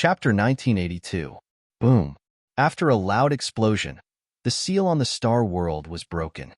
Chapter 1982. Boom. After a loud explosion, the seal on the star world was broken.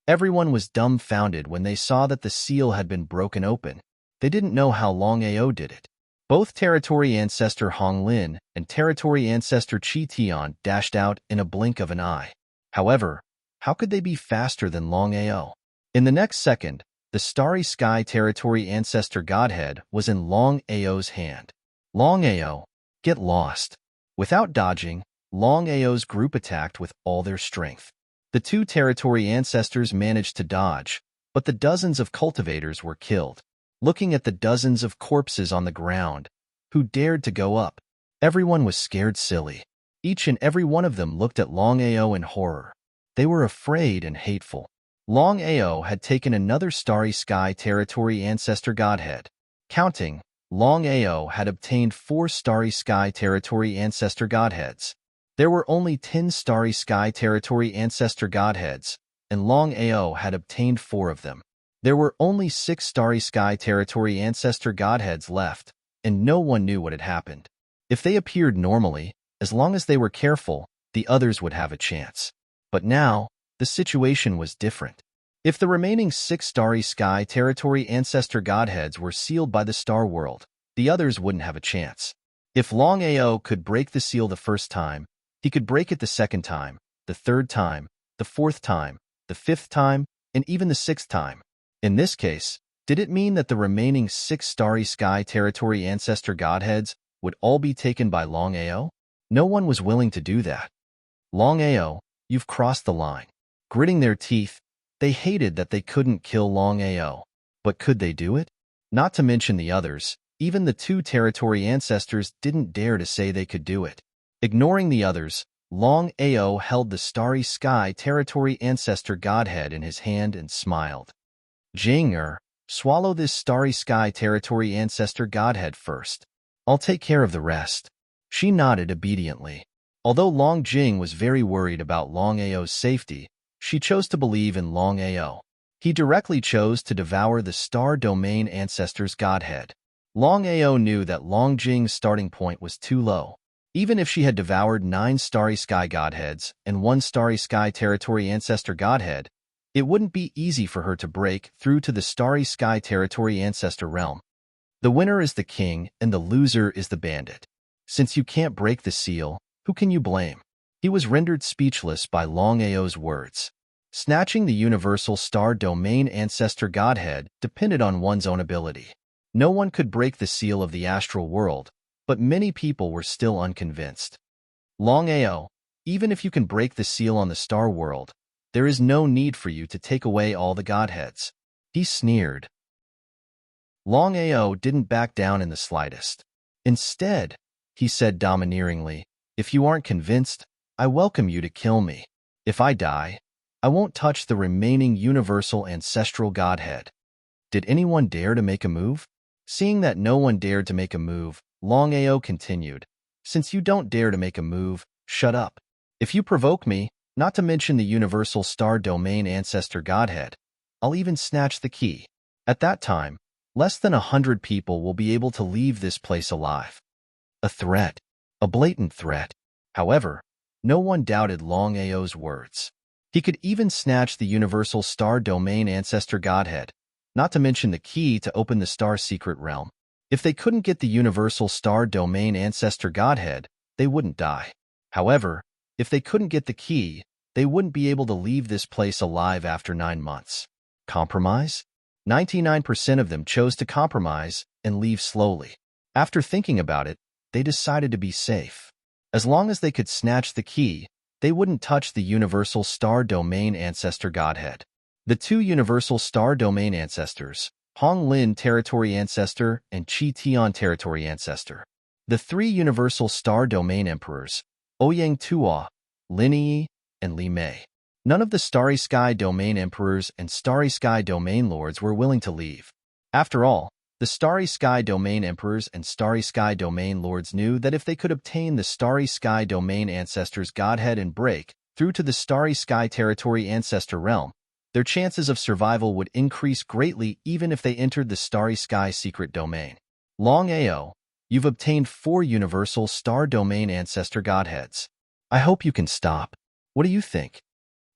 Everyone was dumbfounded when they saw that the seal had been broken open. They didn't know how Longao did it. Both Territory Ancestor Hong Lin and Territory Ancestor Chi Tian dashed out in a blink of an eye. However, how could they be faster than Longao? In the next second, the Starry Sky Territory Ancestor Godhead was in Longao's hand. Longao, get lost. Without dodging, Longao's group attacked with all their strength. The two Territory Ancestors managed to dodge, but the dozens of cultivators were killed. Looking at the dozens of corpses on the ground, who dared to go up? Everyone was scared silly. Each and every one of them looked at Longao in horror. They were afraid and hateful. Longao had taken another Starry Sky Territory Ancestor Godhead. Counting, Longao had obtained 4 Starry Sky Territory Ancestor Godheads. There were only 10 Starry Sky Territory Ancestor Godheads, and Longao had obtained 4 of them. There were only 6 Starry Sky Territory Ancestor Godheads left, and no one knew what had happened. If they appeared normally, as long as they were careful, the others would have a chance. But now, the situation was different. If the remaining 6 Starry Sky Territory Ancestor Godheads were sealed by the Star World, the others wouldn't have a chance. If Longao could break the seal the first time, he could break it the second time, the third time, the fourth time, the fifth time, and even the 6th time. In this case, did it mean that the remaining 6 Starry Sky Territory Ancestor Godheads would all be taken by Longao? No one was willing to do that. Longao, you've crossed the line. Gritting their teeth, they hated that they couldn't kill Longao. But could they do it? Not to mention the others, even the 2 Territory Ancestors didn't dare to say they could do it. Ignoring the others, Longao held the Starry Sky Territory Ancestor Godhead in his hand and smiled. Jing, swallow this Starry Sky Territory Ancestor Godhead first. I'll take care of the rest. She nodded obediently. Although Long Jing was very worried about Longao's safety, she chose to believe in Longao. He directly chose to devour the Star Domain Ancestor's Godhead. Longao knew that Long Jing's starting point was too low. Even if she had devoured 9 Starry Sky Godheads and 1 Starry Sky Territory Ancestor Godhead, it wouldn't be easy for her to break through to the Starry Sky Territory Ancestor realm. The winner is the king and the loser is the bandit. Since you can't break the seal, who can you blame? He was rendered speechless by Longao's words. Snatching the Universal Star Domain Ancestor Godhead depended on one's own ability. No one could break the seal of the astral world, but many people were still unconvinced. Longao, even if you can break the seal on the Star World, there is no need for you to take away all the Godheads. He sneered. Longao didn't back down in the slightest. Instead, he said domineeringly, if you aren't convinced, I welcome you to kill me. If I die, I won't touch the remaining Universal Ancestral Godhead. Did anyone dare to make a move? Seeing that no one dared to make a move, Longao continued, since you don't dare to make a move, shut up. If you provoke me, not to mention the Universal Star Domain Ancestor Godhead, I'll even snatch the key. At that time, less than 100 people will be able to leave this place alive. A threat. A blatant threat. However, no one doubted Longao's words. He could even snatch the Universal Star Domain Ancestor Godhead, not to mention the key to open the Star Secret Realm. If they couldn't get the Universal Star Domain Ancestor Godhead, they wouldn't die. However, if they couldn't get the key, they wouldn't be able to leave this place alive after 9 months. Compromise? 99% of them chose to compromise and leave slowly. After thinking about it, they decided to be safe. As long as they could snatch the key, they wouldn't touch the Universal Star Domain Ancestor Godhead. The 2 Universal Star Domain Ancestors, Hong Lin Territory Ancestor and Chi Tian Territory Ancestor. The 3 Universal Star Domain Emperors, Ouyang Tua, Lin Yi, and Li Mei. None of the Starry Sky Domain Emperors and Starry Sky Domain Lords were willing to leave. After all, the Starry Sky Domain Emperors and Starry Sky Domain Lords knew that if they could obtain the Starry Sky Domain Ancestor's Godhead and break through to the Starry Sky Territory Ancestor realm, their chances of survival would increase greatly even if they entered the Starry Sky Secret Domain. Longao, You've obtained 4 universal star domain ancestor godheads. I hope you can stop. What do you think?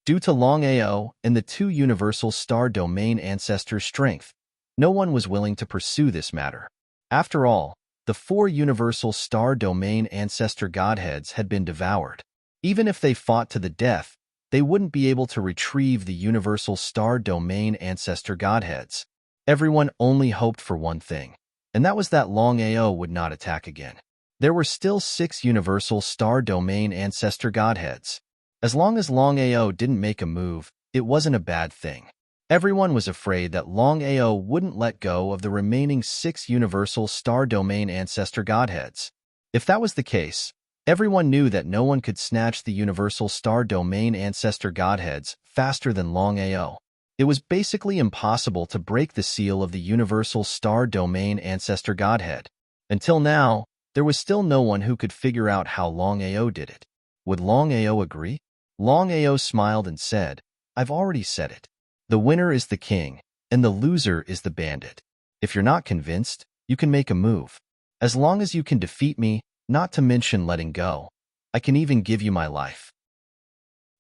Due to Longao and the 2 universal star domain ancestors' strength, no one was willing to pursue this matter. After all, the 4 universal star domain ancestor godheads had been devoured. Even if they fought to the death, they wouldn't be able to retrieve the universal star domain ancestor godheads. Everyone only hoped for one thing, and that was that Longao would not attack again. There were still 6 universal star domain ancestor godheads. As long as Longao didn't make a move, it wasn't a bad thing. Everyone was afraid that Longao wouldn't let go of the remaining 6 universal star domain ancestor godheads. If that was the case, everyone knew that no one could snatch the universal star domain ancestor godheads faster than Longao. It was basically impossible to break the seal of the universal star domain ancestor godhead. Until now, there was still no one who could figure out how Longao did it. Would Longao agree? Longao smiled and said, I've already said it. The winner is the king, and the loser is the bandit. If you're not convinced, you can make a move. As long as you can defeat me, not to mention letting go, I can even give you my life.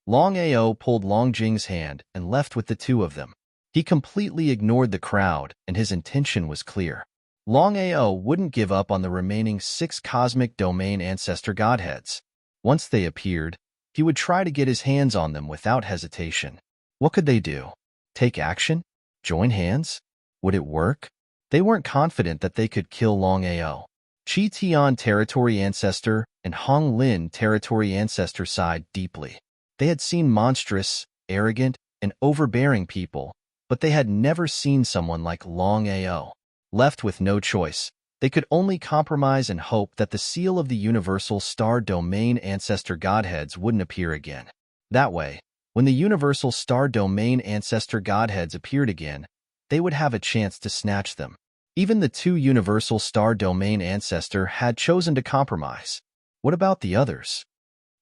Longao pulled Longjing's hand and left with the 2 of them. He completely ignored the crowd, and his intention was clear. Longao wouldn't give up on the remaining 6 cosmic domain ancestor godheads. Once they appeared, he would try to get his hands on them without hesitation. What could they do? Take action? Join hands? Would it work? They weren't confident that they could kill Longao. Qi Tian territory ancestor and Hong Lin territory ancestor sighed deeply. They had seen monstrous, arrogant, and overbearing people, but they had never seen someone like Longao. Left with no choice, they could only compromise and hope that the seal of the universal star domain ancestor godheads wouldn't appear again. That way, when the universal star domain ancestor godheads appeared again, they would have a chance to snatch them. Even the 2 universal star domain ancestor had chosen to compromise. What about the others?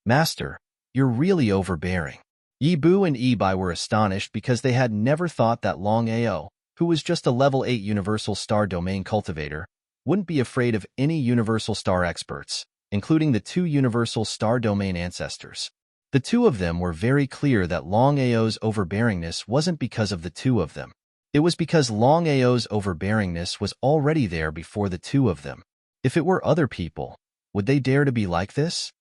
Master, you're really overbearing. Yi Bu and Yi Bai were astonished because they had never thought that Longao, who was just a level 8 universal star domain cultivator, wouldn't be afraid of any universal star experts, including the 2 universal star domain ancestors. The 2 of them were very clear that Longao's overbearingness wasn't because of the 2 of them. It was because Longao's overbearingness was already there before the 2 of them. If it were other people, would they dare to be like this?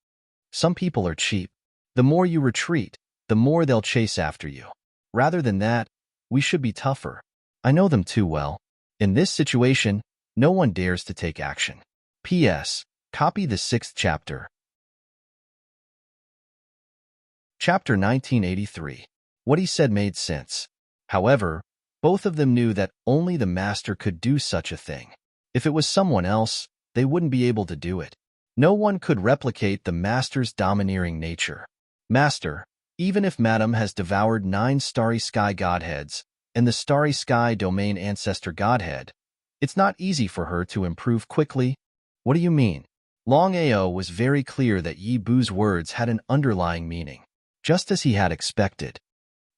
Some people are cheap. The more you retreat, the more they'll chase after you. Rather than that, we should be tougher. I know them too well. In this situation, no one dares to take action. P.S. Copy the 6th chapter. Chapter 1983. What he said made sense. However, both of them knew that only the master could do such a thing. If it was someone else, they wouldn't be able to do it. No one could replicate the master's domineering nature. Master, even if Madam has devoured 9 starry sky godheads and the starry sky domain ancestor godhead, it's not easy for her to improve quickly. What do you mean? Longao was very clear that Yi Bu's words had an underlying meaning, just as he had expected.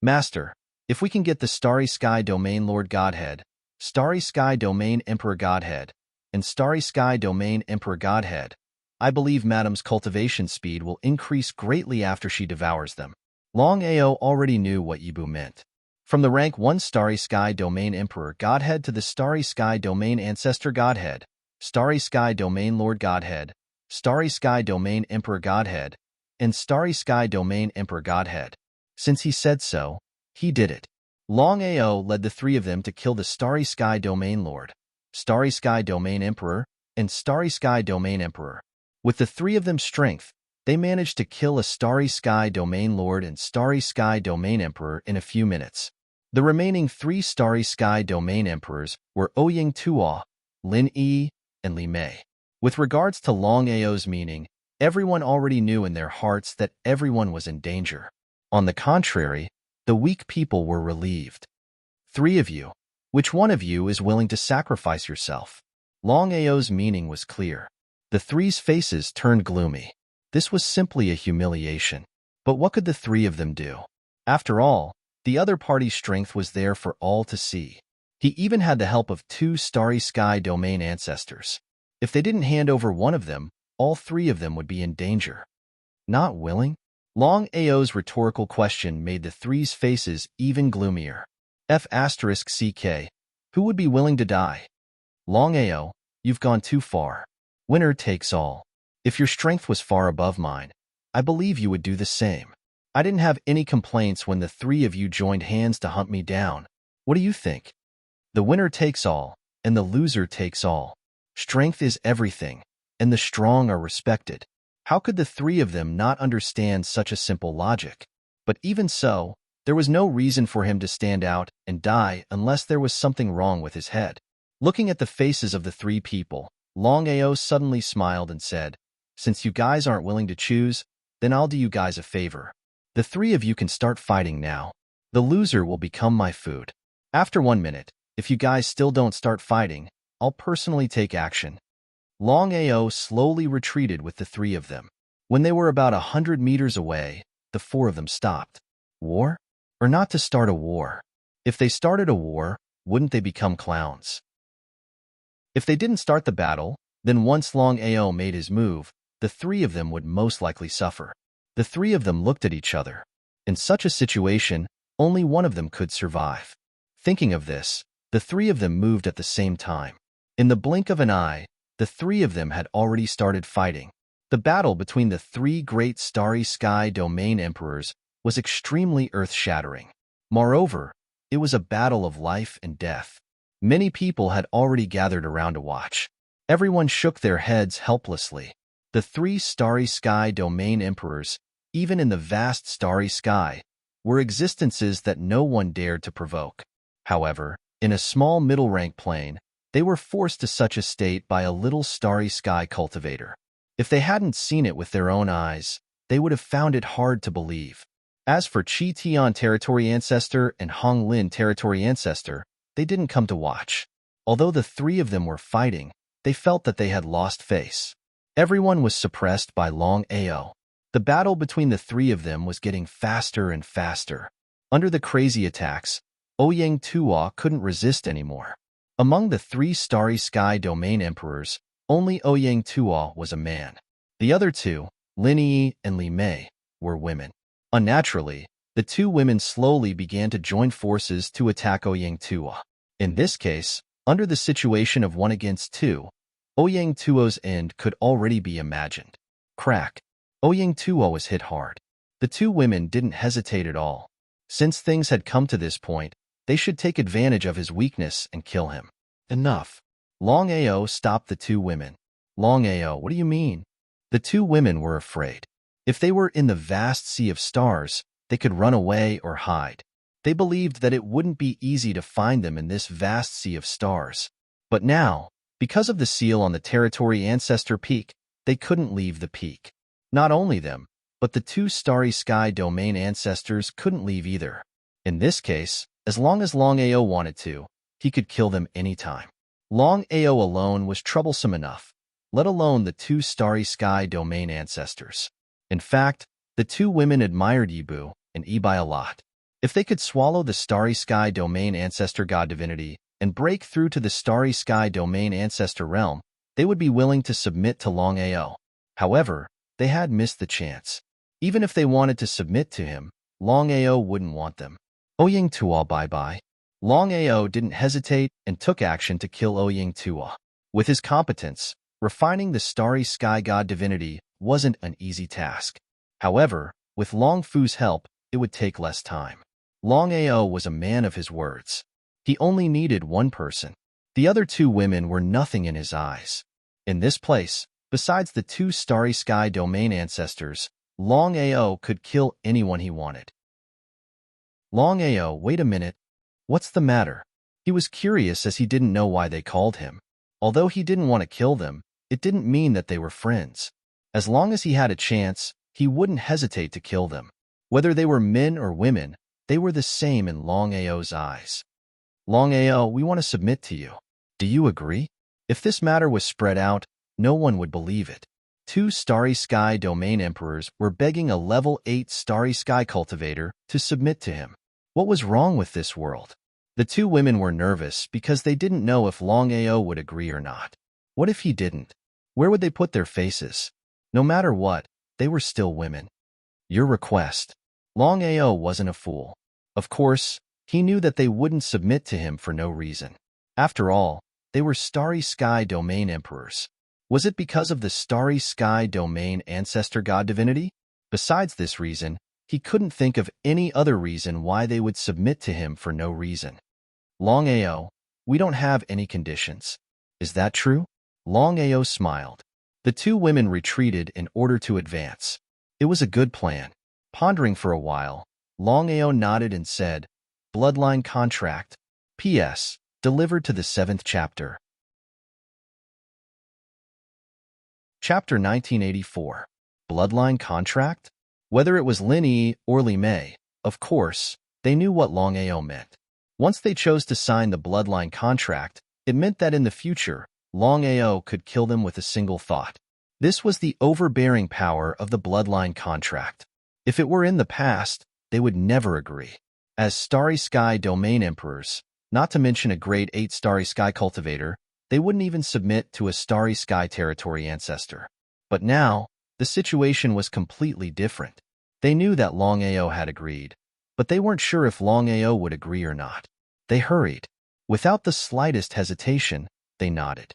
Master, if we can get the starry sky domain lord godhead, starry sky domain emperor godhead, and starry sky domain emperor godhead, I believe Madam's cultivation speed will increase greatly after she devours them. Longao already knew what Yi Bu meant. From the rank 1 starry sky domain emperor godhead to the starry sky domain ancestor godhead, starry sky domain lord godhead, starry sky domain emperor godhead, and starry sky domain emperor godhead. Since he said so, he did it. Longao led the 3 of them to kill the starry sky domain lord, starry sky domain emperor, and starry sky domain emperor. With the 3 of them's strength, they managed to kill a starry sky domain lord and starry sky domain emperor in a few minutes. The remaining 3 starry sky domain emperors were Ouying Tuo, Lin Yi, and Li Mei. With regards to Longao's meaning, everyone already knew in their hearts that everyone was in danger. On the contrary, the weak people were relieved. 3 of you. Which one of you is willing to sacrifice yourself? Longao's meaning was clear. The 3's faces turned gloomy. This was simply a humiliation. But what could the 3 of them do? After all, the other party's strength was there for all to see. He even had the help of 2 starry sky domain ancestors. If they didn't hand over one of them, all three of them would be in danger. Not willing? Longao's rhetorical question made the three's faces even gloomier. F***CK. Who would be willing to die? Longao, you've gone too far. Winner takes all. If your strength was far above mine, I believe you would do the same. I didn't have any complaints when the three of you joined hands to hunt me down. What do you think? The winner takes all, and the loser takes all. Strength is everything, and the strong are respected. How could the three of them not understand such a simple logic? But even so, there was no reason for him to stand out and die unless there was something wrong with his head. Looking at the faces of the three people, Longao suddenly smiled and said, "Since you guys aren't willing to choose, then I'll do you guys a favor. The three of you can start fighting now. The loser will become my food. After 1 minute, if you guys still don't start fighting, I'll personally take action." Longao slowly retreated with the three of them. When they were about 100 meters away, the four of them stopped. War? Or not to start a war? If they started a war, wouldn't they become clowns? If they didn't start the battle, then once Longao made his move, the three of them would most likely suffer. The three of them looked at each other. In such a situation, only one of them could survive. Thinking of this, the three of them moved at the same time. In the blink of an eye, the three of them had already started fighting. The battle between the three great starry sky domain emperors was extremely earth-shattering. Moreover, it was a battle of life and death. Many people had already gathered around to watch. Everyone shook their heads helplessly. The three starry sky domain emperors, even in the vast starry sky, were existences that no one dared to provoke. However, in a small middle-rank plane, they were forced to such a state by a little starry sky cultivator. If they hadn't seen it with their own eyes, they would have found it hard to believe. As for Qi Tian Territory Ancestor and Hong Lin Territory Ancestor, they didn't come to watch. Although the three of them were fighting, they felt that they had lost face. Everyone was suppressed by Longao. The battle between the three of them was getting faster and faster. Under the crazy attacks, Ouyang Tuo couldn't resist anymore. Among the three starry sky domain emperors, only Ouyang Tuo was a man. The other two, Lin Yi and Li Mei, were women. Unnaturally, the two women slowly began to join forces to attack Ouyang Tuo. In this case, under the situation of 1 against 2, Ouyang Tuo's end could already be imagined. Crack. Ouyang Tuo was hit hard. The two women didn't hesitate at all. Since things had come to this point, they should take advantage of his weakness and kill him. Enough. Longao stopped the two women. Longao, what do you mean? The two women were afraid. If they were in the vast sea of stars, they could run away or hide. They believed that it wouldn't be easy to find them in this vast sea of stars. But now, because of the seal on the Territory Ancestor Peak, they couldn't leave the peak. Not only them, but the two starry sky domain ancestors couldn't leave either. In this case, as long as Longao wanted to, he could kill them anytime. Longao alone was troublesome enough, let alone the two starry sky domain ancestors. In fact, the two women admired Yibu and Ibai a lot. If they could swallow the starry sky domain ancestor god divinity and break through to the starry sky domain ancestor realm, they would be willing to submit to Longao. However, they had missed the chance. Even if they wanted to submit to him, Longao wouldn't want them. Ouyang Tuo bye-bye. Longao didn't hesitate and took action to kill Ouyang Tuo. With his competence, refining the starry sky god divinity wasn't an easy task. However, with Long Fu's help, it would take less time. Longao was a man of his words. He only needed one person. The other two women were nothing in his eyes. In this place, besides the two starry sky domain ancestors, Longao could kill anyone he wanted. Longao, wait a minute. What's the matter? He was curious as he didn't know why they called him. Although he didn't want to kill them, it didn't mean that they were friends. As long as he had a chance, he wouldn't hesitate to kill them. Whether they were men or women, they were the same in Longao's eyes. Longao, we want to submit to you. Do you agree? If this matter was spread out, no one would believe it. Two starry sky domain emperors were begging a level 8 starry sky cultivator to submit to him. What was wrong with this world? The two women were nervous because they didn't know if Longao would agree or not. What if he didn't? Where would they put their faces? No matter what, they were still women. Your request. Longao wasn't a fool. Of course, he knew that they wouldn't submit to him for no reason. After all, they were Starry Sky Domain Emperors. Was it because of the Starry Sky Domain Ancestor God divinity? Besides this reason, he couldn't think of any other reason why they would submit to him for no reason. Longao, we don't have any conditions. Is that true? Longao smiled. The two women retreated in order to advance. It was a good plan. Pondering for a while, Longao nodded and said, Bloodline contract. P.S. Delivered to the 7th chapter. Chapter 1984. Bloodline contract? Whether it was Lin Yi or Li Mei, of course, they knew what Longao meant. Once they chose to sign the bloodline contract, it meant that in the future, Longao could kill them with a single thought. This was the overbearing power of the bloodline contract. If it were in the past, they would never agree. As Starry Sky Domain Emperors, not to mention a Grade 8 Starry Sky Cultivator, they wouldn't even submit to a Starry Sky Territory Ancestor. But now, the situation was completely different. They knew that Longao had agreed, but they weren't sure if Longao would agree or not. They hurried. Without the slightest hesitation, they nodded.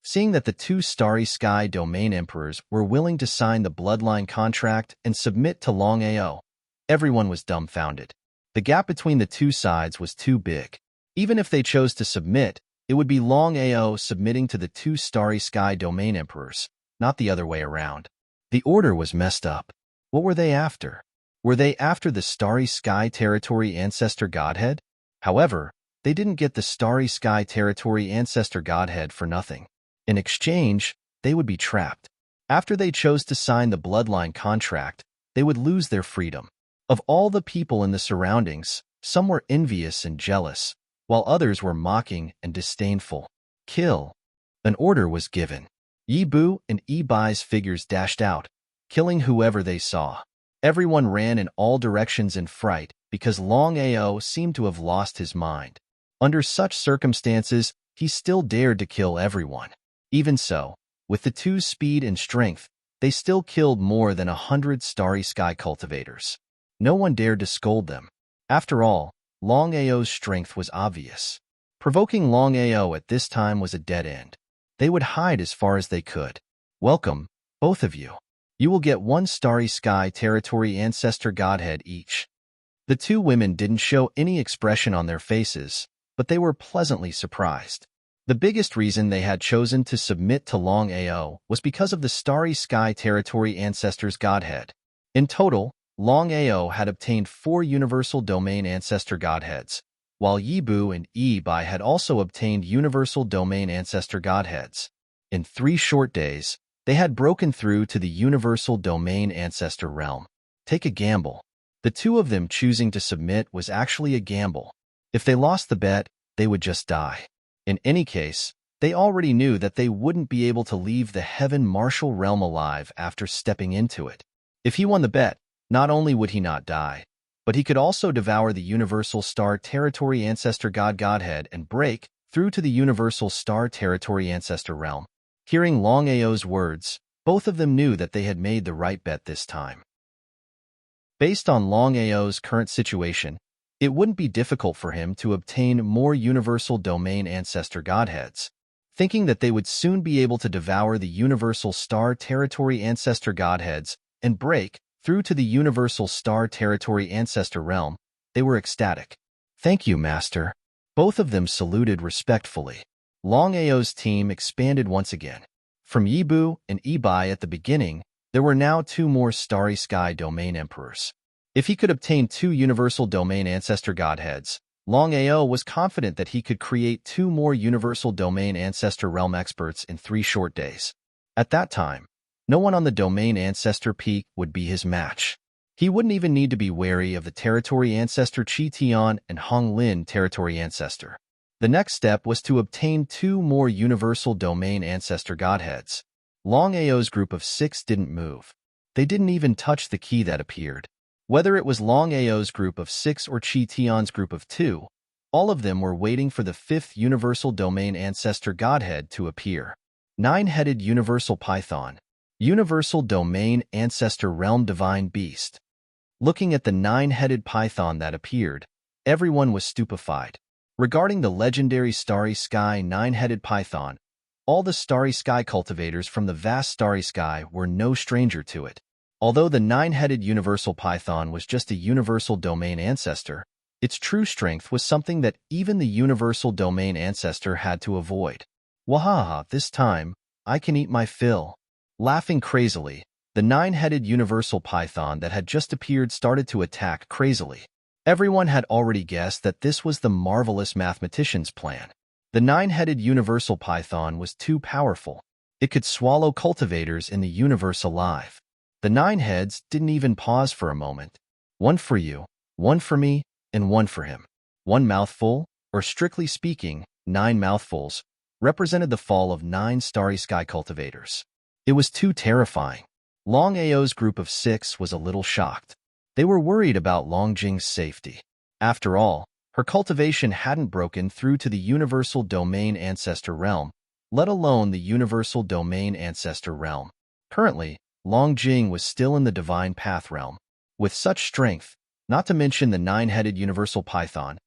Seeing that the two Starry Sky Domain Emperors were willing to sign the bloodline contract and submit to Longao, everyone was dumbfounded. The gap between the two sides was too big. Even if they chose to submit, it would be Longao submitting to the two Starry Sky Domain Emperors, not the other way around. The order was messed up. What were they after? Were they after the Starry Sky Territory Ancestor Godhead? However, they didn't get the Starry Sky Territory Ancestor Godhead for nothing. In exchange, they would be trapped. After they chose to sign the bloodline contract, they would lose their freedom. Of all the people in the surroundings, some were envious and jealous, while others were mocking and disdainful. Kill. An order was given. Yi Bu and Yi Bai's figures dashed out, killing whoever they saw. Everyone ran in all directions in fright because Longao seemed to have lost his mind. Under such circumstances, he still dared to kill everyone. Even so, with the two's speed and strength, they still killed more than 100 Starry Sky Cultivators. No one dared to scold them. After all, Longao's strength was obvious. Provoking Longao at this time was a dead end. They would hide as far as they could. Welcome, both of you. You will get one Starry Sky Territory Ancestor Godhead each. The two women didn't show any expression on their faces, but they were pleasantly surprised. The biggest reason they had chosen to submit to Longao was because of the Starry Sky Territory Ancestor's Godhead. In total, Longao had obtained 4 Universal Domain Ancestor Godheads, while Yi Bu and Yi Bai had also obtained Universal Domain Ancestor Godheads. In 3 short days, they had broken through to the Universal Domain Ancestor realm. Take a gamble. The two of them choosing to submit was actually a gamble. If they lost the bet, they would just die. In any case, they already knew that they wouldn't be able to leave the Heaven Martial Realm alive after stepping into it. If he won the bet, not only would he not die, but he could also devour the Universal Star Territory Ancestor Godhead and break through to the Universal Star Territory Ancestor realm. Hearing Longao's words, both of them knew that they had made the right bet this time. Based on Longao's current situation, it wouldn't be difficult for him to obtain more Universal Domain Ancestor Godheads. Thinking that they would soon be able to devour the Universal Star Territory Ancestor Godheads and break through to the Universal Star Territory Ancestor realm, they were ecstatic. Thank you, Master. Both of them saluted respectfully. Longao's team expanded once again. From Yi Bu and Yi Bai at the beginning, there were now 2 more Starry Sky Domain Emperors. If he could obtain 2 Universal Domain Ancestor Godheads, Longao was confident that he could create 2 more Universal Domain Ancestor Realm experts in 3 short days. At that time, no one on the Domain Ancestor peak would be his match. He wouldn't even need to be wary of the Territory Ancestor Qi Tian and Hong Lin Territory Ancestor. The next step was to obtain 2 more Universal Domain Ancestor Godheads. Longao's group of 6 didn't move. They didn't even touch the key that appeared. Whether it was Longao's group of 6 or Qi Tian's group of 2, All of them were waiting for the fifth universal domain ancestor godhead to appear. Nine-headed universal python. Universal domain ancestor realm divine beast. Looking at the nine-headed python that appeared, everyone was stupefied. Regarding the legendary Starry Sky nine-headed python, all the Starry Sky cultivators from the vast Starry Sky were no stranger to it. Although the nine-headed universal python was just a universal domain ancestor, its true strength was something that even the universal domain ancestor had to avoid. Wahaha, this time, I can eat my fill. Laughing crazily, the nine-headed universal python that had just appeared started to attack crazily. Everyone had already guessed that this was the marvelous mathematician's plan. The nine-headed universal python was too powerful. It could swallow cultivators in the universe alive. The nine heads didn't even pause for a moment. One for you, one for me, and one for him. One mouthful, or strictly speaking, 9 mouthfuls, represented the fall of 9 Starry Sky cultivators. It was too terrifying. Longao's group of 6 was a little shocked. They were worried about Longjing's safety. After all, her cultivation hadn't broken through to the Universal Domain Ancestor Realm, let alone the Universal Domain Ancestor Realm. Currently, Longjing was still in the Divine Path Realm. With such strength, not to mention the 9-headed Universal Python,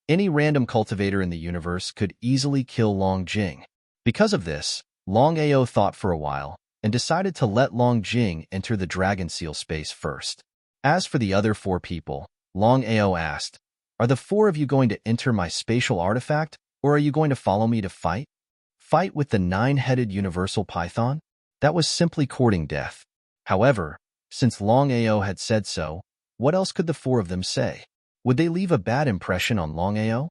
any random cultivator in the universe could easily kill Longjing. Because of this, Longao thought for a while and decided to let Longjing enter the Dragon Seal space first. As for the other 4 people, Longao asked, "Are the 4 of you going to enter my spatial artifact, or are you going to follow me to fight? Fight with the 9-headed Universal Python?" That was simply courting death. However, since Longao had said so, what else could the 4 of them say? Would they leave a bad impression on Longao?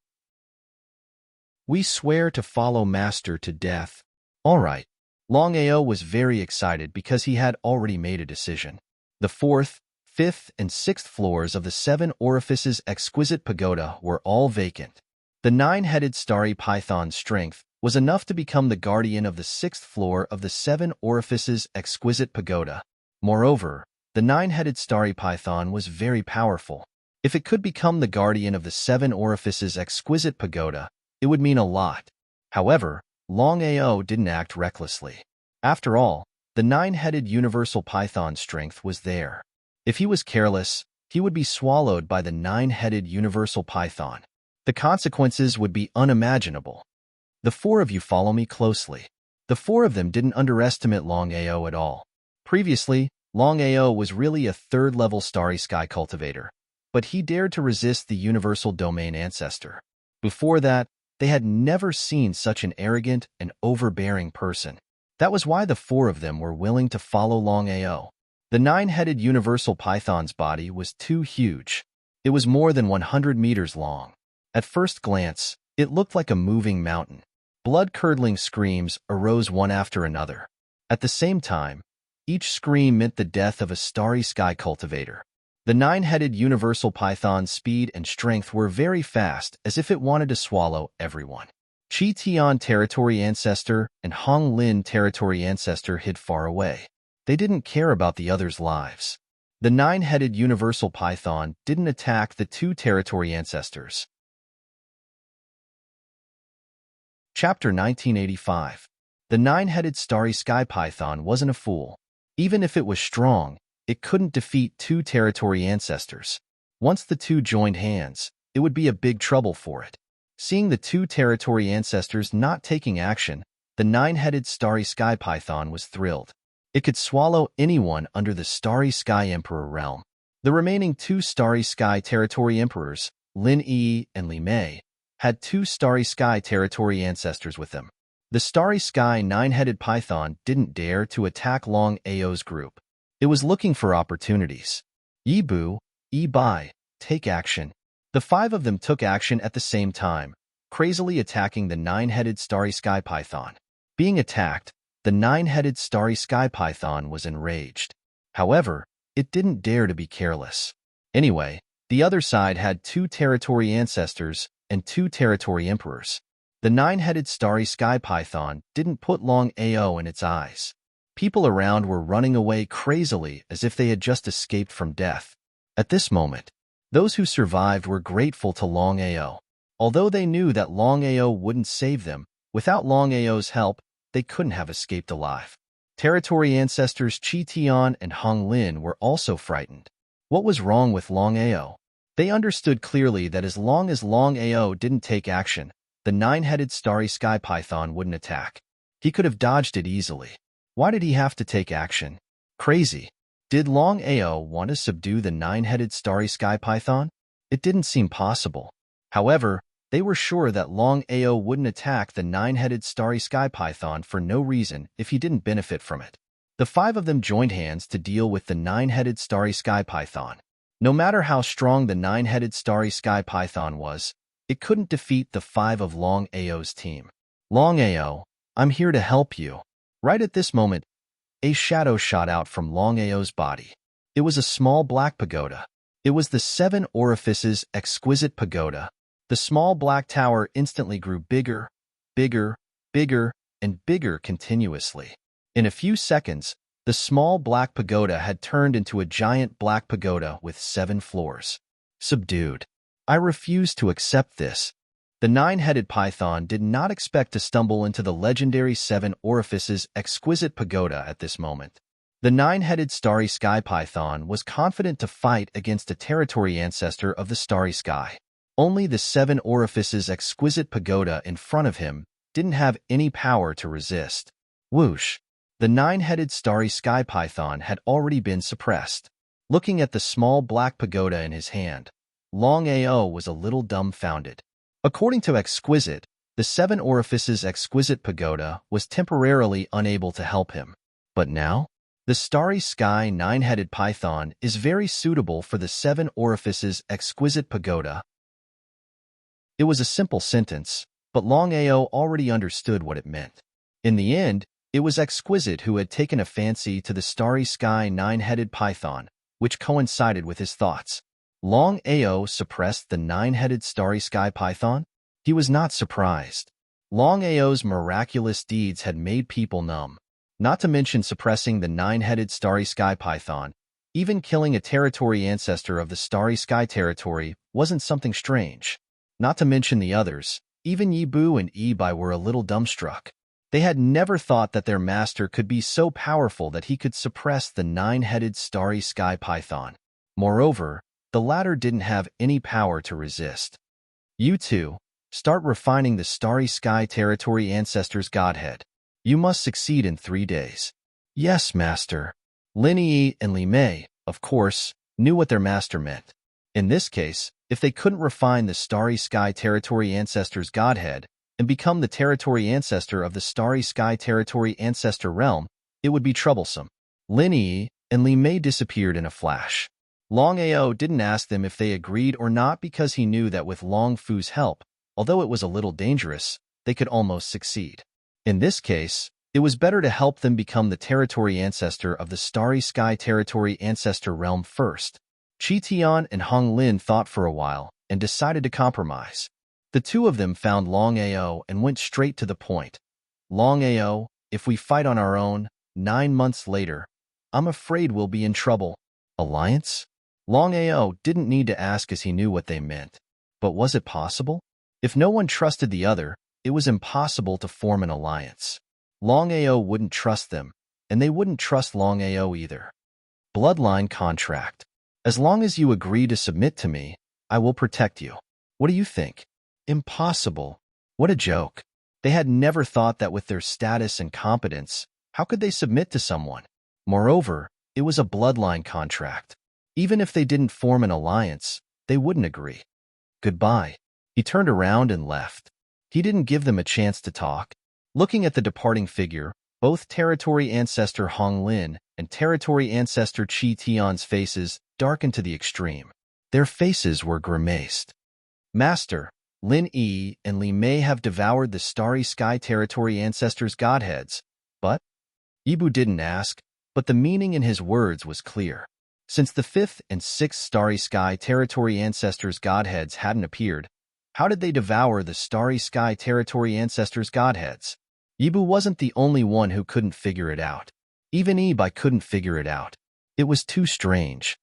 "We swear to follow Master to death." All right. Longao was very excited because he had already made a decision. The 4th, 5th, and 6th floors of the 7 Orifices Exquisite Pagoda were all vacant. The 9-headed Starry Python's strength was enough to become the guardian of the 6th floor of the 7 Orifices Exquisite Pagoda. Moreover, the 9-headed Starry Python was very powerful. If it could become the guardian of the 7 Orifices Exquisite Pagoda, it would mean a lot. However, Longao didn't act recklessly. After all, the 9-headed Universal Python's strength was there. If he was careless, he would be swallowed by the 9-headed Universal Python. The consequences would be unimaginable. "The 4 of you follow me closely." The 4 of them didn't underestimate Longao at all. Previously, Longao was really a 3rd-level Starry Sky cultivator, but he dared to resist the Universal Domain Ancestor. Before that, they had never seen such an arrogant and overbearing person. That was why the 4 of them were willing to follow Longao. The 9-headed Universal Python's body was too huge. It was more than 100 meters long. At first glance, it looked like a moving mountain. Blood-curdling screams arose one after another. At the same time, each scream meant the death of a Starry Sky cultivator. The 9-headed Universal Python's speed and strength were very fast, as if it wanted to swallow everyone. Chi Tian Territory Ancestor and Hong Lin Territory Ancestor hid far away. They didn't care about the others' lives. The 9-headed Universal Python didn't attack the 2 Territory Ancestors. Chapter 1985. The 9-headed Starry Sky Python wasn't a fool. Even if it was strong, it couldn't defeat 2 Territory Ancestors. Once the 2 joined hands, it would be a big trouble for it. Seeing the 2 Territory Ancestors not taking action, the 9-headed Starry Sky Python was thrilled. It could swallow anyone under the Starry Sky Emperor realm. The remaining 2 Starry Sky Territory Emperors, Lin Yi and Li Mei, had 2 Starry Sky Territory Ancestors with them. The Starry Sky 9-headed Python didn't dare to attack Longao's group. It was looking for opportunities. Yi Bu, Yi Bai, take action. The 5 of them took action at the same time, crazily attacking the 9-headed Starry Sky Python. Being attacked, the 9-headed Starry Sky Python was enraged. However, it didn't dare to be careless. Anyway, the other side had 2 Territory Ancestors and 2 Territory Emperors. The 9-headed Starry Sky Python didn't put Longao in its eyes. People around were running away crazily as if they had just escaped from death. At this moment, those who survived were grateful to Longao. Although they knew that Longao wouldn't save them, without Longao's help, they couldn't have escaped alive. Territory ancestors Qi Tian and Hong Lin were also frightened. What was wrong with Longao? They understood clearly that as long as Longao didn't take action, the nine-headed starry sky python wouldn't attack. He could have dodged it easily. Why did he have to take action? Crazy. Did Longao want to subdue the nine-headed starry sky python? It didn't seem possible. However, they were sure that Longao wouldn't attack the nine-headed starry sky python for no reason if he didn't benefit from it. The five of them joined hands to deal with the nine-headed starry sky python. No matter how strong the nine-headed starry sky python was, it couldn't defeat the five of Longao's team. Longao, I'm here to help you. Right at this moment, a shadow shot out from Longao's body. It was a small black pagoda. It was the Seven Orifices Exquisite Pagoda. The small black tower instantly grew bigger, bigger, bigger, and bigger continuously. In a few seconds, the small black pagoda had turned into a giant black pagoda with 7 floors. Subdued. I refuse to accept this. The nine-headed python did not expect to stumble into the legendary Seven Orifices Exquisite Pagoda at this moment. The nine-headed starry sky python was confident to fight against a territory ancestor of the starry sky. Only the Seven Orifices Exquisite Pagoda in front of him didn't have any power to resist. Whoosh! The nine-headed starry sky python had already been suppressed. Looking at the small black pagoda in his hand, Longao was a little dumbfounded. According to Exquisite, the Seven Orifices Exquisite Pagoda was temporarily unable to help him. But now? The starry sky nine-headed python is very suitable for the Seven Orifices Exquisite Pagoda. It was a simple sentence, but Longao already understood what it meant. In the end, it was Exquisite who had taken a fancy to the starry sky nine-headed python, which coincided with his thoughts. Longao suppressed the nine-headed starry sky python? He was not surprised. Longao's miraculous deeds had made people numb. Not to mention suppressing the nine-headed starry sky python, even killing a territory ancestor of the starry sky territory wasn't something strange. Not to mention the others, even Yibu and Yibai were a little dumbstruck. They had never thought that their master could be so powerful that he could suppress the nine-headed starry sky python. Moreover, the latter didn't have any power to resist. You two, start refining the starry sky territory ancestor's godhead. You must succeed in 3 days. Yes, master. Lin Yi and Li Mei, of course, knew what their master meant. In this case, if they couldn't refine the starry sky territory ancestor's godhead and become the territory ancestor of the starry sky territory ancestor realm, it would be troublesome. Lin Yi and Li Mei disappeared in a flash. Longao didn't ask them if they agreed or not because he knew that with Long Fu's help, although it was a little dangerous, they could almost succeed. In this case, it was better to help them become the territory ancestor of the starry sky territory ancestor realm first. Qi Tian and Hong Lin thought for a while and decided to compromise. The two of them found Longao and went straight to the point. Longao, if we fight on our own, 9 months later, I'm afraid we'll be in trouble. Alliance? Longao didn't need to ask as he knew what they meant. But was it possible? If no one trusted the other, it was impossible to form an alliance. Longao wouldn't trust them, and they wouldn't trust Longao either. Bloodline contract. As long as you agree to submit to me, I will protect you. What do you think? Impossible. What a joke. They had never thought that with their status and competence, how could they submit to someone? Moreover, it was a bloodline contract. Even if they didn't form an alliance, they wouldn't agree. Goodbye. He turned around and left. He didn't give them a chance to talk. Looking at the departing figure, both Territory Ancestor Hong Lin and Territory Ancestor Qi Tian's faces darkened to the extreme. Their faces were grimaced. Master, Lin Yi and Li Mei have devoured the Starry Sky Territory Ancestors' godheads, but? Yibu didn't ask, but the meaning in his words was clear. Since the 5th and 6th Starry Sky Territory Ancestors' godheads hadn't appeared, how did they devour the Starry Sky Territory Ancestors' godheads? Yibu wasn't the only one who couldn't figure it out. Even Yibai couldn't figure it out. It was too strange.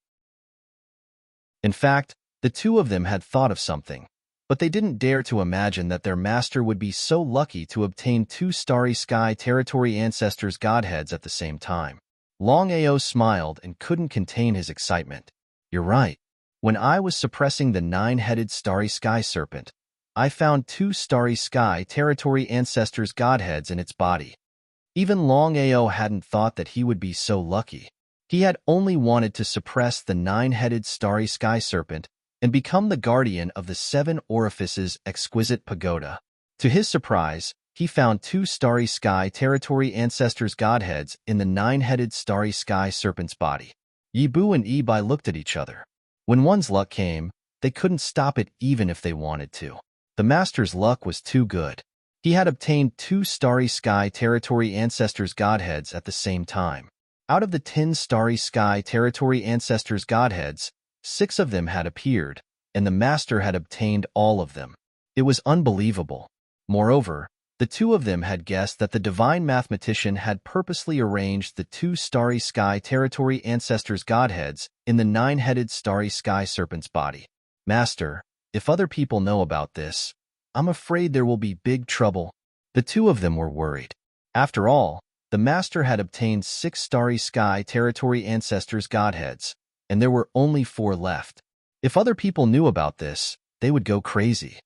In fact, the two of them had thought of something. but they didn't dare to imagine that their master would be so lucky to obtain two starry sky territory ancestors' godheads at the same time. Longao smiled and couldn't contain his excitement. You're right. When I was suppressing the nine-headed starry sky serpent, I found two starry sky territory ancestors' godheads in its body. Even Longao hadn't thought that he would be so lucky. He had only wanted to suppress the nine-headed starry sky serpent and become the guardian of the seven orifices exquisite pagoda. To his surprise, he found two starry sky territory ancestors' godheads in the nine-headed starry sky serpent's body. Yibu and Ibai looked at each other. When one's luck came, they couldn't stop it even if they wanted to. The master's luck was too good. He had obtained two starry sky territory ancestors' godheads at the same time. Out of the 10 starry sky territory ancestors' godheads, 6 of them had appeared, and the master had obtained all of them. It was unbelievable. Moreover, the two of them had guessed that the divine mathematician had purposely arranged the two starry sky territory ancestors' godheads in the nine-headed starry sky serpent's body. Master, if other people know about this, I'm afraid there will be big trouble. The two of them were worried. After all, the master had obtained 6 starry sky territory ancestors' godheads, and there were only 4 left. If other people knew about this, they would go crazy.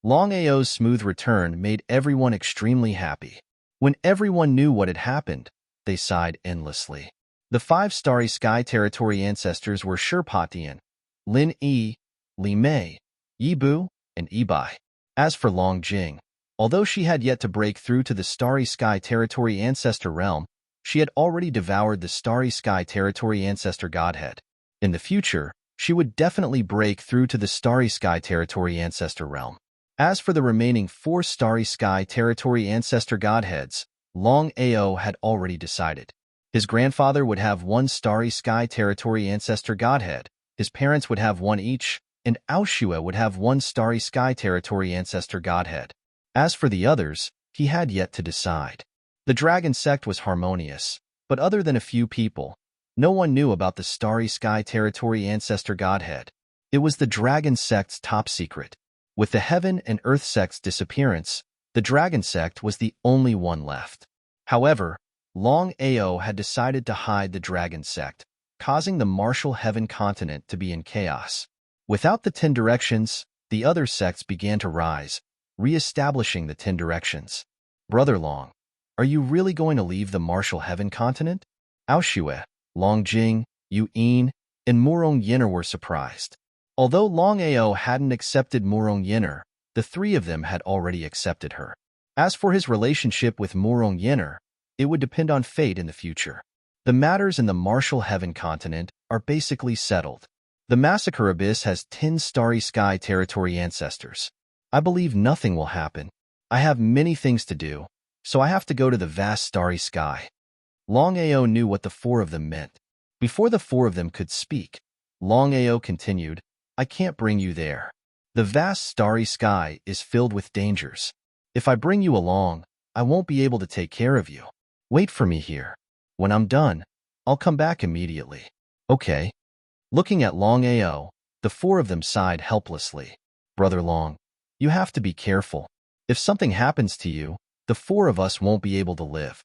Longao's smooth return made everyone extremely happy. When everyone knew what had happened, they sighed endlessly. The 5 starry sky territory ancestors were Shirpatian, Lin Yi, Li Mei, Yibu, and Ibai. As for Long Jing, although she had yet to break through to the starry sky territory ancestor realm, she had already devoured the starry sky territory ancestor godhead. In the future, she would definitely break through to the starry sky territory ancestor realm. As for the remaining 4 starry sky territory ancestor godheads, Long Ao had already decided. His grandfather would have 1 starry sky territory ancestor godhead, his parents would have 1 each, and Aoshue would have 1 starry sky territory ancestor godhead. As for the others, he had yet to decide. The dragon sect was harmonious, but other than a few people, no one knew about the starry sky territory ancestor godhead. It was the dragon sect's top secret. With the heaven and earth sect's disappearance, the dragon sect was the only one left. However, Long Ao had decided to hide the dragon sect, causing the martial heaven continent to be in chaos. Without the 10 directions, the other sects began to rise, re-establishing the 10 directions. Brother Long, are you really going to leave the martial heaven continent? Aoshue, Longjing, Yu-In, and Murong Yinner were surprised. Although Long Ao hadn't accepted Murong Yinner, the 3 of them had already accepted her. As for his relationship with Murong Yinner, it would depend on fate in the future. The matters in the martial heaven continent are basically settled. The Massacre Abyss has 10 starry sky territory ancestors. I believe nothing will happen. I have many things to do, so I have to go to the vast starry sky. Long Ao knew what the 4 of them meant. Before the 4 of them could speak, Long Ao continued, I can't bring you there. The vast starry sky is filled with dangers. If I bring you along, I won't be able to take care of you. Wait for me here. When I'm done, I'll come back immediately. Okay. Looking at Long Ao, the 4 of them sighed helplessly. Brother Long, you have to be careful. If something happens to you, the 4 of us won't be able to live.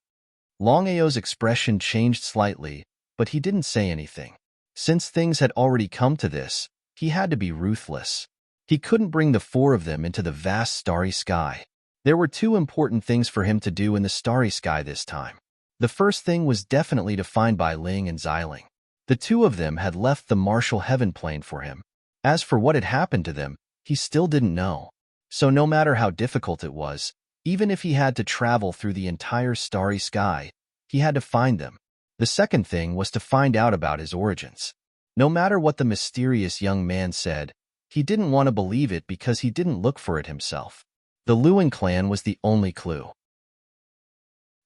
Long Ao's expression changed slightly, but he didn't say anything. Since things had already come to this, he had to be ruthless. He couldn't bring the 4 of them into the vast starry sky. There were 2 important things for him to do in the starry sky this time. The first thing was definitely to find Bai Ling and Xiling. The 2 of them had left the martial heaven plane for him. As for what had happened to them, he still didn't know. So no matter how difficult it was, even if he had to travel through the entire starry sky, he had to find them. The second thing was to find out about his origins. No matter what the mysterious young man said, he didn't want to believe it because he didn't look for it himself. The Luan clan was the only clue.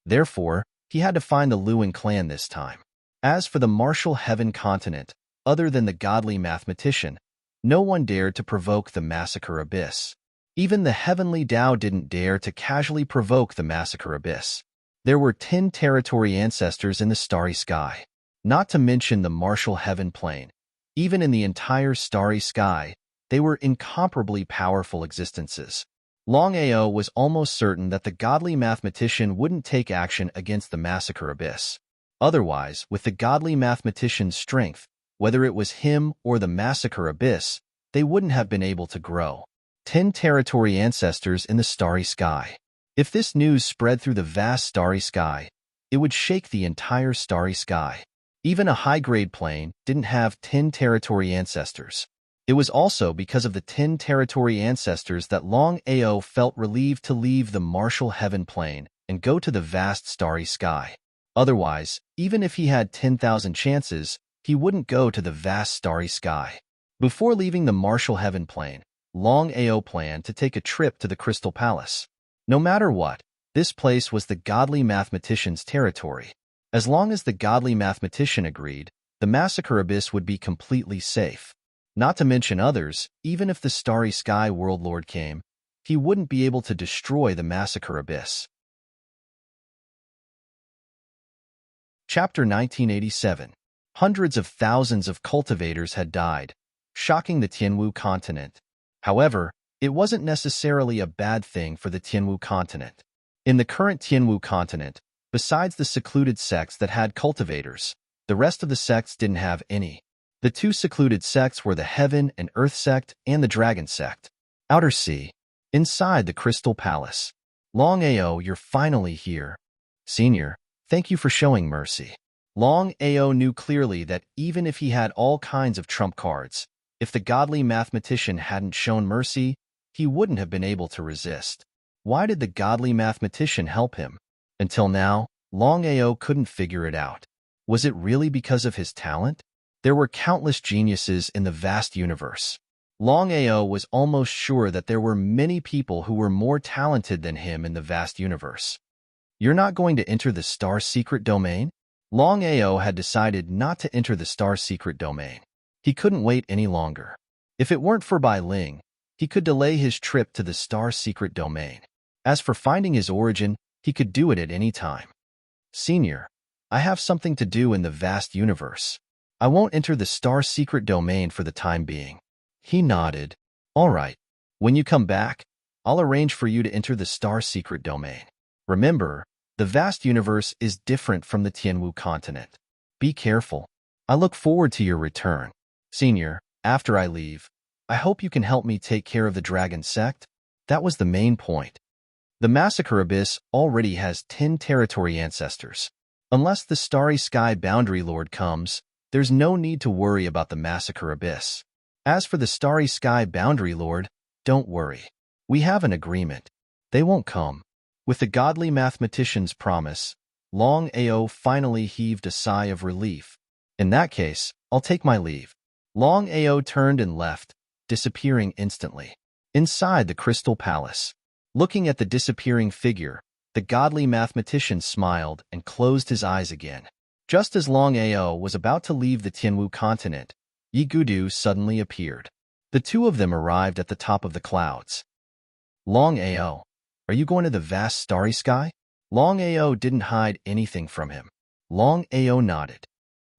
Therefore, he had to find the Luan clan this time. As for the martial heaven continent, other than the godly mathematician, no one dared to provoke the Massacre Abyss. Even the heavenly Tao didn't dare to casually provoke the Massacre Abyss. There were 10 territory ancestors in the starry sky. Not to mention the martial heaven plane. Even in the entire starry sky, they were incomparably powerful existences. Longao was almost certain that the godly mathematician wouldn't take action against the massacre abyss. Otherwise, with the godly mathematician's strength, whether it was him or the massacre abyss, they wouldn't have been able to grow. 10 territory ancestors in the starry sky. If this news spread through the vast starry sky, it would shake the entire starry sky. Even a high-grade plane didn't have 10 territory ancestors. It was also because of the 10 territory ancestors that Longao felt relieved to leave the martial heaven plane and go to the vast starry sky. Otherwise, even if he had 10,000 chances, he wouldn't go to the vast starry sky. Before leaving the martial heaven plane, Longao planned to take a trip to the Crystal Palace. No matter what, this place was the godly mathematician's territory. As long as the godly mathematician agreed, the massacre abyss would be completely safe. Not to mention others, even if the starry sky world lord came, he wouldn't be able to destroy the massacre abyss. Chapter 1987. Hundreds of thousands of cultivators had died, shocking the Tianwu continent. However, it wasn't necessarily a bad thing for the Tianwu continent. In the current Tianwu continent, besides the secluded sects that had cultivators, the rest of the sects didn't have any. The two secluded sects were the Heaven and Earth sect and the Dragon sect. Outer Sea. Inside the Crystal Palace. Longao, you're finally here. Senior, thank you for showing mercy. Longao knew clearly that even if he had all kinds of trump cards, if the godly mathematician hadn't shown mercy, he wouldn't have been able to resist. Why did the godly mathematician help him? Until now, Longao couldn't figure it out. Was it really because of his talent? There were countless geniuses in the vast universe. Longao was almost sure that there were many people who were more talented than him in the vast universe. You're not going to enter the star secret domain? Longao had decided not to enter the star secret domain. He couldn't wait any longer. If it weren't for Bai Ling, he could delay his trip to the star secret domain. As for finding his origin, he could do it at any time. Senior, I have something to do in the vast universe. I won't enter the star secret domain for the time being. He nodded. All right. When you come back, I'll arrange for you to enter the star secret domain. Remember, the vast universe is different from the Tianwu continent. Be careful. I look forward to your return. Senior, after I leave, I hope you can help me take care of the Dragon sect. That was the main point. The Massacre Abyss already has 10 territory ancestors. Unless the Starry Sky Boundary Lord comes, there's no need to worry about the Massacre Abyss. As for the Starry Sky Boundary Lord, don't worry. We have an agreement. They won't come. With the godly mathematician's promise, Longao finally heaved a sigh of relief. In that case, I'll take my leave. Longao turned and left, disappearing instantly. Inside the Crystal Palace. Looking at the disappearing figure, the godly mathematician smiled and closed his eyes again. Just as Longao was about to leave the Tianwu continent, Yi Gudu suddenly appeared. The two of them arrived at the top of the clouds. Longao, are you going to the vast starry sky? Longao didn't hide anything from him. Longao nodded.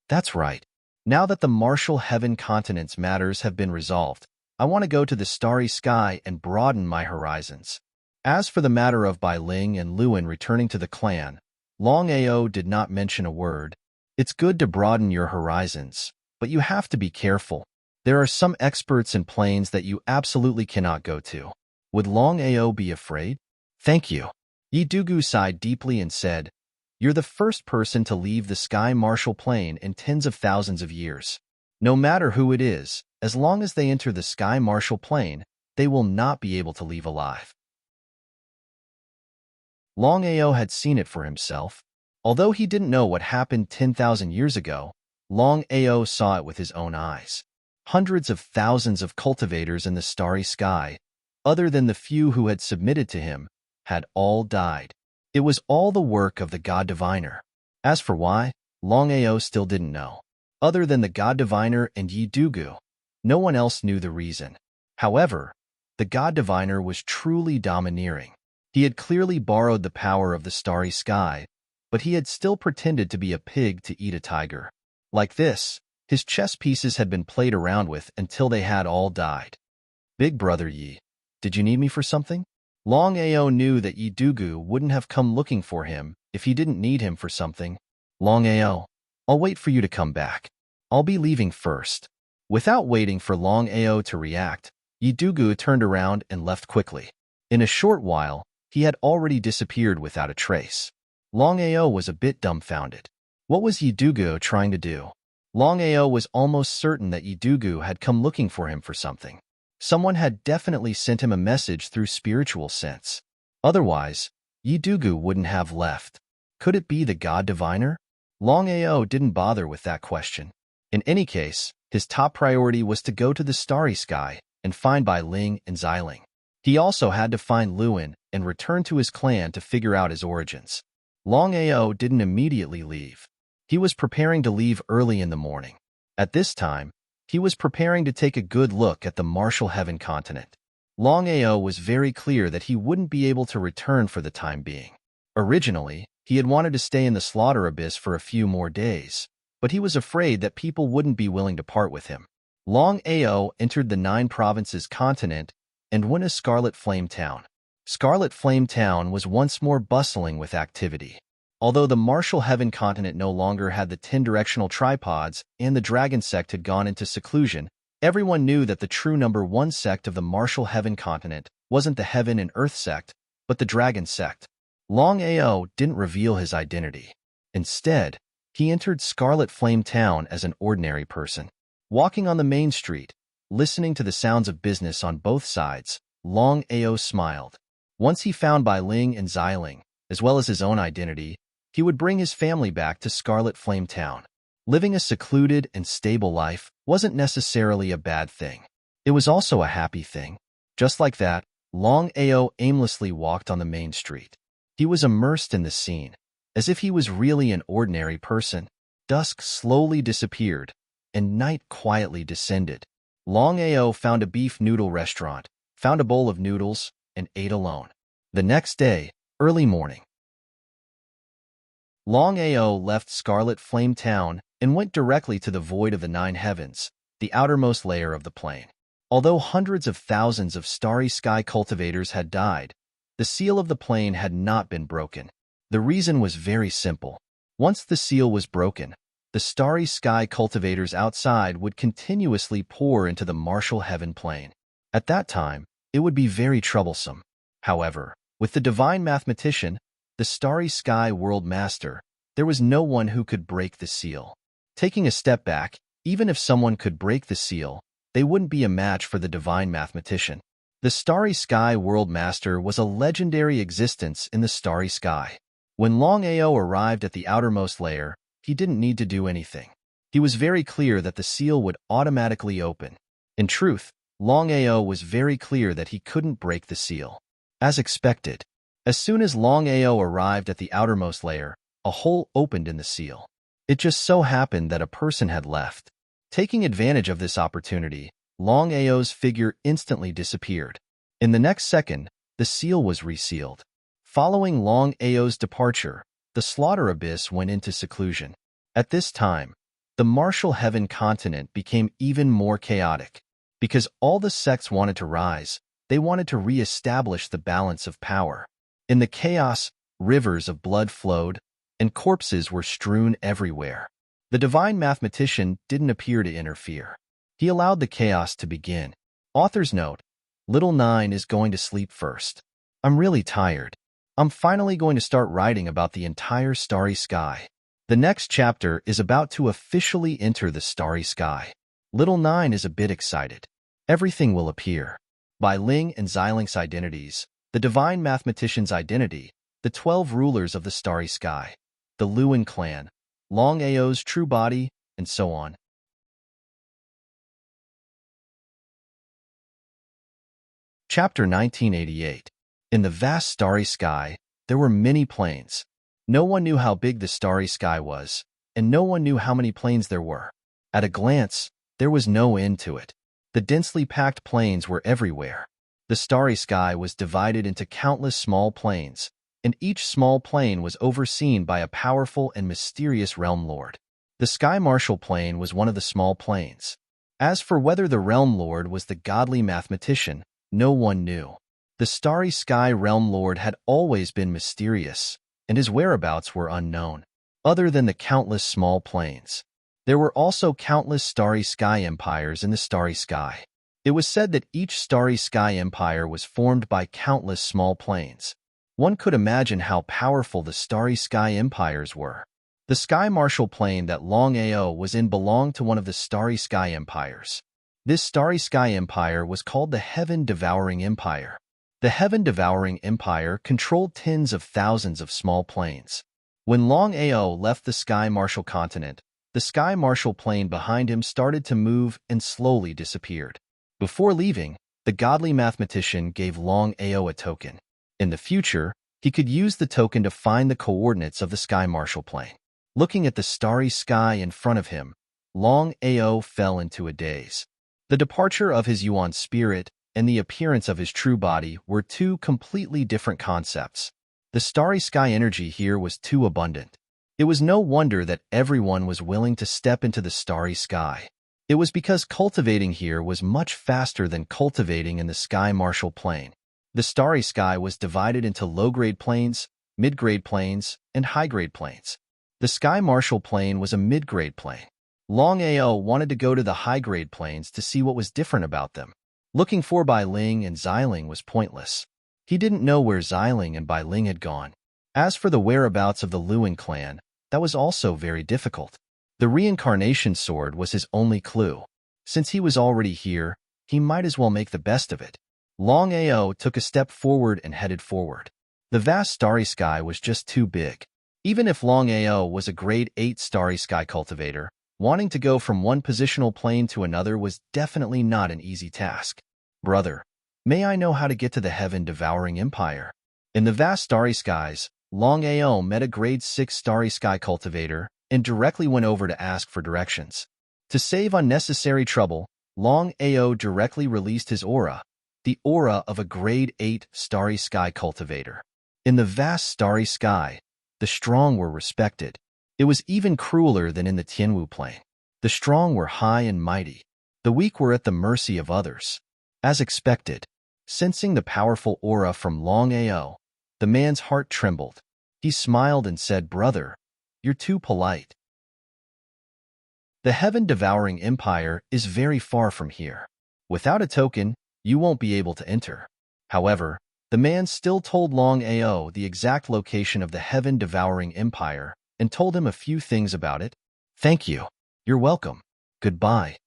That's right. Now that the martial heaven continent's matters have been resolved, I want to go to the starry sky and broaden my horizons. As for the matter of Bai Ling and Luan returning to the clan, Longao did not mention a word. It's good to broaden your horizons, but you have to be careful. There are some experts in planes that you absolutely cannot go to. Would Longao be afraid? Thank you. Yi Dugu sighed deeply and said, You're the first person to leave the Sky Martial Plane in tens of thousands of years. No matter who it is, as long as they enter the Sky Martial Plane, they will not be able to leave alive. Longao had seen it for himself. Although he didn't know what happened 10,000 years ago, Longao saw it with his own eyes. Hundreds of thousands of cultivators in the starry sky, other than the few who had submitted to him, had all died. It was all the work of the God Diviner. As for why, Longao still didn't know. Other than the God Diviner and Yi Dugu, no one else knew the reason. However, the God Diviner was truly domineering. He had clearly borrowed the power of the starry sky, but he had still pretended to be a pig to eat a tiger. Like this, His chess pieces had been played around with until they had all died. Big brother Yi, did you need me for something? Longao knew that Yi Dugu wouldn't have come looking for him if he didn't need him for something. Longao, I'll wait for you to come back. I'll be leaving first. Without waiting for Longao to react, Yi Dugu turned around and left quickly. In a short while, he had already disappeared without a trace. Longao was a bit dumbfounded. What was Yi Dugu trying to do? Longao was almost certain that Yi Dugu had come looking for him for something. Someone had definitely sent him a message through spiritual sense. Otherwise, Yi Dugu wouldn't have left. Could it be the god diviner? Longao didn't bother with that question. In any case, his top priority was to go to the starry sky and find Bai Ling and Xiling. He also had to find Luan and return to his clan to figure out his origins. Longao didn't immediately leave. He was preparing to leave early in the morning. At this time, he was preparing to take a good look at the Martial Heaven continent. Longao was very clear that he wouldn't be able to return for the time being. Originally, he had wanted to stay in the Slaughter Abyss for a few more days, but he was afraid that people wouldn't be willing to part with him. Longao entered the 9 provinces continent and went to Scarlet Flame Town. Scarlet Flame Town was once more bustling with activity. Although the Martial Heaven continent no longer had the 10 directional tripods and the Dragon sect had gone into seclusion, everyone knew that the true number 1 sect of the Martial Heaven continent wasn't the Heaven and Earth sect, but the Dragon sect. Longao didn't reveal his identity. Instead, he entered Scarlet Flame Town as an ordinary person. Walking on the main street, listening to the sounds of business on both sides, Longao smiled. Once he found Bai Ling and Xiling, as well as his own identity, he would bring his family back to Scarlet Flame Town. Living a secluded and stable life wasn't necessarily a bad thing. It was also a happy thing. Just like that, Longao aimlessly walked on the main street. He was immersed in the scene, as if he was really an ordinary person. Dusk slowly disappeared, and night quietly descended. Longao found a beef noodle restaurant, found a bowl of noodles, and ate alone. The next day, early morning, Longao left Scarlet Flame Town and went directly to the Void of the 9 Heavens, the outermost layer of the plane. Although hundreds of thousands of starry sky cultivators had died, the seal of the plane had not been broken. The reason was very simple. Once the seal was broken, the starry sky cultivators outside would continuously pour into the Martial Heaven plane. At that time, it would be very troublesome. However, with the divine mathematician, the starry sky world master, there was no one who could break the seal. Taking a step back, even if someone could break the seal, they wouldn't be a match for the divine mathematician. The starry sky world master was a legendary existence in the starry sky. When Longao arrived at the outermost layer, he didn't need to do anything. He was very clear that the seal would automatically open. In truth, Longao was very clear that he couldn't break the seal. As expected, as soon as Longao arrived at the outermost layer, a hole opened in the seal. It just so happened that a person had left. Taking advantage of this opportunity, Longao's figure instantly disappeared. In the next second, the seal was resealed. Following Longao's departure, the Slaughter Abyss went into seclusion. At this time, the Martial Heaven continent became even more chaotic. Because all the sects wanted to rise, they wanted to re-establish the balance of power. In the chaos, rivers of blood flowed, and corpses were strewn everywhere. The divine mathematician didn't appear to interfere. He allowed the chaos to begin. Author's note: Little 9 is going to sleep first. I'm really tired. I'm finally going to start writing about the entire starry sky. The next chapter is about to officially enter the starry sky. Little 9 is a bit excited. Everything will appear. Bai Ling and Xiling's identities, the divine mathematician's identity, the 12 rulers of the starry sky, the Luan clan, Longao's true body, and so on. Chapter 1988. In the vast starry sky, there were many planes. No one knew how big the starry sky was, and no one knew how many planes there were. At a glance, there was no end to it. The densely packed planes were everywhere. The starry sky was divided into countless small planes, and each small plane was overseen by a powerful and mysterious realm lord. The Sky Martial Plane was one of the small planes. As for whether the Realm Lord was the godly mathematician, no one knew. The Starry Sky Realm Lord had always been mysterious, and his whereabouts were unknown, other than the countless small planes. There were also countless starry sky empires in the starry sky. It was said that each starry sky empire was formed by countless small planes. One could imagine how powerful the starry sky empires were. The Sky Martial Plane that Longao was in belonged to one of the starry sky empires. This starry sky empire was called the Heaven-Devouring Empire. The Heaven-Devouring Empire controlled tens of thousands of small planes. When Longao left the Sky Martial continent, the Sky Martial Plane behind him started to move and slowly disappeared. Before leaving, the godly mathematician gave Longao a token. In the future, he could use the token to find the coordinates of the Sky Martial Plane. Looking at the starry sky in front of him, Longao fell into a daze. The departure of his Yuan spirit and the appearance of his true body were two completely different concepts. The starry sky energy here was too abundant. It was no wonder that everyone was willing to step into the starry sky. It was because cultivating here was much faster than cultivating in the Sky Martial Plane. The starry sky was divided into low-grade planes, mid-grade planes, and high-grade planes. The Sky Martial Plane was a mid-grade plane. Longao wanted to go to the high-grade planes to see what was different about them. Looking for Bai Ling and Xiling was pointless. He didn't know where Xiling and Bai Ling had gone. As for the whereabouts of the Luan clan, that was also very difficult. The reincarnation sword was his only clue. Since he was already here, he might as well make the best of it. Longao took a step forward and headed forward. The vast starry sky was just too big. Even if Longao was a grade 8 starry sky cultivator, wanting to go from one positional plane to another was definitely not an easy task. Brother, may I know how to get to the Heaven-Devouring Empire? In the vast starry skies, Longao met a grade 6 starry sky cultivator and directly went over to ask for directions. To save unnecessary trouble, Longao directly released his aura, the aura of a grade 8 starry sky cultivator. In the vast starry sky, the strong were respected. It was even crueler than in the Tianwu plane. The strong were high and mighty. The weak were at the mercy of others. As expected, sensing the powerful aura from Longao, the man's heart trembled. He smiled and said, "Brother, you're too polite. The Heaven-Devouring Empire is very far from here. Without a token, you won't be able to enter." However, the man still told Longao the exact location of the Heaven-Devouring Empire and told him a few things about it. "Thank you. You're welcome. Goodbye."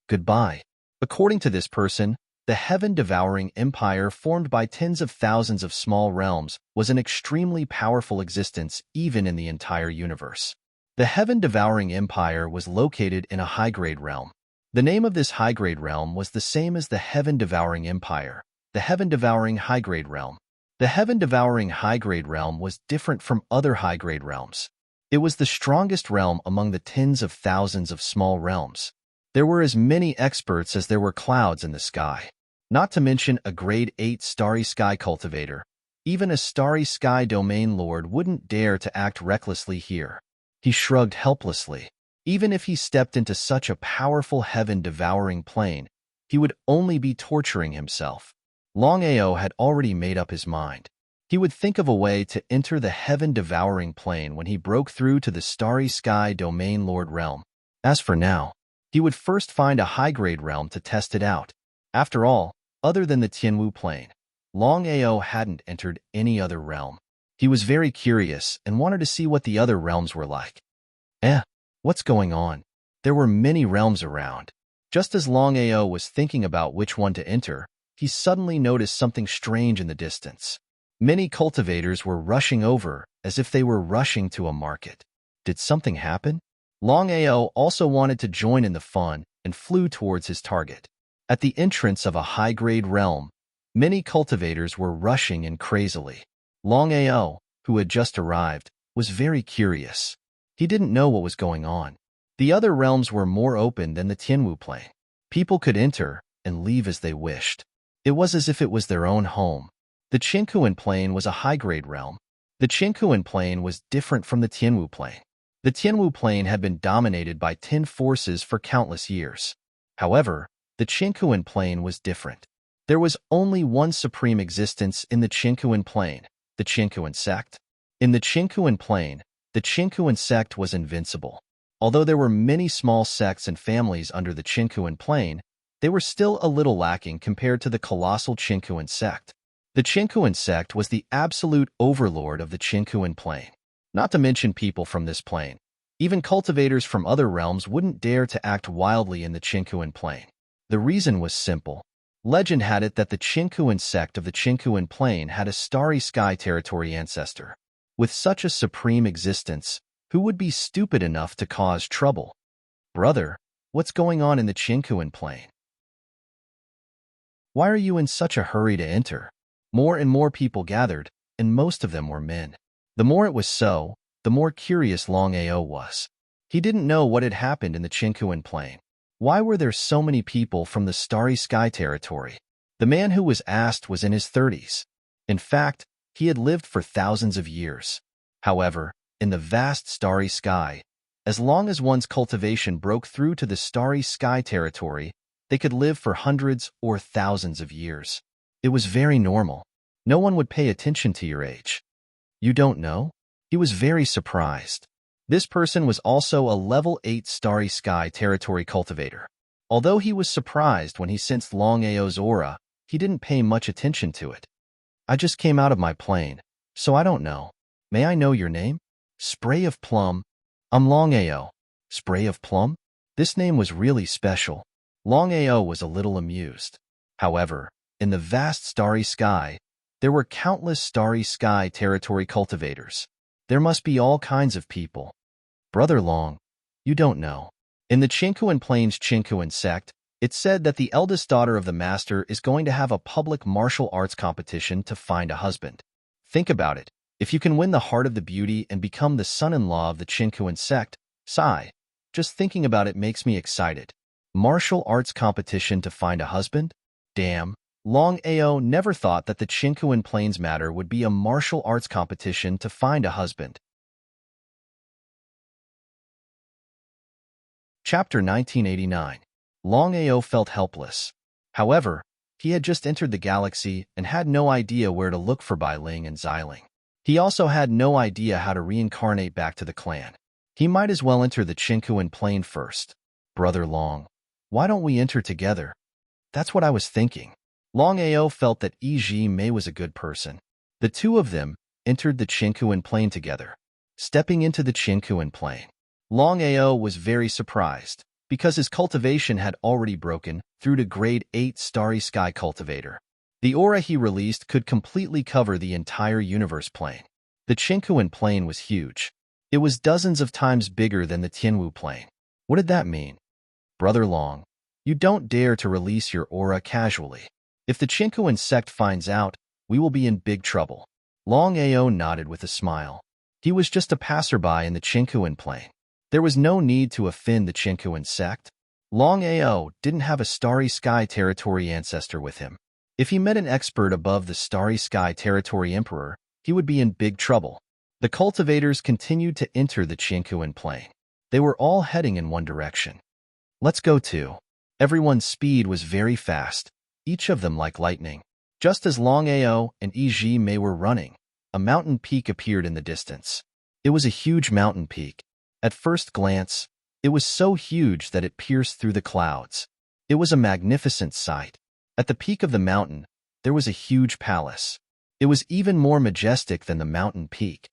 Goodbye. According to this person, the Heaven-Devouring Empire, formed by tens of thousands of small realms, was an extremely powerful existence even in the entire universe. The Heaven-Devouring Empire was located in a high-grade realm. The name of this high-grade realm was the same as the Heaven-Devouring Empire, the Heaven-Devouring High-Grade Realm. The Heaven-Devouring High-Grade Realm was different from other high-grade realms. It was the strongest realm among the tens of thousands of small realms. There were as many experts as there were clouds in the sky. Not to mention a grade 8 starry sky cultivator. Even a starry sky domain lord wouldn't dare to act recklessly here. He shrugged helplessly. Even if he stepped into such a powerful heaven-devouring plane, he would only be torturing himself. Longao had already made up his mind. He would think of a way to enter the heaven-devouring plane when he broke through to the starry sky domain lord realm. As for now, he would first find a high-grade realm to test it out. After all, other than the Tianwu plane, Longao hadn't entered any other realm. He was very curious and wanted to see what the other realms were like. What's going on? There were many realms around. Just as Longao was thinking about which one to enter, he suddenly noticed something strange in the distance. Many cultivators were rushing over as if they were rushing to a market. Did something happen? Longao also wanted to join in the fun and flew towards his target. At the entrance of a high-grade realm, many cultivators were rushing in crazily. Longao, who had just arrived, was very curious. He didn't know what was going on. The other realms were more open than the Tianwu plane. People could enter and leave as they wished. It was as if it was their own home. The Qingkuan plane was a high-grade realm. The Qingkuan plane was different from the Tianwu plane. The Tianwu Plain had been dominated by Tin forces for countless years. However, the Qingquan Plain was different. There was only one supreme existence in the Qingquan Plain, the Qingquan sect. In the Qingquan Plain, the Qingquan sect was invincible. Although there were many small sects and families under the Qingquan Plain, they were still a little lacking compared to the colossal Qingquan sect. The Qingquan sect was the absolute overlord of the Qingquan Plain. Not to mention people from this plain. Even cultivators from other realms wouldn't dare to act wildly in the Qingquan Plain. The reason was simple. Legend had it that the Qingquan sect of the Qingquan Plain had a starry sky territory ancestor. With such a supreme existence, who would be stupid enough to cause trouble? Brother, what's going on in the Qingquan Plain? Why are you in such a hurry to enter? More and more people gathered, and most of them were men. The more it was so, the more curious Longao was. He didn't know what had happened in the Qingquan Plain. Why were there so many people from the Starry Sky territory? The man who was asked was in his 30s. In fact, he had lived for thousands of years. However, in the vast Starry Sky, as long as one's cultivation broke through to the Starry Sky territory, they could live for hundreds or thousands of years. It was very normal. No one would pay attention to your age. You don't know? He was very surprised. This person was also a level 8 Starry Sky territory cultivator. Although he was surprised when he sensed Longao's aura, he didn't pay much attention to it. I just came out of my plane, so I don't know. May I know your name? Spray of Plum. I'm Longao. Spray of Plum? This name was really special. Longao was a little amused. However, in the vast Starry Sky, there were countless Starry Sky territory cultivators. There must be all kinds of people. Brother Long, you don't know. In the Qingquan Plains Qingquan sect, it's said that the eldest daughter of the master is going to have a public martial arts competition to find a husband. Think about it. If you can win the heart of the beauty and become the son-in-law of the Qingquan sect, sigh. Just thinking about it makes me excited. Martial arts competition to find a husband? Damn. Longao never thought that the Qingquan Plains matter would be a martial arts competition to find a husband. Chapter 1989. Longao felt helpless. However, he had just entered the galaxy and had no idea where to look for Bailing and Xiling. He also had no idea how to reincarnate back to the clan. He might as well enter the Qingquan Plain first. Brother Long, why don't we enter together? That's what I was thinking. Longao felt that Yi Mei was a good person. The two of them entered the Qingquan Plain together. Stepping into the Qingquan Plain, Longao was very surprised because his cultivation had already broken through to grade 8 Starry Sky cultivator. The aura he released could completely cover the entire universe plane. The Qingquan Plain was huge. It was dozens of times bigger than the Tianwu Plain. What did that mean? Brother Long, you don't dare to release your aura casually. If the Qingquan sect finds out, we will be in big trouble. Longao nodded with a smile. He was just a passerby in the Qingquan Plain. There was no need to offend the Qingquan sect. Longao didn't have a Starry Sky territory ancestor with him. If he met an expert above the Starry Sky territory emperor, he would be in big trouble. The cultivators continued to enter the Qingquan Plain. They were all heading in one direction. Let's go too. Everyone's speed was very fast, each of them like lightning. Just as Longao and Yi Mei were running, a mountain peak appeared in the distance. It was a huge mountain peak. At first glance, it was so huge that it pierced through the clouds. It was a magnificent sight. At the peak of the mountain, there was a huge palace. It was even more majestic than the mountain peak.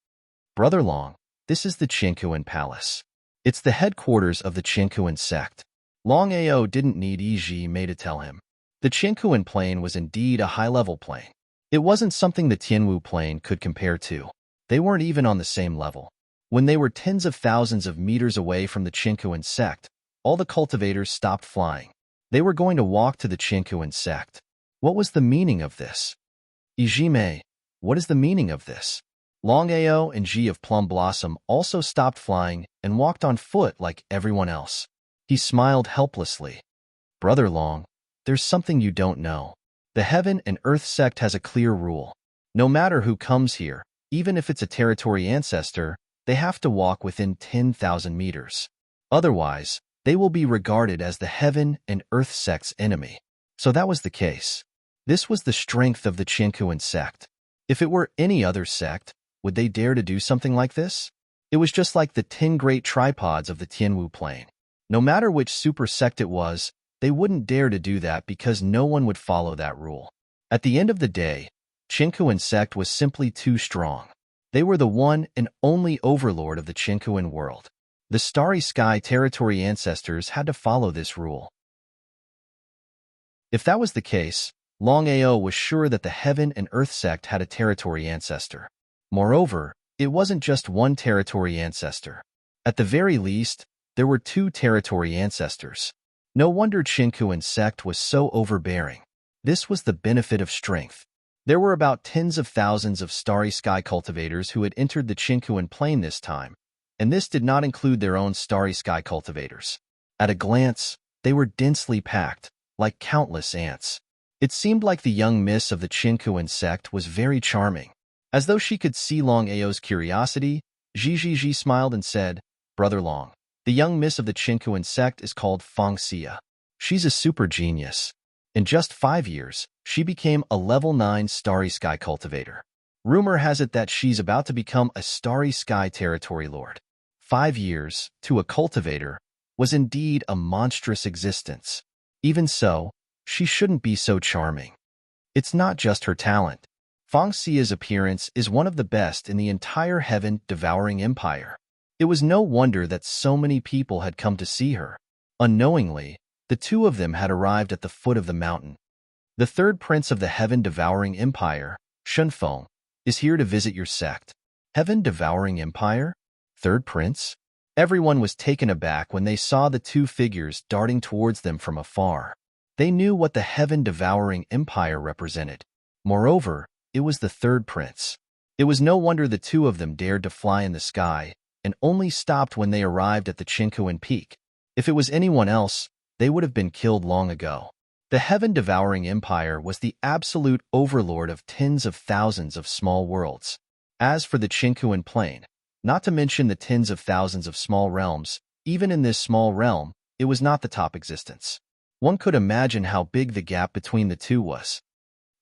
Brother Long, this is the Qingquan Palace. It's the headquarters of the Qingquan sect. Longao didn't need Yi Mei to tell him. The Qingquan Plain was indeed a high-level plain. It wasn't something the Tianwu Plain could compare to. They weren't even on the same level. When they were tens of thousands of meters away from the Qingquan sect, all the cultivators stopped flying. They were going to walk to the Qingquan sect. What was the meaning of this? Yi Mei, what is the meaning of this? Longao and Ji of Plum Blossom also stopped flying and walked on foot like everyone else. He smiled helplessly. Brother Long, there's something you don't know. The Heaven and Earth sect has a clear rule. No matter who comes here, even if it's a territory ancestor, they have to walk within 10,000 meters. Otherwise, they will be regarded as the heaven and earth sect's enemy. So that was the case. This was the strength of the Qinkuan sect. If it were any other sect, would they dare to do something like this? It was just like the 10 great tripods of the Tianwu Plain. No matter which super sect it was, they wouldn't dare to do that because no one would follow that rule. At the end of the day, Qinkuan sect was simply too strong. They were the one and only overlord of the Qinkuan world. The Starry Sky Territory ancestors had to follow this rule. If that was the case, Longao was sure that the Heaven and Earth sect had a territory ancestor. Moreover, it wasn't just one territory ancestor. At the very least, there were 2 territory ancestors. No wonder Qinkuan sect was so overbearing. This was the benefit of strength. There were about tens of thousands of Starry Sky cultivators who had entered the Qinkuan plain this time, and this did not include their own Starry Sky cultivators. At a glance, they were densely packed, like countless ants. It seemed like the young miss of the Qinkuan sect was very charming. As though she could see Longao's curiosity, Zhi smiled and said, "Brother Long, the young miss of the Qinkuan sect is called Fangxia. She's a super genius. In just 5 years, she became a level 9 Starry Sky cultivator. Rumor has it that she's about to become a Starry Sky territory lord. 5 years, to a cultivator, was indeed a monstrous existence. Even so, she shouldn't be so charming. It's not just her talent. Fangxia's appearance is one of the best in the entire heaven-devouring empire. It was no wonder that so many people had come to see her. Unknowingly, the 2 of them had arrived at the foot of the mountain. The 3rd prince of the heaven-devouring empire, Shunfeng, is here to visit your sect. Heaven-devouring empire? 3rd prince? Everyone was taken aback when they saw the 2 figures darting towards them from afar. They knew what the heaven-devouring empire represented. Moreover, it was the 3rd prince. It was no wonder the 2 of them dared to fly in the sky and only stopped when they arrived at the Qinkuan peak. If it was anyone else, they would have been killed long ago. The heaven-devouring empire was the absolute overlord of tens of thousands of small worlds. As for the Qinkuan plain, not to mention the tens of thousands of small realms, even in this small realm, it was not the top existence. One could imagine how big the gap between the 2 was.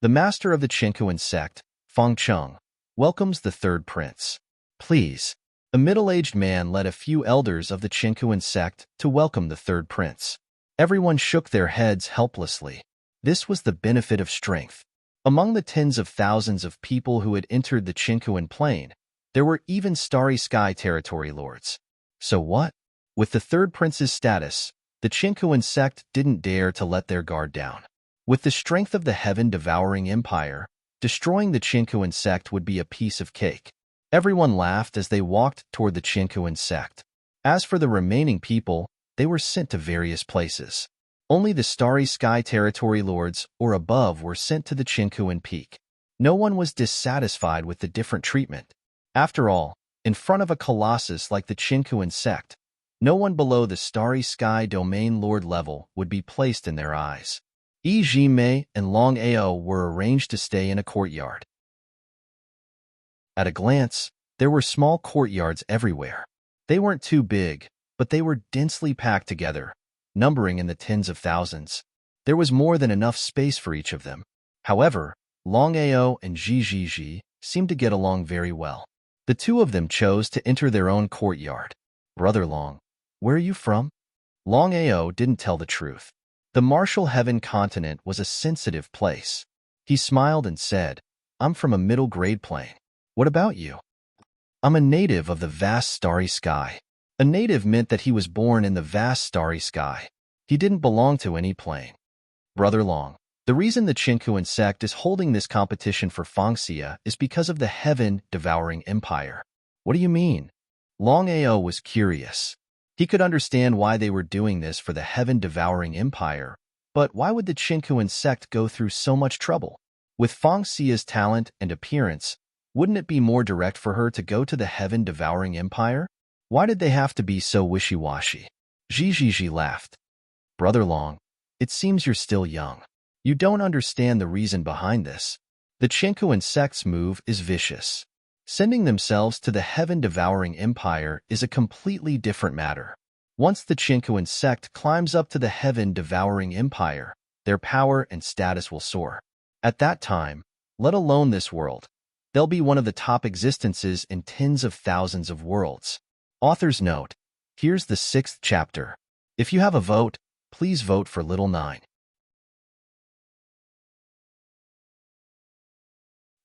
The master of the Qinkuan sect, Fang Cheng, welcomes the 3rd prince. Please. A middle-aged man led a few elders of the Qinkuan sect to welcome the 3rd prince. Everyone shook their heads helplessly. This was the benefit of strength. Among the tens of thousands of people who had entered the Qinkuan plain, there were even Starry Sky territory lords. So what? With the 3rd prince's status, the Qinkuan sect didn't dare to let their guard down. With the strength of the heaven-devouring empire, destroying the Qinkuan sect would be a piece of cake. Everyone laughed as they walked toward the Qinkuan sect. As for the remaining people, they were sent to various places. Only the Starry Sky territory lords or above were sent to the Qinkuan peak. No one was dissatisfied with the different treatment. After all, in front of a colossus like the Qinkuan sect, no one below the Starry Sky domain lord level would be placed in their eyes. Yi Jimei and Longao were arranged to stay in a courtyard. At a glance, there were small courtyards everywhere. They weren't too big, but they were densely packed together, numbering in the tens of thousands. There was more than enough space for each of them. However, Longao and Zhi seemed to get along very well. The 2 of them chose to enter their own courtyard. "Brother Long, where are you from?" Longao didn't tell the truth. The Martial Heaven continent was a sensitive place. He smiled and said, "I'm from a middle-grade plane. What about you?" "I'm a native of the vast starry sky." A native meant that he was born in the vast starry sky. He didn't belong to any plane. "Brother Long, the reason the Qinkuan sect is holding this competition for Fangxia is because of the heaven-devouring empire." "What do you mean?" Longao was curious. He could understand why they were doing this for the heaven-devouring empire, but why would the Qinkuan sect go through so much trouble? With Fangxia's talent and appearance, wouldn't it be more direct for her to go to the heaven-devouring empire? Why did they have to be so wishy-washy? Zhi laughed. "Brother Long, it seems you're still young. You don't understand the reason behind this. The Qinkuan sect's move is vicious. Sending themselves to the heaven-devouring empire is a completely different matter. Once the Chinquan sect climbs up to the heaven-devouring empire, their power and status will soar. At that time, let alone this world, they'll be one of the top existences in tens of thousands of worlds. Author's note: here's the 6th chapter. If you have a vote, please vote for Little 9.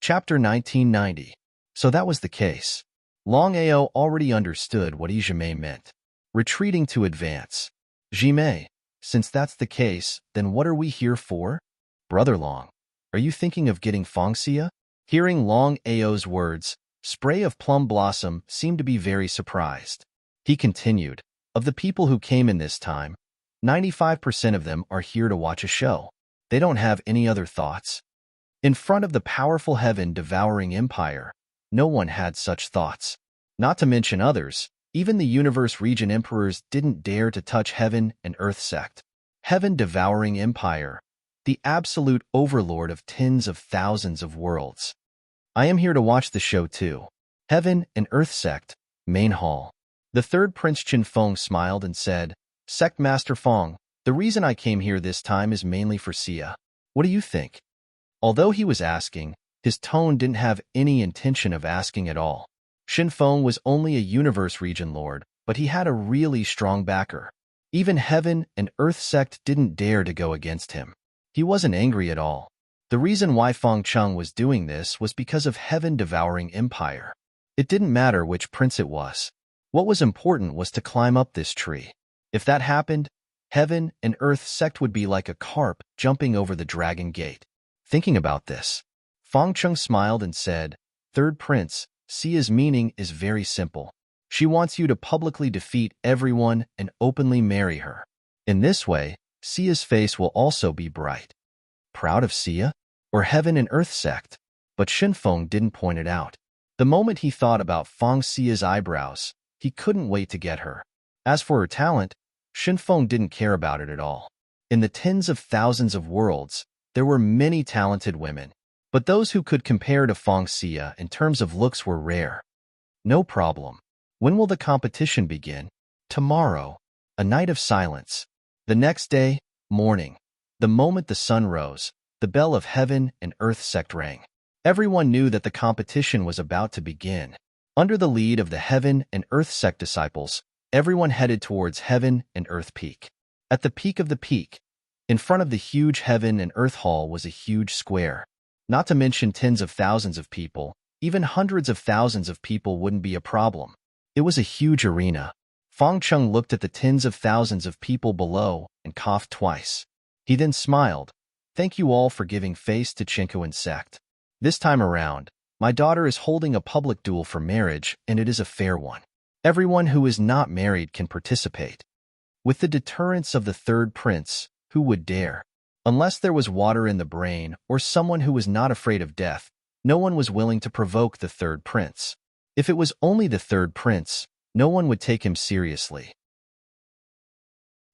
Chapter 1990. So that was the case. Longao already understood what Ijime meant. Retreating to advance. Jime, since that's the case, then what are we here for? Brother Long, are you thinking of getting Fongxia? Hearing Long Ao's words, Spray of Plum Blossom seemed to be very surprised. He continued, of the people who came in this time, 95% of them are here to watch a show. They don't have any other thoughts. In front of the powerful heaven-devouring empire, no one had such thoughts. Not to mention others, even the universe region emperors didn't dare to touch heaven and earth sect. Heaven-devouring empire, the absolute overlord of tens of thousands of worlds. I am here to watch the show too. Heaven and earth sect, main hall. The third Prince Qin Feng smiled and said, Sect Master Feng, the reason I came here this time is mainly for Xia. What do you think? Although he was asking, his tone didn't have any intention of asking at all. Qin Feng was only a universe region lord, but he had a really strong backer. Even heaven and earth sect didn't dare to go against him. He wasn't angry at all. The reason why Feng Cheng was doing this was because of heaven-devouring empire. It didn't matter which prince it was. What was important was to climb up this tree. If that happened, heaven and earth sect would be like a carp jumping over the dragon gate. Thinking about this, Feng Cheng smiled and said, Third Prince, Xia's meaning is very simple. She wants you to publicly defeat everyone and openly marry her. In this way, Xia's face will also be bright. Proud of Xia? Or heaven and earth sect? But Qin Feng didn't point it out. The moment he thought about Feng Xia's eyebrows, he couldn't wait to get her. As for her talent, Qin Feng didn't care about it at all. In the tens of thousands of worlds, there were many talented women, but those who could compare to Feng Xia in terms of looks were rare. No problem. When will the competition begin? Tomorrow. A night of silence. The next day, morning. The moment the sun rose, the bell of heaven and earth sect rang. Everyone knew that the competition was about to begin. Under the lead of the heaven and earth sect disciples, everyone headed towards heaven and earth peak. At the peak of the peak, in front of the huge heaven and earth hall was a huge square. Not to mention tens of thousands of people, even hundreds of thousands of people wouldn't be a problem. It was a huge arena. Feng Cheng looked at the tens of thousands of people below and coughed twice. He then smiled. Thank you all for giving face to Chinquan sect. This time around, my daughter is holding a public duel for marriage, and it is a fair one. Everyone who is not married can participate. With the deterrence of the third prince, who would dare? Unless there was water in the brain or someone who was not afraid of death, no one was willing to provoke the third prince. If it was only the third prince, no one would take him seriously.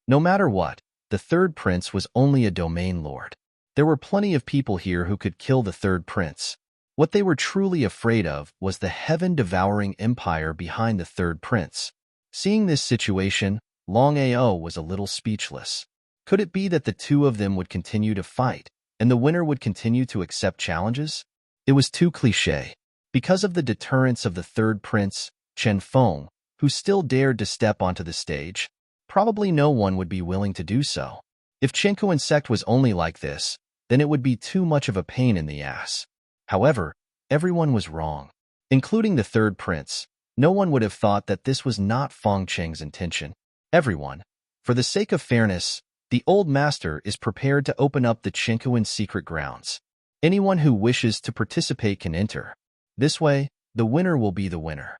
No matter what, the third prince was only a domain lord. There were plenty of people here who could kill the third prince. What they were truly afraid of was the heaven-devouring empire behind the third prince. Seeing this situation, Longao was a little speechless. Could it be that the two of them would continue to fight, and the winner would continue to accept challenges? It was too cliché. Because of the deterrence of the third prince, Qin Feng, who still dared to step onto the stage, probably no one would be willing to do so. If Chinquan sect was only like this, then it would be too much of a pain in the ass. However, everyone was wrong. Including the third prince, no one would have thought that this was not Feng Cheng's intention. Everyone, for the sake of fairness, the old master is prepared to open up the Chinquan secret grounds. Anyone who wishes to participate can enter. This way, the winner will be the winner.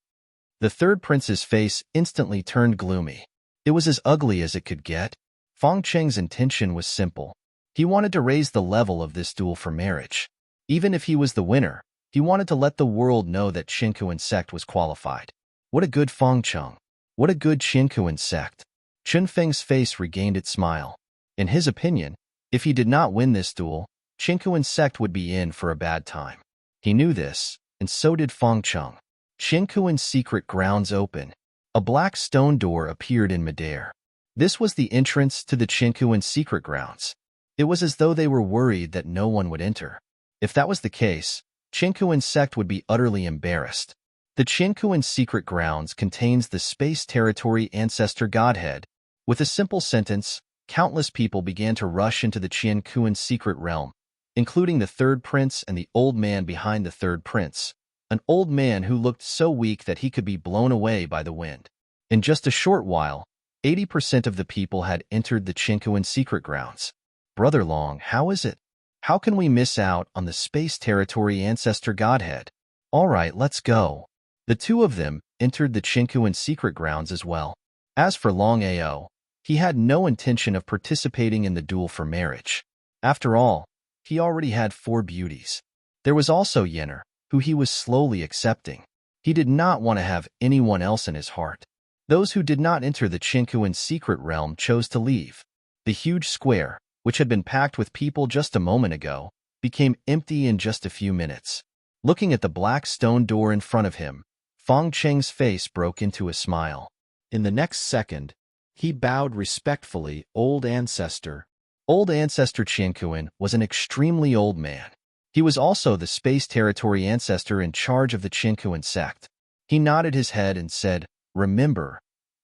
The third prince's face instantly turned gloomy. It was as ugly as it could get. Feng Cheng's intention was simple. He wanted to raise the level of this duel for marriage. Even if he was the winner, he wanted to let the world know that Chinquan sect was qualified. What a good Feng Cheng. What a good Chinquan sect. Qin Feng's face regained its smile. In his opinion, if he did not win this duel, Chinquan sect would be in for a bad time. He knew this, and so did Feng Cheng. Qinkuan's secret grounds open. A black stone door appeared in midair. This was the entrance to the Qinkuan secret grounds. It was as though they were worried that no one would enter. If that was the case, Qinkuan's sect would be utterly embarrassed. The Qinkuan secret grounds contains the space territory ancestor godhead. With a simple sentence, countless people began to rush into the Qinkuan secret realm, including the third prince and the old man behind the third prince, an old man who looked so weak that he could be blown away by the wind. In just a short while, 80% of the people had entered the Qinkuan secret grounds. Brother Long, how is it? How can we miss out on the space territory ancestor godhead? All right, let's go. The two of them entered the Qinkuan secret grounds as well. As for Longao, he had no intention of participating in the duel for marriage. After all, he already had 4 beauties. There was also Yenner, who he was slowly accepting. He did not want to have anyone else in his heart. Those who did not enter the Qinkuan secret realm chose to leave. The huge square, which had been packed with people just a moment ago, became empty in just a few minutes. Looking at the black stone door in front of him, Feng Cheng's face broke into a smile. In the next second, he bowed respectfully. Old Ancestor. Old Ancestor Qinkuan was an extremely old man. He was also the space territory ancestor in charge of the Qinkuan sect. He nodded his head and said, "Remember,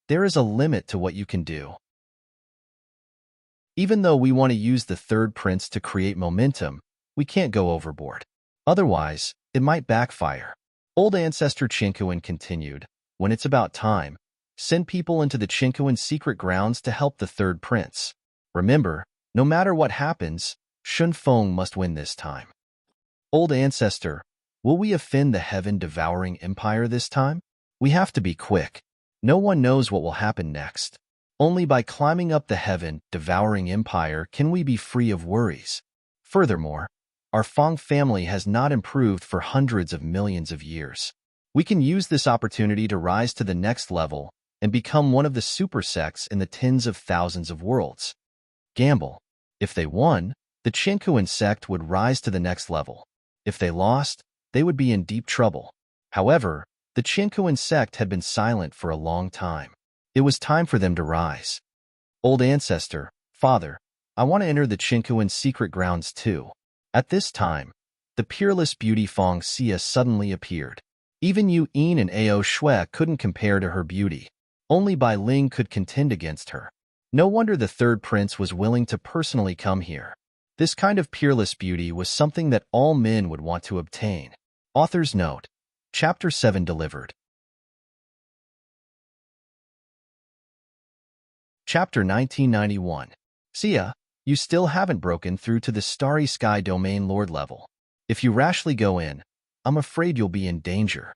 there is a limit to what you can do. Even though we want to use the third prince to create momentum, we can't go overboard. Otherwise, it might backfire." Old Ancestor Qinkuan continued, "When it's about time, send people into the Qinkuan secret grounds to help the third prince. Remember, no matter what happens, Shun Feng must win this time." Old Ancestor, will we offend the heaven-devouring empire this time? We have to be quick. No one knows what will happen next. Only by climbing up the heaven-devouring empire can we be free of worries. Furthermore, our Feng family has not improved for hundreds of millions of years. We can use this opportunity to rise to the next level and become one of the super sects in the tens of thousands of worlds. Gamble. If they won, the Qinkuan sect would rise to the next level. If they lost, they would be in deep trouble. However, the Qinkuan sect had been silent for a long time. It was time for them to rise. Old Ancestor, Father, I want to enter the Qinkuan secret grounds too. At this time, the peerless beauty Feng Xia suddenly appeared. Even Yu Yin and Ao Shui couldn't compare to her beauty. Only Bai Ling could contend against her. No wonder the third prince was willing to personally come here. This kind of peerless beauty was something that all men would want to obtain. Author's note. Chapter 7 delivered. Chapter 1991. Xia, you still haven't broken through to the Starry Sky Domain Lord level. If you rashly go in, I'm afraid you'll be in danger.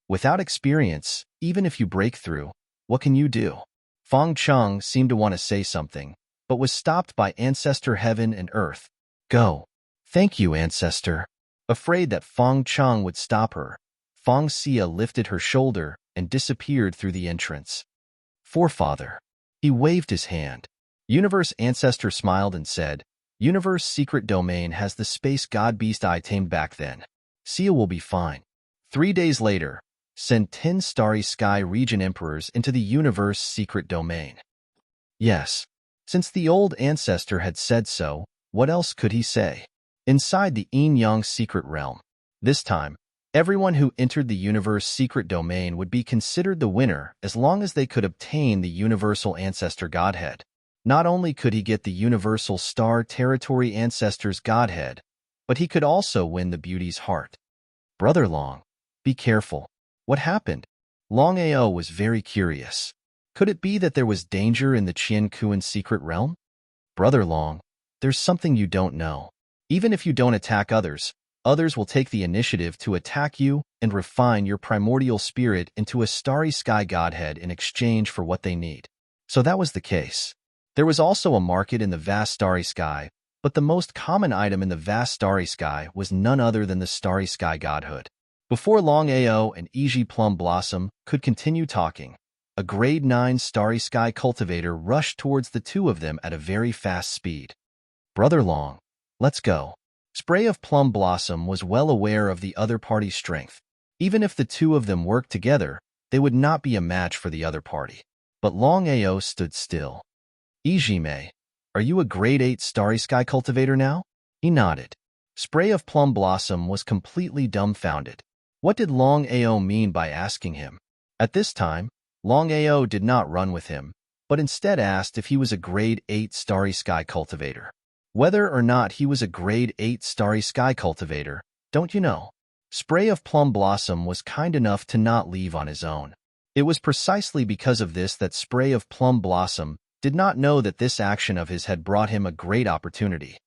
Without experience, even if you break through, what can you do? Feng Cheng seemed to want to say something, but was stopped by Ancestor Heaven and Earth. Go. Thank you, Ancestor. Afraid that Feng Cheng would stop her, Feng Xia lifted her shoulder and disappeared through the entrance. Forefather. He waved his hand. Universe Ancestor smiled and said, Universe Secret Domain has the space god beast I tamed back then. Xia will be fine. 3 days later, send 10 Starry Sky region emperors into the Universe Secret Domain. Yes. Since the old Ancestor had said so, what else could he say? Inside the Yin-Yang secret realm. This time, everyone who entered the Universe Secret Domain would be considered the winner as long as they could obtain the Universal Ancestor Godhead. Not only could he get the Universal Star Territory Ancestor's Godhead, but he could also win the beauty's heart. Brother Long, be careful. What happened? Longao was very curious. Could it be that there was danger in the Qinkuan secret realm? Brother Long, there's something you don't know. Even if you don't attack others, others will take the initiative to attack you and refine your primordial spirit into a starry sky godhead in exchange for what they need. So that was the case. There was also a market in the vast starry sky, but the most common item in the vast starry sky was none other than the starry sky godhood. Before Longao and Eiji Plum Blossom could continue talking, a grade 9 starry sky cultivator rushed towards the two of them at a very fast speed. Brother Long, let's go. Spray of Plum Blossom was well aware of the other party's strength. Even if the two of them worked together, they would not be a match for the other party. But Longao stood still. Ijime, are you a grade 8 Starry Sky cultivator now? He nodded. Spray of Plum Blossom was completely dumbfounded. What did Longao mean by asking him? At this time, Longao did not run with him, but instead asked if he was a grade 8 Starry Sky cultivator. Whether or not he was a grade 8 Starry Sky cultivator, don't you know? Spray of Plum Blossom was kind enough to not leave on his own. It was precisely because of this that Spray of Plum Blossom did not know that this action of his had brought him a great opportunity.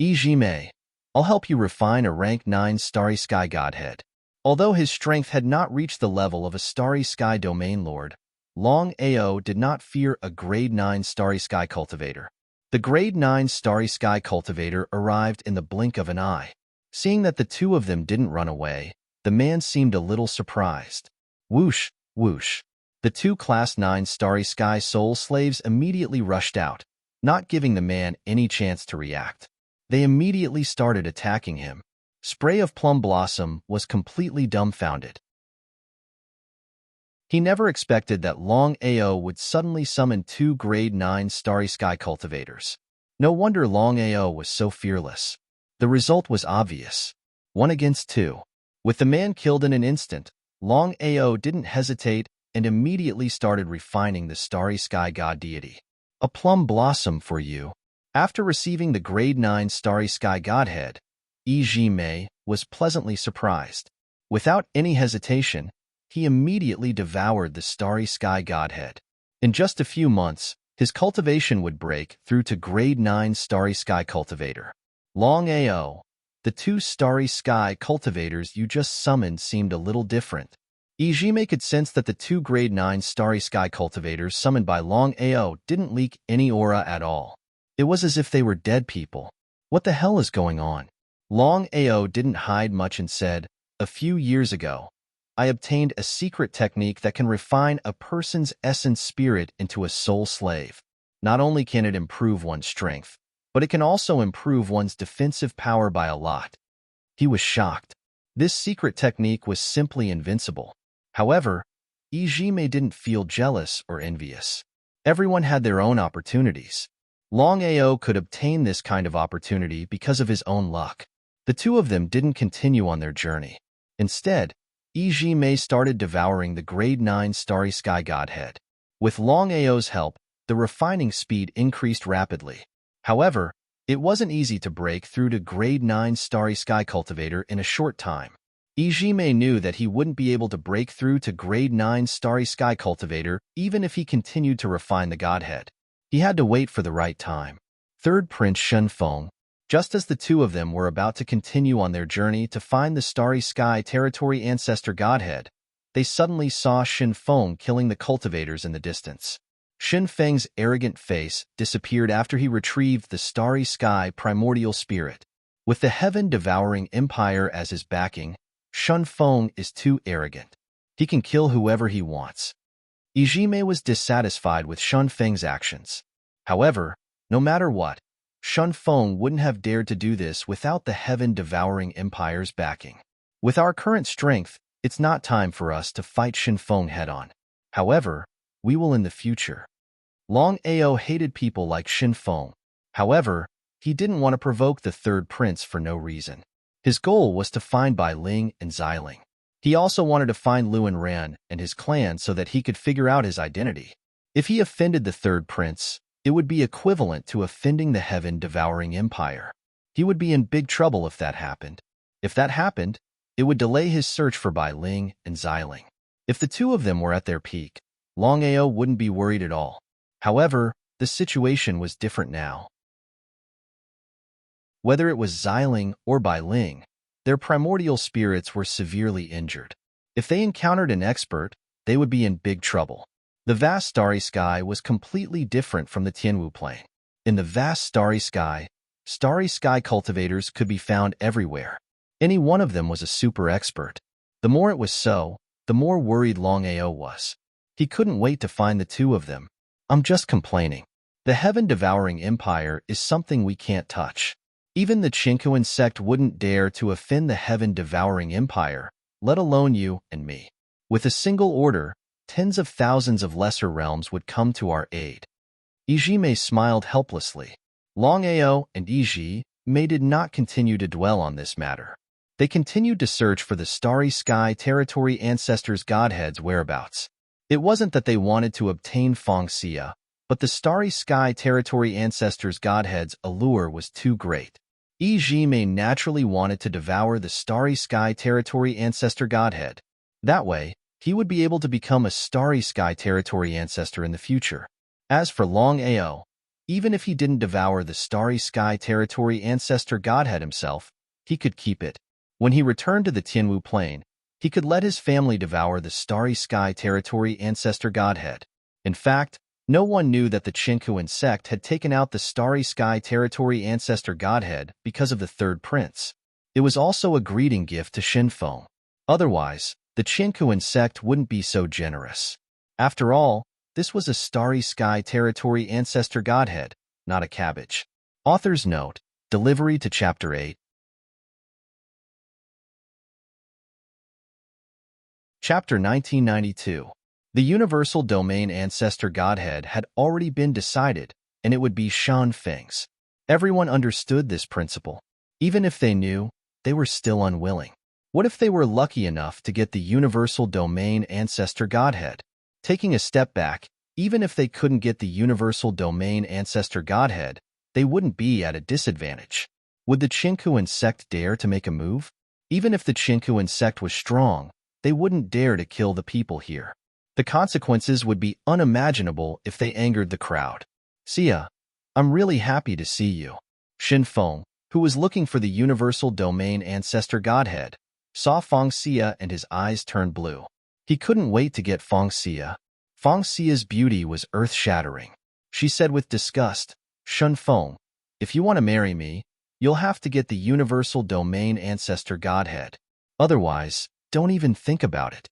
Ijime, I'll help you refine a rank 9 Starry Sky Godhead. Although his strength had not reached the level of a Starry Sky Domain Lord, Longao did not fear a grade 9 Starry Sky cultivator. The grade 9 Starry Sky cultivator arrived in the blink of an eye. Seeing that the two of them didn't run away, the man seemed a little surprised. Whoosh, whoosh. The two Class 9 Starry Sky Soul Slaves immediately rushed out, not giving the man any chance to react. They immediately started attacking him. Spray of Plum Blossom was completely dumbfounded. He never expected that Longao would suddenly summon two grade 9 Starry Sky cultivators. No wonder Longao was so fearless. The result was obvious. 1 against 2. With the man killed in an instant, Longao didn't hesitate and immediately started refining the Starry Sky God deity. A plum blossom for you. After receiving the grade 9 Starry Sky Godhead, Ijime was pleasantly surprised. Without any hesitation, he immediately devoured the Starry Sky Godhead. In just a few months, his cultivation would break through to grade 9 Starry Sky Cultivator. Longao, the two Starry Sky cultivators you just summoned seemed a little different. Ijime could sense that the two grade 9 Starry Sky cultivators summoned by Longao didn't leak any aura at all. It was as if they were dead people. What the hell is going on? Longao didn't hide much and said, a few years ago, I obtained a secret technique that can refine a person's essence spirit into a soul slave. Not only can it improve one's strength, but it can also improve one's defensive power by a lot. He was shocked. This secret technique was simply invincible. However, Ijime didn't feel jealous or envious. Everyone had their own opportunities. Longao could obtain this kind of opportunity because of his own luck. The two of them didn't continue on their journey. Instead, Ijime started devouring the grade 9 Starry Sky Godhead. With Longao's help, the refining speed increased rapidly. However, it wasn't easy to break through to grade 9 Starry Sky Cultivator in a short time. Ijime knew that he wouldn't be able to break through to grade 9 Starry Sky Cultivator even if he continued to refine the Godhead. He had to wait for the right time. Third Prince Shenfeng. Just as the two of them were about to continue on their journey to find the Starry Sky Territory Ancestor Godhead, they suddenly saw Shenfeng killing the cultivators in the distance. Shenfeng's arrogant face disappeared after he retrieved the Starry Sky Primordial Spirit. With the heaven-devouring empire as his backing, Shenfeng is too arrogant. He can kill whoever he wants. Ijime was dissatisfied with Shenfeng's actions. However, no matter what, Shenfeng wouldn't have dared to do this without the heaven-devouring empire's backing. With our current strength, it's not time for us to fight Shenfeng head-on. However, we will in the future. Longao hated people like Shenfeng. However, he didn't want to provoke the third prince for no reason. His goal was to find Bai Ling and Xiling. He also wanted to find Luan Ran and his clan so that he could figure out his identity. If he offended the third prince, it would be equivalent to offending the heaven-devouring empire. He would be in big trouble if that happened. If that happened, it would delay his search for Bai Ling and Xiling. If the two of them were at their peak, Longao wouldn't be worried at all. However, the situation was different now. Whether it was Xiling or Bai Ling, their primordial spirits were severely injured. If they encountered an expert, they would be in big trouble. The vast starry sky was completely different from the Tianwu plain. In the vast starry sky cultivators could be found everywhere. Any one of them was a super expert. The more it was so, the more worried Longao was. He couldn't wait to find the two of them. I'm just complaining. The heaven-devouring empire is something we can't touch. Even the Chinkuan sect wouldn't dare to offend the heaven-devouring empire, let alone you and me. With a single order, tens of thousands of lesser realms would come to our aid. Ijime smiled helplessly. Longao and Ijime did not continue to dwell on this matter. They continued to search for the Starry Sky Territory Ancestors' Godhead's whereabouts. It wasn't that they wanted to obtain Feng Xia, but the Starry Sky Territory Ancestors' Godhead's allure was too great. Ijime naturally wanted to devour the Starry Sky Territory Ancestor Godhead. That way, he would be able to become a Starry Sky Territory Ancestor in the future. As for Longao, even if he didn't devour the Starry Sky Territory Ancestor Godhead himself, he could keep it. When he returned to the Tianwu Plain, he could let his family devour the Starry Sky Territory Ancestor Godhead. In fact, no one knew that the Chinkuan sect had taken out the Starry Sky Territory Ancestor Godhead because of the third prince. It was also a greeting gift to Shinfeng. Otherwise, the Chinkuan sect wouldn't be so generous. After all, this was a Starry Sky Territory Ancestor Godhead, not a cabbage. Author's note, delivery to Chapter 8. Chapter 1992. The Universal Domain Ancestor Godhead had already been decided, and it would be Shan Feng's. Everyone understood this principle. Even if they knew, they were still unwilling. What if they were lucky enough to get the Universal Domain Ancestor Godhead? Taking a step back, even if they couldn't get the Universal Domain Ancestor Godhead, they wouldn't be at a disadvantage. Would the Chinkuan sect dare to make a move? Even if the Chinkuan sect was strong, they wouldn't dare to kill the people here. The consequences would be unimaginable if they angered the crowd. Xia, I'm really happy to see you. Shinfeng, who was looking for the Universal Domain Ancestor Godhead, saw Feng Xia and his eyes turned blue. He couldn't wait to get Feng Xia. Feng Xia's beauty was earth-shattering. She said with disgust, Shinfeng, if you want to marry me, you'll have to get the Universal Domain Ancestor Godhead. Otherwise, don't even think about it.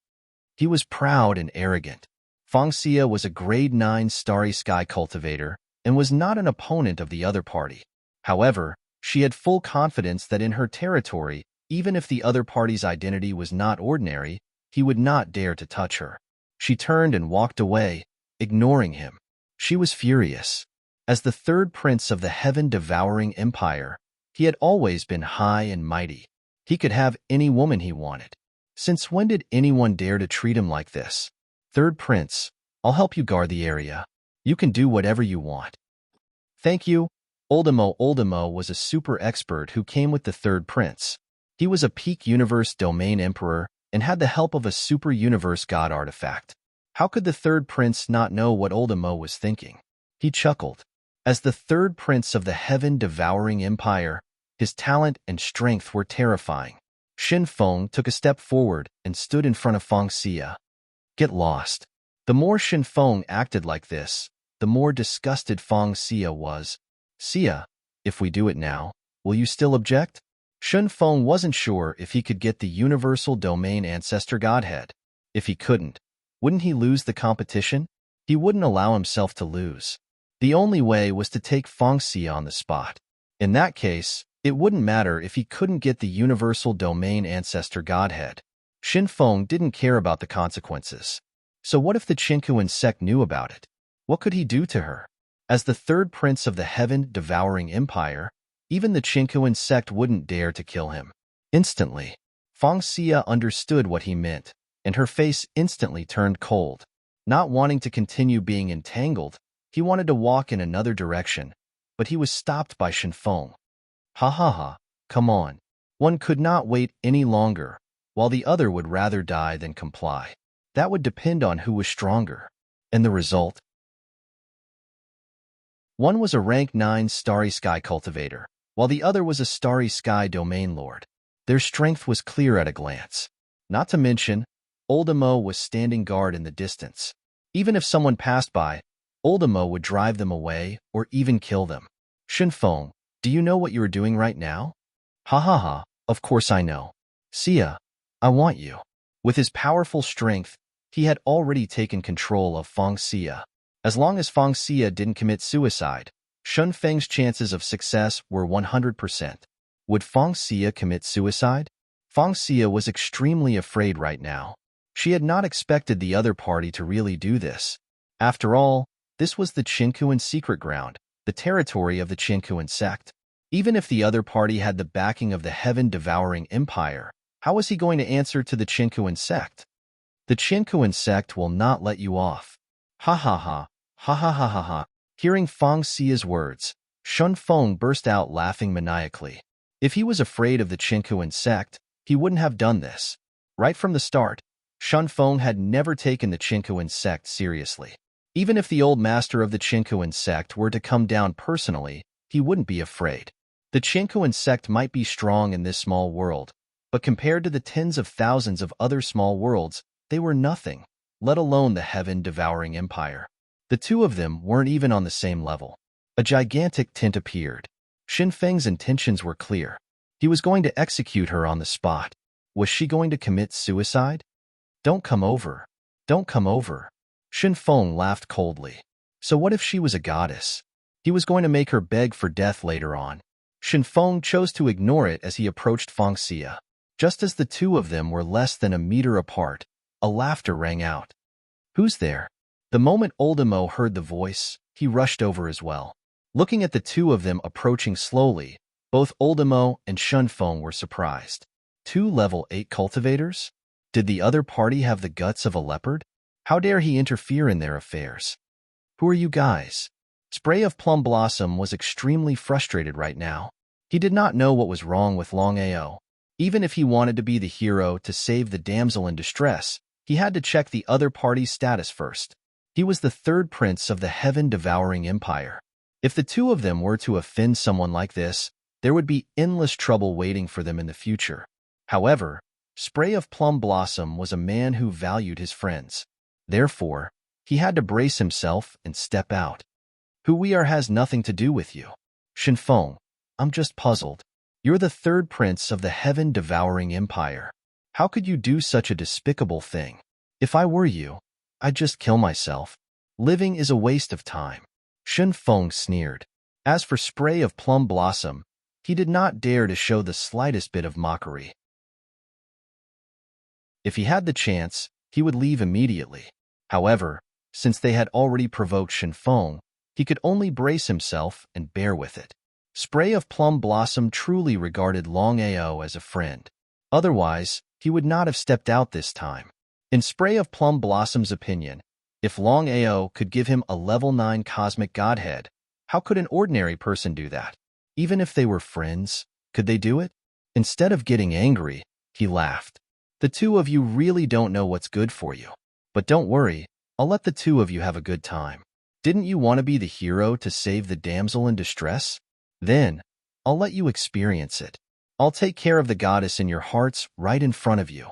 He was proud and arrogant. Feng Xia was a grade 9 Starry Sky cultivator and was not an opponent of the other party. However, she had full confidence that in her territory, even if the other party's identity was not ordinary, he would not dare to touch her. She turned and walked away, ignoring him. She was furious. As the third prince of the heaven-devouring empire, he had always been high and mighty. He could have any woman he wanted. Since when did anyone dare to treat him like this? Third prince, I'll help you guard the area. You can do whatever you want. Thank you. Oldemo was a super expert who came with the third prince. He was a peak universe domain emperor and had the help of a super universe god artifact. How could the third prince not know what Oldemo was thinking? He chuckled. As the third prince of the heaven-devouring empire, his talent and strength were terrifying. Shinfeng took a step forward and stood in front of Feng Xia. Get lost. The more Shinfeng acted like this, the more disgusted Feng Xia was. Xia, if we do it now, will you still object? Shinfeng wasn't sure if he could get the Universal Domain Ancestor Godhead. If he couldn't, wouldn't he lose the competition? He wouldn't allow himself to lose. The only way was to take Feng Xia on the spot. In that case, it wouldn't matter if he couldn't get the Universal Domain Ancestor Godhead. Shinfeng didn't care about the consequences. So what if the Chinkuan sect knew about it? What could he do to her? As the third prince of the heaven-devouring empire, even the Chinkuan sect wouldn't dare to kill him. Instantly, Feng Xia understood what he meant, and her face instantly turned cold. Not wanting to continue being entangled, he wanted to walk in another direction, but he was stopped by Shinfeng. Ha ha ha, come on. One could not wait any longer, while the other would rather die than comply. That would depend on who was stronger. And the result? One was a rank 9 Starry Sky cultivator, while the other was a Starry Sky domain lord. Their strength was clear at a glance. Not to mention, Oldemo was standing guard in the distance. Even if someone passed by, Oldemo would drive them away or even kill them. Shinfeng, do you know what you are doing right now? Ha ha ha, of course I know. Xia, I want you. With his powerful strength, he had already taken control of Feng Xia. As long as Feng Xia didn't commit suicide, Shun Feng's chances of success were 100%. Would Feng Xia commit suicide? Feng Xia was extremely afraid right now. She had not expected the other party to really do this. After all, this was the Qinkuan secret ground, the territory of the Qinkuan sect. Even if the other party had the backing of the heaven-devouring empire, how was he going to answer to the Qinkuan sect? The Qinkuan sect will not let you off. Ha ha ha, ha ha ha ha ha. Hearing Feng Xia's words, Shun Feng burst out laughing maniacally. If he was afraid of the Qinkuan sect, he wouldn't have done this. Right from the start, Shun Feng had never taken the Qinkuan sect seriously. Even if the old master of the Qinkuan sect were to come down personally, he wouldn't be afraid. The Qinkuan sect might be strong in this small world, but compared to the tens of thousands of other small worlds, they were nothing, let alone the heaven-devouring empire. The two of them weren't even on the same level. A gigantic tint appeared. Xin Feng's intentions were clear. He was going to execute her on the spot. Was she going to commit suicide? Don't come over. Don't come over. Xin Feng laughed coldly. So what if she was a goddess? He was going to make her beg for death later on. Xin Feng chose to ignore it as he approached Feng Xia. Just as the two of them were less than a meter apart, a laughter rang out. Who's there? The moment Oldemo heard the voice, he rushed over as well. Looking at the two of them approaching slowly, both Oldemo and Shun Feng were surprised. Two level 8 cultivators? Did the other party have the guts of a leopard? How dare he interfere in their affairs? Who are you guys? Spray of Plum Blossom was extremely frustrated right now. He did not know what was wrong with Longao. Even if he wanted to be the hero to save the damsel in distress, he had to check the other party's status first. He was the third prince of the heaven-devouring empire. If the two of them were to offend someone like this, there would be endless trouble waiting for them in the future. However, Spray of Plum Blossom was a man who valued his friends. Therefore, he had to brace himself and step out. Who we are has nothing to do with you. Xin Feng, I'm just puzzled. You're the third prince of the heaven-devouring empire. How could you do such a despicable thing? If I were you, I'd just kill myself. Living is a waste of time. Xin Feng sneered. As for Spray of Plum Blossom, he did not dare to show the slightest bit of mockery. If he had the chance, he would leave immediately. However, since they had already provoked Xin Feng, he could only brace himself and bear with it. Spray of Plum Blossom truly regarded Longao as a friend. Otherwise, he would not have stepped out this time. In Spray of Plum Blossom's opinion, if Longao could give him a level 9 cosmic godhead, how could an ordinary person do that? Even if they were friends, could they do it? Instead of getting angry, he laughed. The two of you really don't know what's good for you. But don't worry, I'll let the two of you have a good time. Didn't you want to be the hero to save the damsel in distress? Then, I'll let you experience it. I'll take care of the goddess in your hearts right in front of you.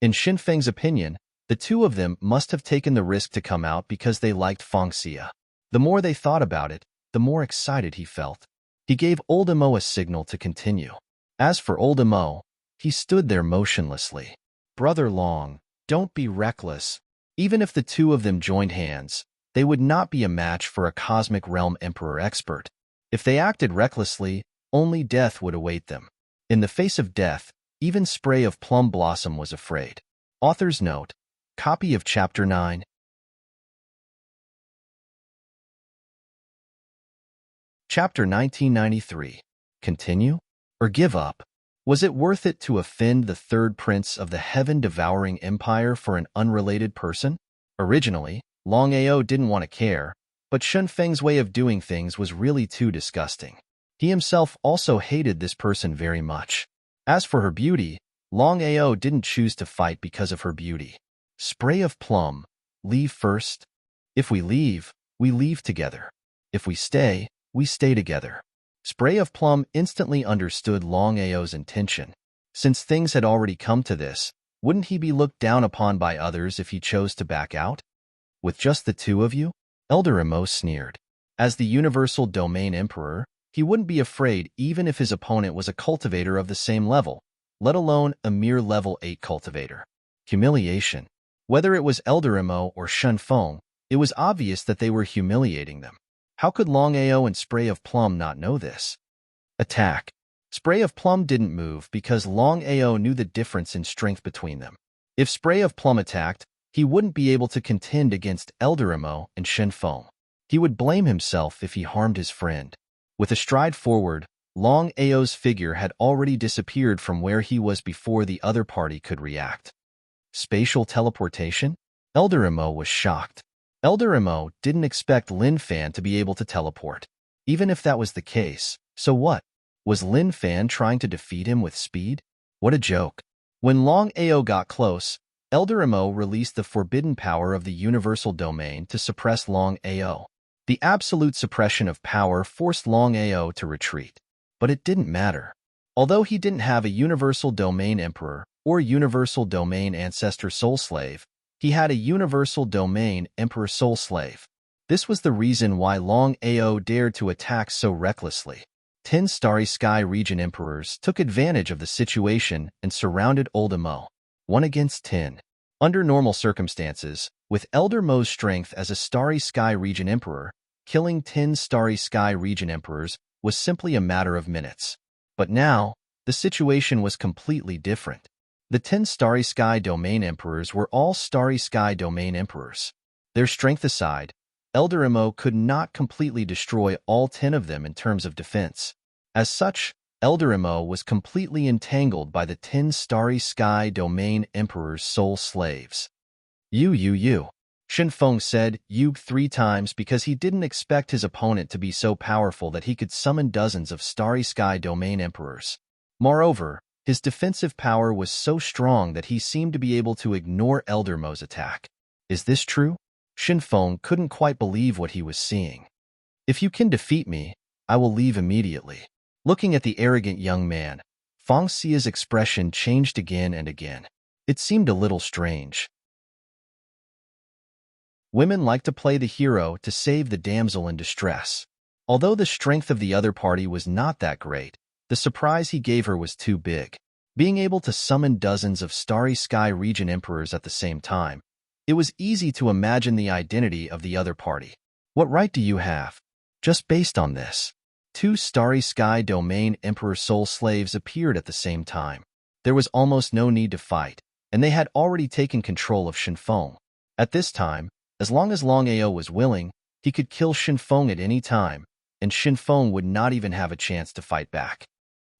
In Xin Feng's opinion, the two of them must have taken the risk to come out because they liked Feng Xia. The more they thought about it, the more excited he felt. He gave Oldemo a signal to continue. As for Oldemo, he stood there motionlessly. Brother Long, don't be reckless. Even if the two of them joined hands, they would not be a match for a Cosmic Realm Emperor expert. If they acted recklessly, only death would await them. In the face of death, even Spray of Plum Blossom was afraid. Author's note. Copy of Chapter 9. Chapter 1993. Continue? Or give up? Was it worth it to offend the third prince of the heaven-devouring empire for an unrelated person? Originally, Longao didn't want to care, but Shun Feng's way of doing things was really too disgusting. He himself also hated this person very much. As for her beauty, Longao didn't choose to fight because of her beauty. Spray of Plum, leave first. If we leave together. If we stay together. Spray of Plum instantly understood Longao's intention. Since things had already come to this, wouldn't he be looked down upon by others if he chose to back out? With just the two of you? Elder Emo sneered. As the Universal Domain Emperor, he wouldn't be afraid even if his opponent was a cultivator of the same level, let alone a mere level 8 cultivator. Humiliation. Whether it was Elder Emo or Shun Feng, it was obvious that they were humiliating them. How could Longao and Spray of Plum not know this? Attack. Spray of Plum didn't move because Longao knew the difference in strength between them. If Spray of Plum attacked, he wouldn't be able to contend against Elderemo and Shenfeng. He would blame himself if he harmed his friend. With a stride forward, Longao's figure had already disappeared from where he was before the other party could react. Spatial teleportation? Elderemo was shocked. Elderemo didn't expect Lin Fan to be able to teleport. Even if that was the case, so what? Was Lin Fan trying to defeat him with speed? What a joke. When Longao got close, Elderemo released the forbidden power of the universal domain to suppress Longao. The absolute suppression of power forced Longao to retreat. But it didn't matter. Although he didn't have a universal domain emperor or universal domain ancestor soul slave, he had a universal domain emperor soul slave. This was the reason why Longao dared to attack so recklessly. 10 Starry Sky region emperors took advantage of the situation and surrounded Oldemo. 1 against 10. Under normal circumstances, with Elder Mo's strength as a Starry Sky region emperor, killing 10 Starry Sky region emperors was simply a matter of minutes. But now, the situation was completely different. The 10 Starry Sky domain emperors were all Starry Sky domain emperors. Their strength aside, Elderemo could not completely destroy all 10 of them in terms of defense. As such, Elderemo was completely entangled by the 10 Starry Sky domain emperor's soul slaves. You. Shenfeng said "you" 3 times because he didn't expect his opponent to be so powerful that he could summon dozens of Starry Sky domain emperors. Moreover, his defensive power was so strong that he seemed to be able to ignore Eldermo's attack. Is this true? Shenfeng couldn't quite believe what he was seeing. If you can defeat me, I will leave immediately. Looking at the arrogant young man, Feng Xia's expression changed again and again. It seemed a little strange. Women like to play the hero to save the damsel in distress. Although the strength of the other party was not that great, the surprise he gave her was too big. Being able to summon dozens of Starry Sky region emperors at the same time, it was easy to imagine the identity of the other party. What right do you have? Just based on this. 2 Starry Sky domain emperor soul slaves appeared at the same time. There was almost no need to fight, and they had already taken control of Shenfeng. At this time, as long as Longao was willing, he could kill Shenfeng at any time, and Shenfeng would not even have a chance to fight back.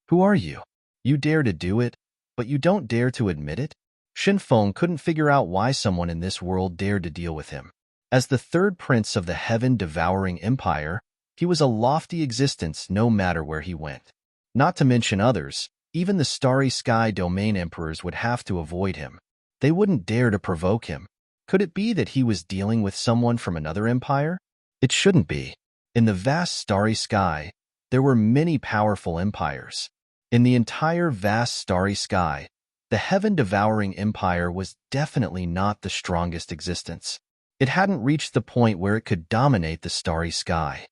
Who are you? You dare to do it, but you don't dare to admit it? Shenfeng couldn't figure out why someone in this world dared to deal with him. As the third prince of the heaven-devouring empire, he was a lofty existence no matter where he went. Not to mention others, even the Starry Sky domain emperors would have to avoid him. They wouldn't dare to provoke him. Could it be that he was dealing with someone from another empire? It shouldn't be. In the vast Starry Sky, there were many powerful empires. In the entire vast Starry Sky, the heaven-devouring empire was definitely not the strongest existence. It hadn't reached the point where it could dominate the Starry Sky.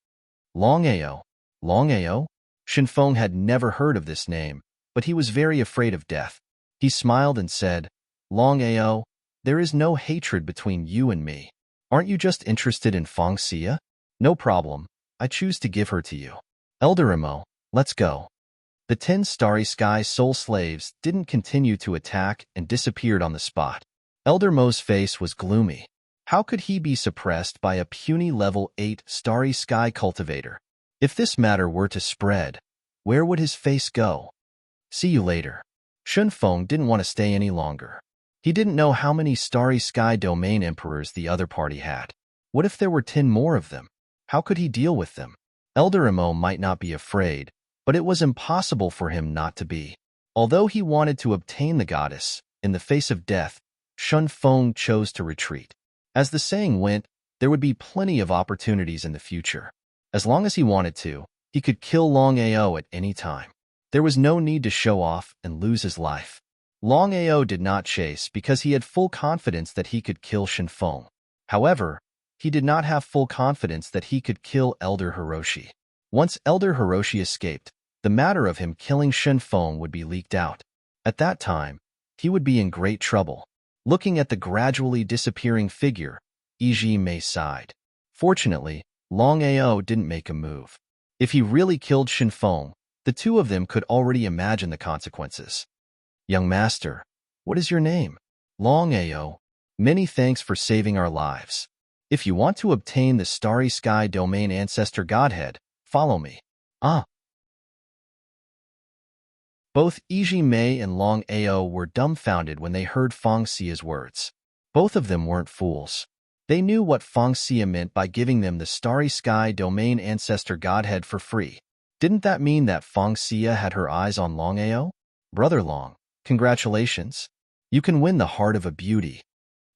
Longao? Shenfeng had never heard of this name, but he was very afraid of death. He smiled and said, Longao, there is no hatred between you and me. Aren't you just interested in Feng Xia? No problem. I choose to give her to you. Elderemo, let's go. The 10 Starry Sky soul slaves didn't continue to attack and disappeared on the spot. Elderemo's face was gloomy. How could he be suppressed by a puny level 8 Starry Sky cultivator? If this matter were to spread, where would his face go? See you later. Shenfeng didn't want to stay any longer. He didn't know how many Starry Sky domain emperors the other party had. What if there were 10 more of them? How could he deal with them? Elderemo might not be afraid, but it was impossible for him not to be. Although he wanted to obtain the goddess, in the face of death, Shenfeng chose to retreat. As the saying went, there would be plenty of opportunities in the future. As long as he wanted to, he could kill Longao at any time. There was no need to show off and lose his life. Longao did not chase because he had full confidence that he could kill Shenfeng. However, he did not have full confidence that he could kill Elder Hiroshi. Once Elder Hiroshi escaped, the matter of him killing Shenfeng would be leaked out. At that time, he would be in great trouble. Looking at the gradually disappearing figure, Iji Mei sighed. Fortunately, Longao didn't make a move. If he really killed Shinfeng, the two of them could already imagine the consequences. Young master, what is your name? Longao. Many thanks for saving our lives. If you want to obtain the Starry Sky Domain Ancestor Godhead, follow me. Ah. Both Yiji Mei and Long Ao were dumbfounded when they heard Feng Xia's words. Both of them weren't fools. They knew what Feng Xia meant by giving them the Starry Sky Domain Ancestor Godhead for free. Didn't that mean that Feng Xia had her eyes on Long Ao? Brother Long, congratulations. You can win the heart of a beauty.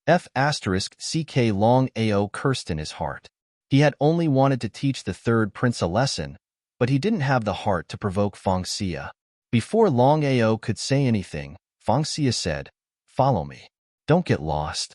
F***CK Long Ao cursed in his heart. He had only wanted to teach the third prince a lesson, but he didn't have the heart to provoke Feng Xia. Before Long Ao could say anything, Feng Xia said, "Follow me. Don't get lost."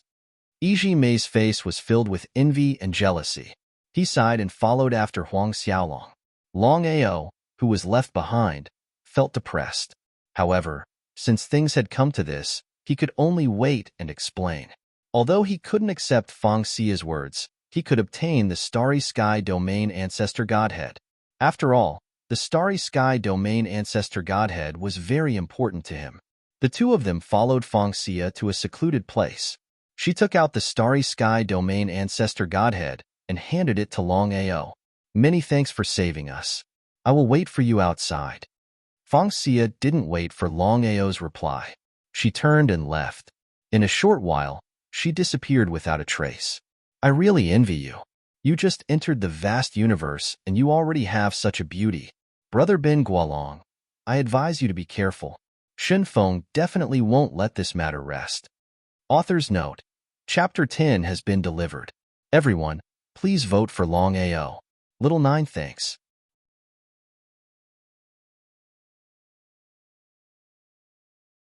Yiji Mei's face was filled with envy and jealousy. He sighed and followed after Huang Xiaolong. Long Ao, who was left behind, felt depressed. However, since things had come to this, he could only wait and explain. Although he couldn't accept Feng Xia's words, he could obtain the Starry Sky Domain Ancestor Godhead. After all, the Starry Sky Domain Ancestor Godhead was very important to him. The two of them followed Feng Xia to a secluded place. She took out the Starry Sky Domain Ancestor Godhead and handed it to Long Ao. Many thanks for saving us. I will wait for you outside. Feng Xia didn't wait for Long Ao's reply. She turned and left. In a short while, she disappeared without a trace. I really envy you. You just entered the vast universe and you already have such a beauty. Brother Bin Guolong, I advise you to be careful. Shinfeng definitely won't let this matter rest. Author's note: Chapter 10 has been delivered. Everyone, please vote for Long Ao. Little 9 thanks.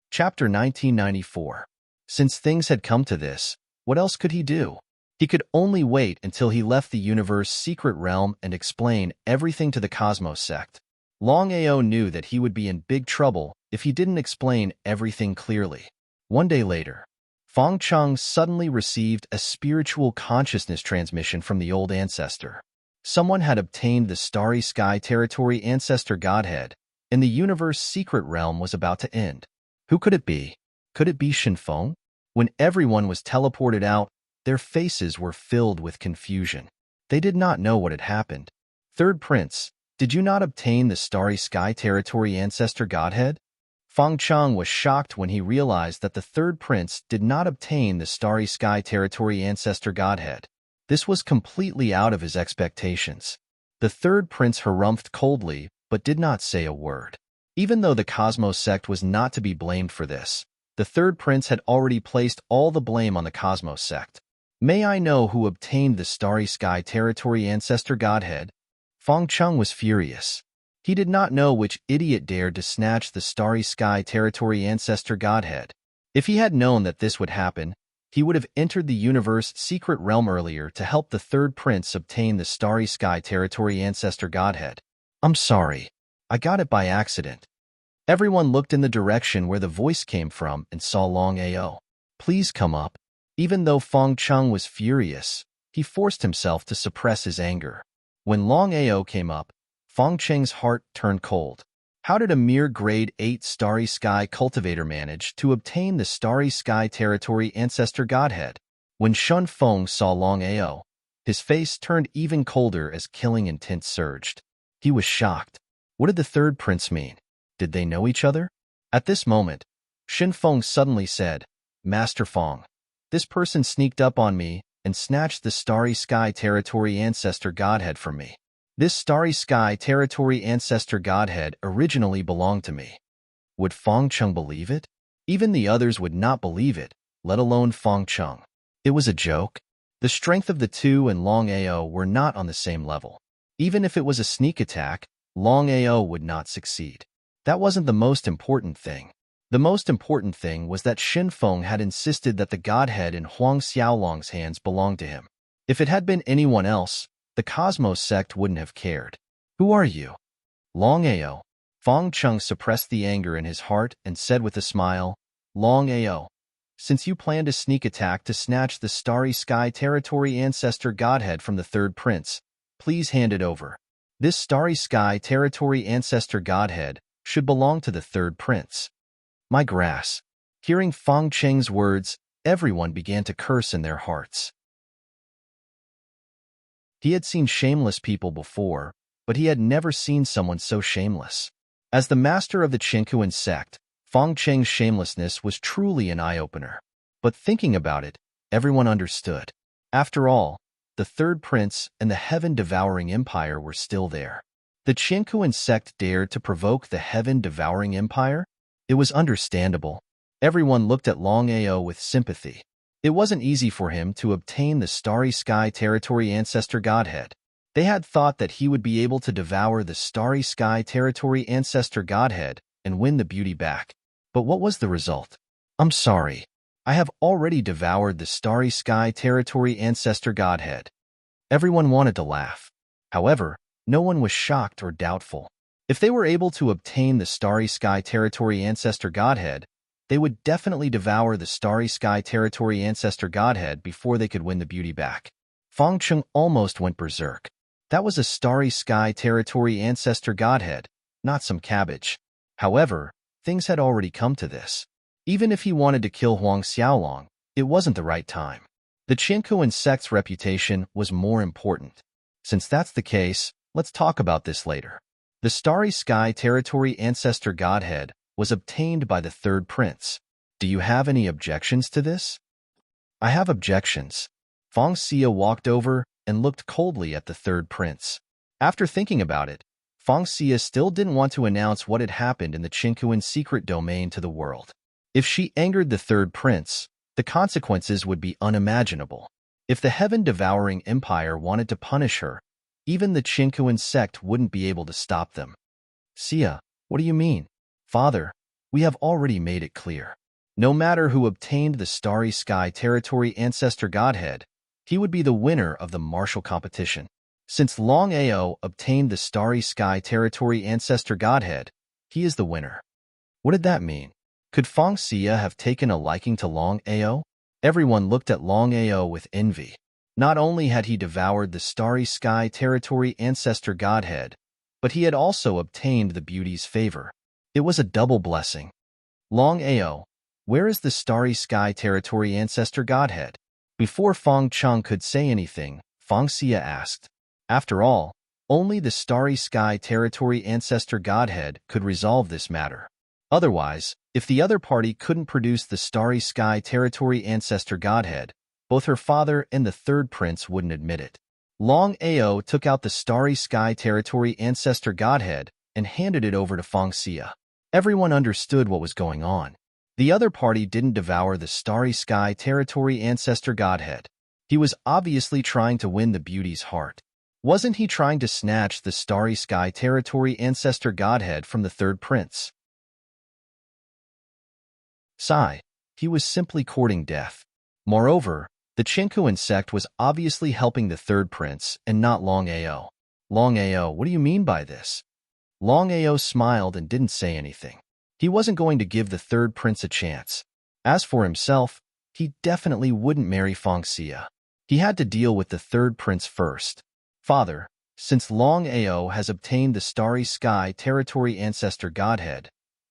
Chapter 1994. Since things had come to this, what else could he do? He could only wait until he left the universe's secret realm and explain everything to the Cosmos sect. Long Ao knew that he would be in big trouble if he didn't explain everything clearly. One day later, Feng Cheng suddenly received a spiritual consciousness transmission from the old ancestor. Someone had obtained the Starry Sky Territory Ancestor Godhead, and the universe's secret realm was about to end. Who could it be? Could it be Shinfeng? When everyone was teleported out, their faces were filled with confusion. They did not know what had happened. Third Prince, did you not obtain the Starry Sky Territory Ancestor Godhead? Feng Cheng was shocked when he realized that the third prince did not obtain the Starry Sky Territory Ancestor Godhead. This was completely out of his expectations. The third prince harumphed coldly, but did not say a word. Even though the Cosmos sect was not to be blamed for this, the third prince had already placed all the blame on the Cosmos sect. May I know who obtained the Starry Sky Territory Ancestor Godhead? Feng Cheng was furious. He did not know which idiot dared to snatch the Starry Sky Territory Ancestor Godhead. If he had known that this would happen, he would have entered the universe's secret realm earlier to help the third prince obtain the Starry Sky Territory Ancestor Godhead. I'm sorry. I got it by accident. Everyone looked in the direction where the voice came from and saw Long Ao. Please come up. Even though Feng Cheng was furious, he forced himself to suppress his anger. When Long Ao came up, Feng Cheng's heart turned cold. How did a mere grade 8 Starry Sky cultivator manage to obtain the Starry Sky Territory Ancestor Godhead? When Shun Feng saw Long Ao, his face turned even colder as killing intent surged. He was shocked. What did the third prince mean? Did they know each other? At this moment, Shin Feng suddenly said, Master Feng, this person sneaked up on me and snatched the Starry Sky Territory Ancestor Godhead from me. This Starry Sky Territory Ancestor Godhead originally belonged to me. Would Feng Cheng believe it? Even the others would not believe it, let alone Feng Cheng. It was a joke. The strength of the two and Long Ao were not on the same level. Even if it was a sneak attack, Long Ao would not succeed. That wasn't the most important thing. The most important thing was that Shin Feng had insisted that the Godhead in Huang Xiaolong's hands belonged to him. If it had been anyone else, the Cosmos sect wouldn't have cared. Who are you? Long Ao. Feng Cheng suppressed the anger in his heart and said with a smile, Long Ao, since you plan to sneak attack to snatch the Starry Sky Territory Ancestor Godhead from the third prince, Please hand it over. This starry sky territory ancestor godhead should belong to the third prince. My grass. Hearing Feng Cheng's words, everyone began to curse in their hearts. He had seen shameless people before, but he had never seen someone so shameless. As the master of the Qinkuan sect, Feng Cheng's shamelessness was truly an eye-opener. But thinking about it, everyone understood. After all, the third prince and the heaven-devouring empire were still there. The Qinkuan sect dared to provoke the heaven-devouring empire? It was understandable. Everyone looked at Longao with sympathy. It wasn't easy for him to obtain the starry sky territory ancestor godhead. They had thought that he would be able to devour the starry sky territory ancestor godhead and win the beauty back. But what was the result? I'm sorry. I have already devoured the starry sky territory ancestor godhead. Everyone wanted to laugh. However, no one was shocked or doubtful. If they were able to obtain the starry sky territory ancestor godhead, they would definitely devour the starry sky territory ancestor godhead before they could win the beauty back. Feng Cheng almost went berserk. That was a starry sky territory ancestor godhead, not some cabbage. However, things had already come to this. Even if he wanted to kill Huang Xiaolong, it wasn't the right time. The Qinkuan sect's reputation was more important. Since that's the case, let's talk about this later. The starry sky territory ancestor godhead was obtained by the third prince. Do you have any objections to this? I have objections. Feng Xia walked over and looked coldly at the third prince. After thinking about it, Feng Xia still didn't want to announce what had happened in the Qinkuan secret domain to the world. If she angered the third prince, the consequences would be unimaginable. If the heaven-devouring empire wanted to punish her, even the Qinkuan sect wouldn't be able to stop them. Xia, what do you mean? Father, we have already made it clear. No matter who obtained the starry sky territory ancestor godhead, he would be the winner of the martial competition. Since Longao obtained the starry sky territory ancestor godhead, he is the winner. What did that mean? Could Feng Xia have taken a liking to Longao? Everyone looked at Longao with envy. Not only had he devoured the starry sky territory ancestor godhead, but he had also obtained the beauty's favor. It was a double blessing. Longao, where is the starry sky territory ancestor godhead? Before Feng Cheng could say anything, Feng Xia asked. After all, only the starry sky territory ancestor godhead could resolve this matter. Otherwise, if the other party couldn't produce the starry sky territory ancestor godhead, both her father and the third prince wouldn't admit it. Longao took out the starry sky territory ancestor godhead and handed it over to Feng Xia. Everyone understood what was going on. The other party didn't devour the starry sky territory ancestor godhead. He was obviously trying to win the beauty's heart. Wasn't he trying to snatch the starry sky territory ancestor godhead from the third prince? Sigh, he was simply courting death. Moreover, the Qinkuan sect was obviously helping the third prince and not Longao. Longao, what do you mean by this? Longao smiled and didn't say anything. He wasn't going to give the third prince a chance. As for himself, he definitely wouldn't marry Feng Xia. He had to deal with the third prince first. Father, since Longao has obtained the starry sky territory ancestor godhead,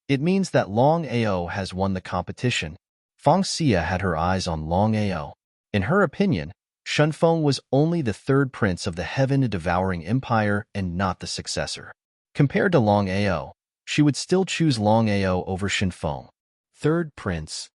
it means that Longao has won the competition. Feng Xia had her eyes on Longao. In her opinion, Shunfeng was only the third prince of the heaven-devouring empire and not the successor. Compared to Longao, she would still choose Longao over Shunfeng. Third prince.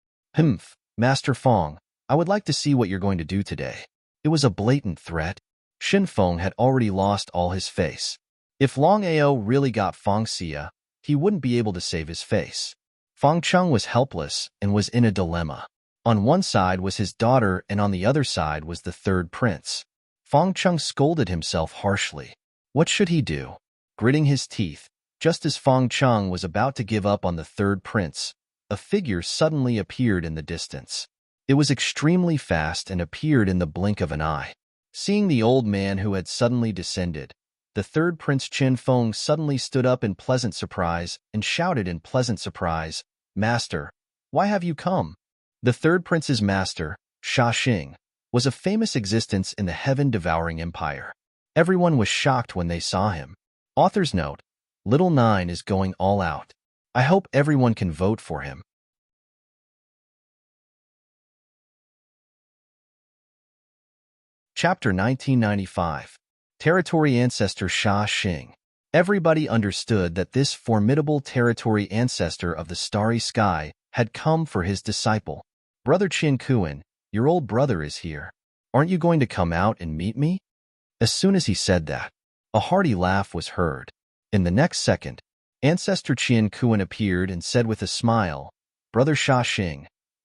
Master Feng, I would like to see what you're going to do today. It was a blatant threat. Shunfeng had already lost all his face. If Longao really got Feng Xia, he wouldn't be able to save his face. Feng Cheng was helpless and was in a dilemma. On one side was his daughter and on the other side was the third prince. Feng Cheng scolded himself harshly. What should he do? Gritting his teeth, just as Feng Cheng was about to give up on the third prince, a figure suddenly appeared in the distance. It was extremely fast and appeared in the blink of an eye. Seeing the old man who had suddenly descended, the third prince Qin Feng suddenly stood up in pleasant surprise and shouted in pleasant surprise, "Master, why have you come?" The third prince's master, Sha Xing, was a famous existence in the heaven-devouring empire. Everyone was shocked when they saw him. Author's note: Little Nine is going all out. I hope everyone can vote for him. Chapter 1995. Territory Ancestor Sha Xing. Everybody understood that this formidable territory ancestor of the starry sky had come for his disciple. Brother Qin Kuan, your old brother is here. Aren't you going to come out and meet me? As soon as he said that, a hearty laugh was heard. In the next second, Ancestor Qin Kuan appeared and said with a smile, Brother Sha Xing,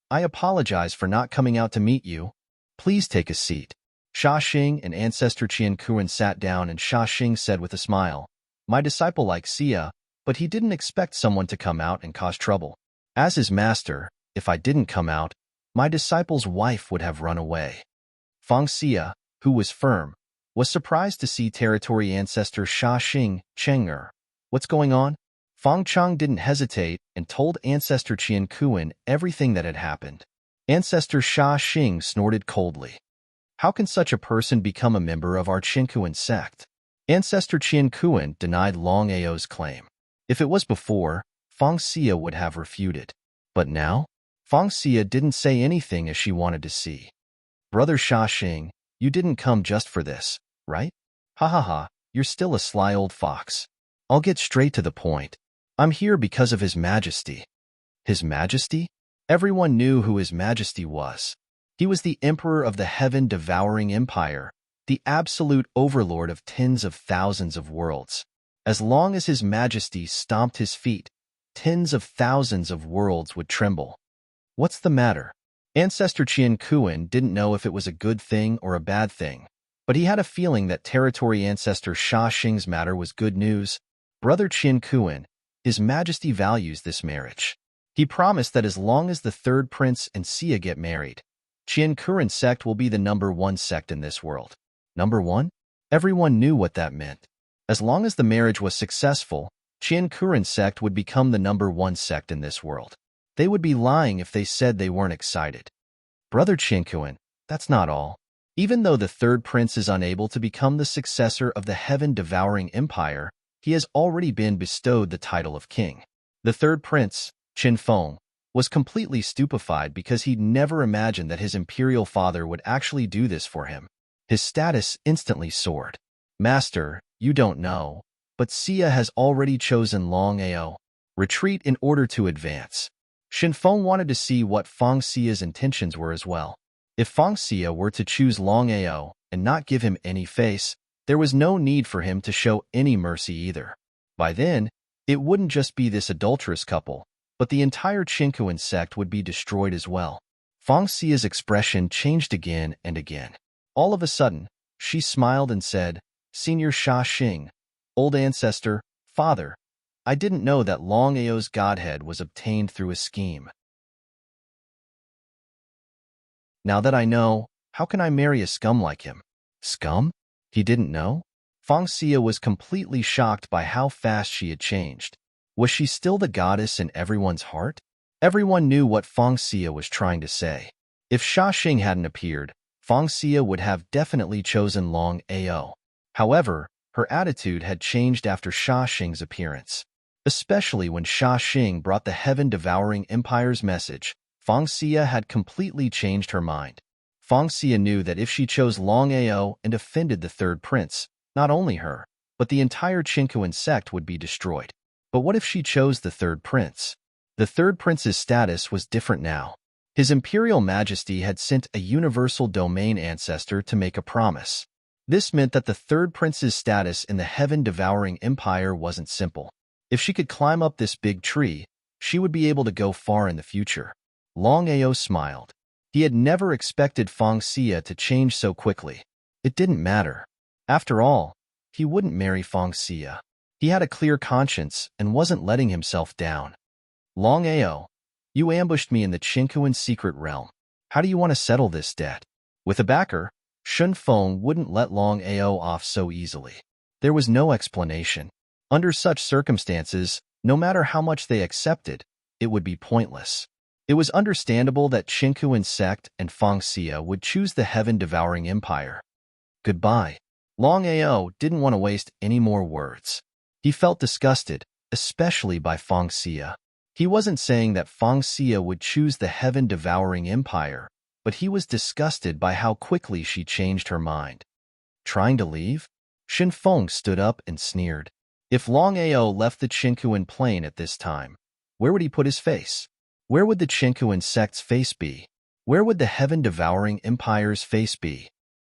I apologize for not coming out to meet you. Please take a seat. Sha Xing and Ancestor Qin Kuan sat down, and Sha Xing said with a smile, My disciple likes Xia, but he didn't expect someone to come out and cause trouble. As his master, if I didn't come out, my disciple's wife would have run away. Fang Xia, who was firm, was surprised to see territory ancestor Sha Xing Cheng'er. What's going on? Fang Chang didn't hesitate and told Ancestor Qin Kuan everything that had happened. Ancestor Sha Xing snorted coldly. How can such a person become a member of our Qinkuan sect? Ancestor Qin Kuan denied Longao's claim. If it was before, Fang Xia would have refuted. But now, Fang Xia didn't say anything as she wanted to see. Brother Sha Xing, you didn't come just for this, right? Ha ha ha, you're still a sly old fox. I'll get straight to the point. I'm here because of His Majesty. His Majesty? Everyone knew who His Majesty was. He was the Emperor of the Heaven-Devouring Empire, the absolute overlord of tens of thousands of worlds. As long as His Majesty stomped his feet, tens of thousands of worlds would tremble. What's the matter? Ancestor Qin Kuan didn't know if it was a good thing or a bad thing, but he had a feeling that territory ancestor Sha Xing's matter was good news. Brother Qin Kuan, His Majesty values this marriage. He promised that as long as the third prince and Xia get married, Qin Kuan's sect will be the #1 sect in this world. #1? Everyone knew what that meant. As long as the marriage was successful, Qin Kuan's sect would become the #1 sect in this world. They would be lying if they said they weren't excited. Brother Qin Kuan, that's not all. Even though the third prince is unable to become the successor of the heaven-devouring empire, he has already been bestowed the title of king. The third prince, Qin Feng, was completely stupefied because he'd never imagined that his imperial father would actually do this for him. His status instantly soared. Master, you don't know, but Xia has already chosen Longao. Retreat in order to advance. Qin Feng wanted to see what Fang Xia's intentions were as well. If Fang Xia were to choose Longao and not give him any face, there was no need for him to show any mercy either. By then, it wouldn't just be this adulterous couple, but the entire Qinkuan sect would be destroyed as well. Fang Xia's expression changed again and again. All of a sudden, she smiled and said, Senior Sha Xing, old ancestor, father, I didn't know that Longao's godhead was obtained through a scheme. Now that I know, how can I marry a scum like him? Scum? He didn't know? Fang Xia was completely shocked by how fast she had changed. Was she still the goddess in everyone's heart? Everyone knew what Fang Xia was trying to say. If Sha Xing hadn't appeared, Fang Xia would have definitely chosen Longao. However, her attitude had changed after Sha Xing's appearance. Especially when Sha Xing brought the heaven-devouring empire's message, Fang Xia had completely changed her mind. Fang Xia knew that if she chose Longao and offended the third prince, not only her, but the entire Qinkuan sect would be destroyed. But what if she chose the third prince? The third prince's status was different now. His Imperial Majesty had sent a universal domain ancestor to make a promise. This meant that the third prince's status in the heaven-devouring empire wasn't simple. If she could climb up this big tree, she would be able to go far in the future. Longao smiled. He had never expected Fang Xia to change so quickly. It didn't matter. After all, he wouldn't marry Fang Xia. He had a clear conscience and wasn't letting himself down. Longao, you ambushed me in the Qinkuan secret realm. How do you want to settle this debt? With a backer, Qin Feng wouldn't let Longao off so easily. There was no explanation. Under such circumstances, no matter how much they accepted, it would be pointless. It was understandable that Qinkuan sect and Fang Xia would choose the heaven-devouring empire. Goodbye. Longao didn't want to waste any more words. He felt disgusted, especially by Feng Xia. He wasn't saying that Feng Xia would choose the heaven-devouring empire, but he was disgusted by how quickly she changed her mind. Trying to leave? Shen Feng stood up and sneered. If Longao left the Qinkuan plain at this time, where would he put his face? Where would the Qinkuan sect's face be? Where would the heaven-devouring empire's face be?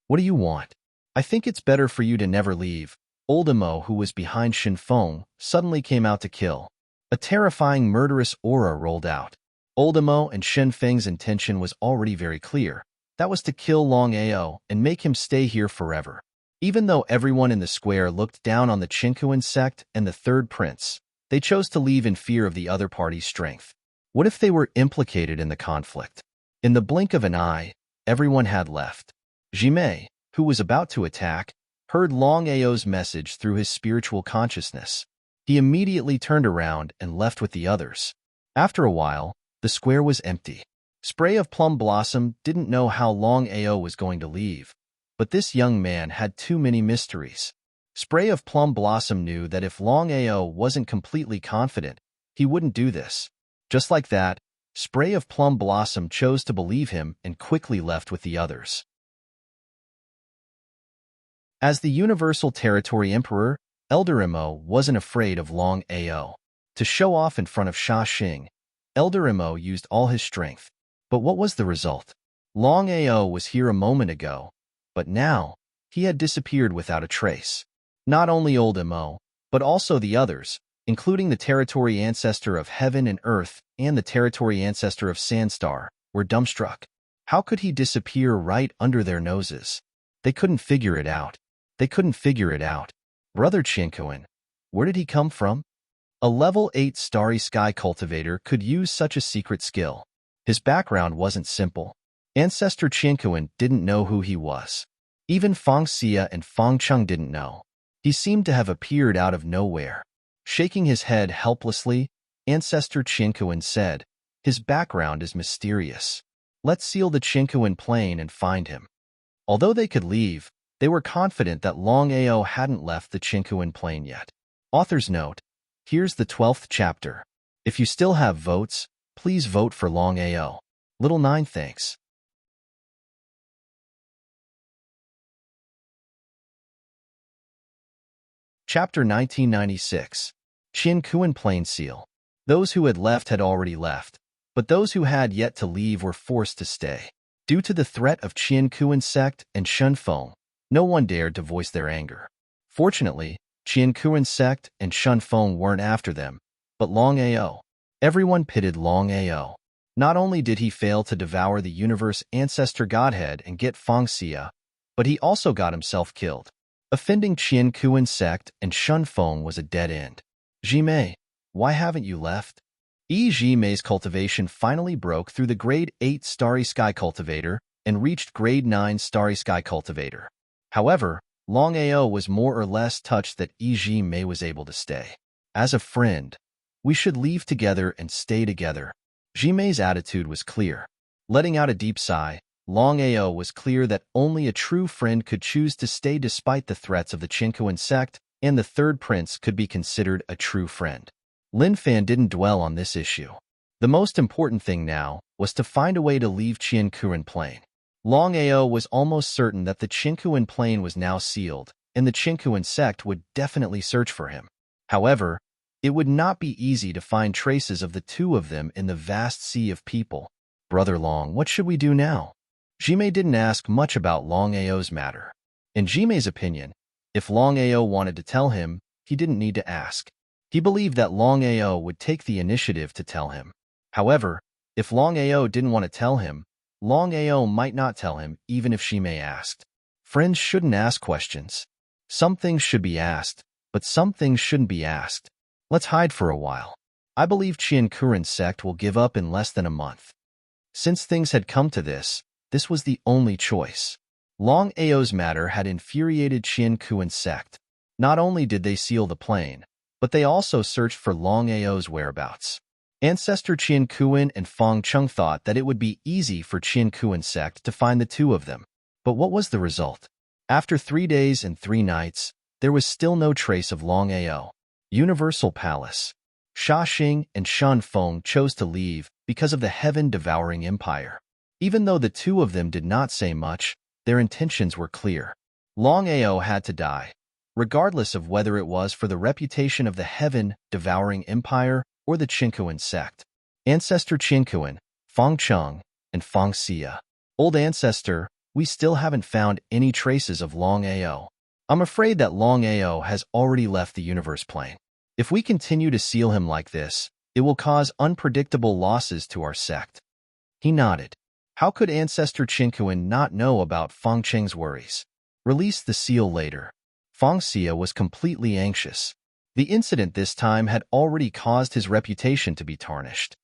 What do you want? I think it's better for you to never leave. Old Emo, who was behind Shen Feng, suddenly came out to kill. A terrifying murderous aura rolled out. Old Emo and Shen Feng's intention was already very clear. That was to kill Longao and make him stay here forever. Even though everyone in the square looked down on the Qinkuan sect and the third prince, they chose to leave in fear of the other party's strength. What if they were implicated in the conflict? In the blink of an eye, everyone had left. Jimei, who was about to attack, heard Longao's message through his spiritual consciousness. He immediately turned around and left with the others. After a while, the square was empty. Spray of Plum Blossom didn't know how Longao was going to leave, but this young man had too many mysteries. Spray of Plum Blossom knew that if Longao wasn't completely confident, he wouldn't do this. Just like that, Spray of Plum Blossom chose to believe him and quickly left with the others. As the Universal Territory Emperor, Elder Emo wasn't afraid of Longao. To show off in front of Sha Xing, Elder Emo used all his strength. But what was the result? Longao was here a moment ago, but now, he had disappeared without a trace. Not only Old Emo, but also the others, including the Territory Ancestor of Heaven and Earth and the Territory Ancestor of Sandstar, were dumbstruck. How could he disappear right under their noses? They couldn't figure it out. They couldn't figure it out. Brother Qinkuan, where did he come from? A level 8 Starry Sky cultivator could use such a secret skill. His background wasn't simple. Ancestor Qinkuan didn't know who he was. Even Feng Xia and Feng Cheng didn't know. He seemed to have appeared out of nowhere. Shaking his head helplessly, Ancestor Qinkuan said, "His background is mysterious. Let's seal the Qinkuan plain and find him." Although they could leave, they were confident that Longao hadn't left the Qinkuan plain yet. Author's note: here's the 12th chapter. If you still have votes, please vote for Longao. Little 9 thanks. Chapter 1996. Qinkuan Plain Seal. Those who had left had already left, but those who had yet to leave were forced to stay. Due to the threat of Qinkuan sect and Shen Feng, no one dared to voice their anger. Fortunately, Qinkuan sect and Shen Feng weren't after them, but Longao. Everyone pitted Longao. Not only did he fail to devour the universe ancestor godhead and get Feng Xia, but he also got himself killed. Offending Qinkuan sect and Shen Feng was a dead end. Jimei, why haven't you left? Jimei's cultivation finally broke through the Grade 8 Starry Sky Cultivator and reached Grade 9 Starry Sky Cultivator. However, Longao was more or less touched that Jimei was able to stay. As a friend, we should leave together and stay together. Jimei's attitude was clear. Letting out a deep sigh, Longao was clear that only a true friend could choose to stay despite the threats of the Qinkuan sect, and the third prince could be considered a true friend. Lin Fan didn't dwell on this issue. The most important thing now was to find a way to leave Qinkuan Plain. Longao was almost certain that the Qinkuan Plain was now sealed, and the Qinkuan sect would definitely search for him. However, it would not be easy to find traces of the two of them in the vast sea of people. Brother Long, what should we do now? Jimei didn't ask much about Longao's matter. In Jimei's opinion, if Longao wanted to tell him, he didn't need to ask. He believed that Longao would take the initiative to tell him. However, if Longao didn't want to tell him, Longao might not tell him even if Jimei asked. Friends shouldn't ask questions. Some things should be asked, but some things shouldn't be asked. Let's hide for a while. I believe Qinkuan sect will give up in less than a month. Since things had come to this was the only choice. Longao's matter had infuriated Qinkuan sect. Not only did they seal the plain, but they also searched for Longao's whereabouts. Ancestor Qinkuan and Feng Cheng thought that it would be easy for Qinkuan sect to find the two of them. But what was the result? After 3 days and 3 nights, there was still no trace of Longao. Universal Palace. Sha Xing and Shan Feng chose to leave because of the heaven-devouring empire. Even though the two of them did not say much, their intentions were clear. Longao had to die, regardless of whether it was for the reputation of the heaven-devouring empire or the Qinkuan sect. Ancestor Qinkuan, Feng Cheng, and Feng Xia. Old ancestor, we still haven't found any traces of Longao. I'm afraid that Longao has already left the universe plane. If we continue to seal him like this, it will cause unpredictable losses to our sect. He nodded. How could Ancestor Qinkuan not know about Feng Cheng's worries? Release the seal later. Feng Xia was completely anxious. The incident this time had already caused his reputation to be tarnished.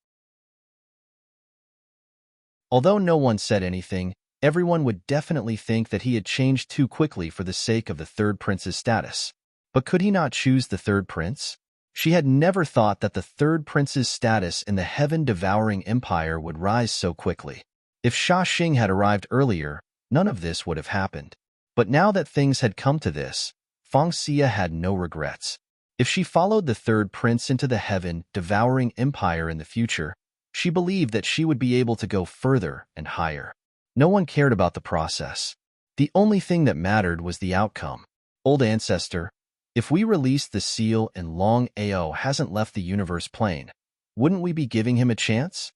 Although no one said anything, everyone would definitely think that he had changed too quickly for the sake of the third prince's status. But could he not choose the third prince? She had never thought that the third prince's status in the heaven-devouring empire would rise so quickly. If Sha Xing had arrived earlier, none of this would have happened. But now that things had come to this, Feng Xia had no regrets. If she followed the third prince into the heaven-devouring empire in the future, she believed that she would be able to go further and higher. No one cared about the process. The only thing that mattered was the outcome. Old ancestor, if we release the seal and Longao hasn't left the universe plane, wouldn't we be giving him a chance?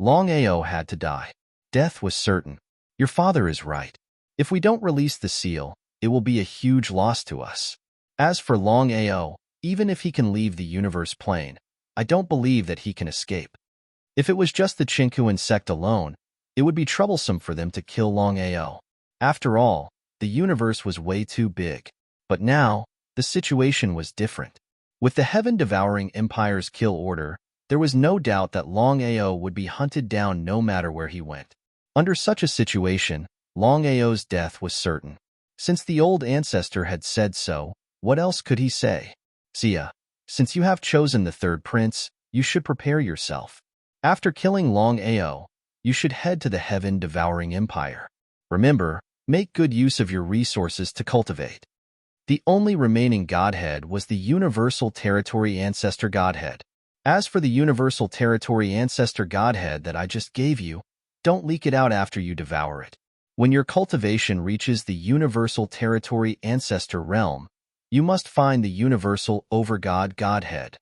Longao had to die. Death was certain. Your father is right. If we don't release the seal, it will be a huge loss to us. As for Longao, even if he can leave the universe plane, I don't believe that he can escape. If it was just the Qinkuan sect alone, it would be troublesome for them to kill Longao. After all, the universe was way too big. But now, the situation was different. With the heaven-devouring empire's kill order, there was no doubt that Longao would be hunted down no matter where he went. Under such a situation, Longao's death was certain. Since the old ancestor had said so, what else could he say? Xia, since you have chosen the third prince, you should prepare yourself. After killing Longao, you should head to the heaven-devouring empire. Remember, make good use of your resources to cultivate. The only remaining godhead was the Universal Territory Ancestor Godhead. As for the Universal Territory Ancestor Godhead that I just gave you, don't leak it out after you devour it. When your cultivation reaches the Universal Territory Ancestor realm, you must find the Universal Overgod Godhead.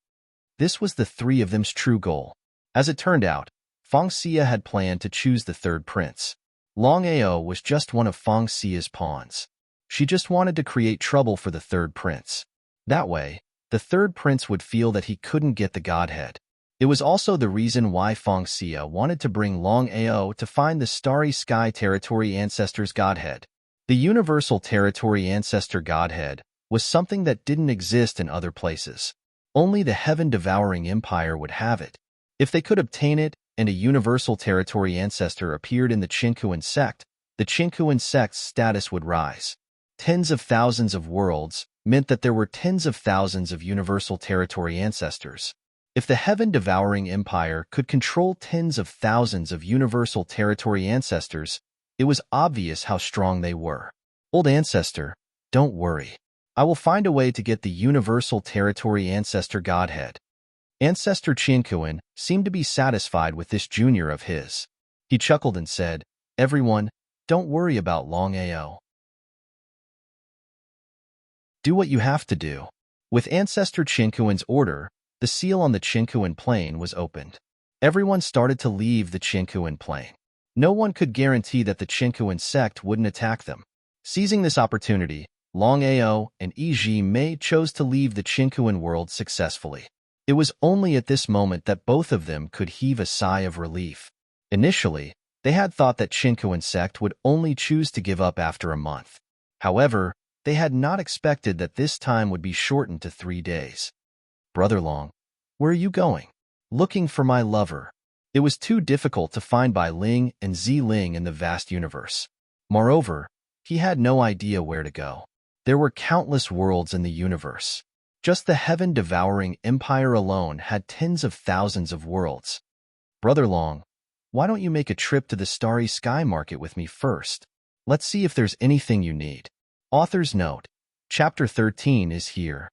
This was the three of them's true goal. As it turned out, Feng Xia had planned to choose the third prince. Longao was just one of Feng Xia's pawns. She just wanted to create trouble for the third prince. That way, the third prince would feel that he couldn't get the godhead. It was also the reason why Feng Xia wanted to bring Longao to find the Starry Sky Territory Ancestor's godhead. The Universal Territory Ancestor Godhead was something that didn't exist in other places. Only the heaven-devouring empire would have it. If they could obtain it and a Universal Territory Ancestor appeared in the Qinkuan sect, the Qinkuan sect's status would rise. Tens of thousands of worlds meant that there were tens of thousands of Universal Territory Ancestors. If the heaven-devouring empire could control tens of thousands of Universal Territory Ancestors, it was obvious how strong they were. Old ancestor, don't worry. I will find a way to get the Universal Territory Ancestor Godhead. Ancestor Qinkuan seemed to be satisfied with this junior of his. He chuckled and said, "Everyone, don't worry about Longao. Do what you have to do." With Ancestor Qinkuan's order, the seal on the Qinkuan plane was opened. Everyone started to leave the Qinkuan plane. No one could guarantee that the Qinkuan sect wouldn't attack them. Seizing this opportunity, Longao and Yi Mei chose to leave the Qinkuan world successfully. It was only at this moment that both of them could heave a sigh of relief. Initially, they had thought that Qinkuan sect would only choose to give up after a month. However, they had not expected that this time would be shortened to 3 days. "Brother Long, where are you going?" "Looking for my lover." It was too difficult to find Bai Ling and Zi Ling in the vast universe. Moreover, he had no idea where to go. There were countless worlds in the universe. Just the heaven-devouring empire alone had tens of thousands of worlds. "Brother Long, why don't you make a trip to the Starry Sky Market with me first? Let's see if there's anything you need." Author's note. Chapter 13 is here.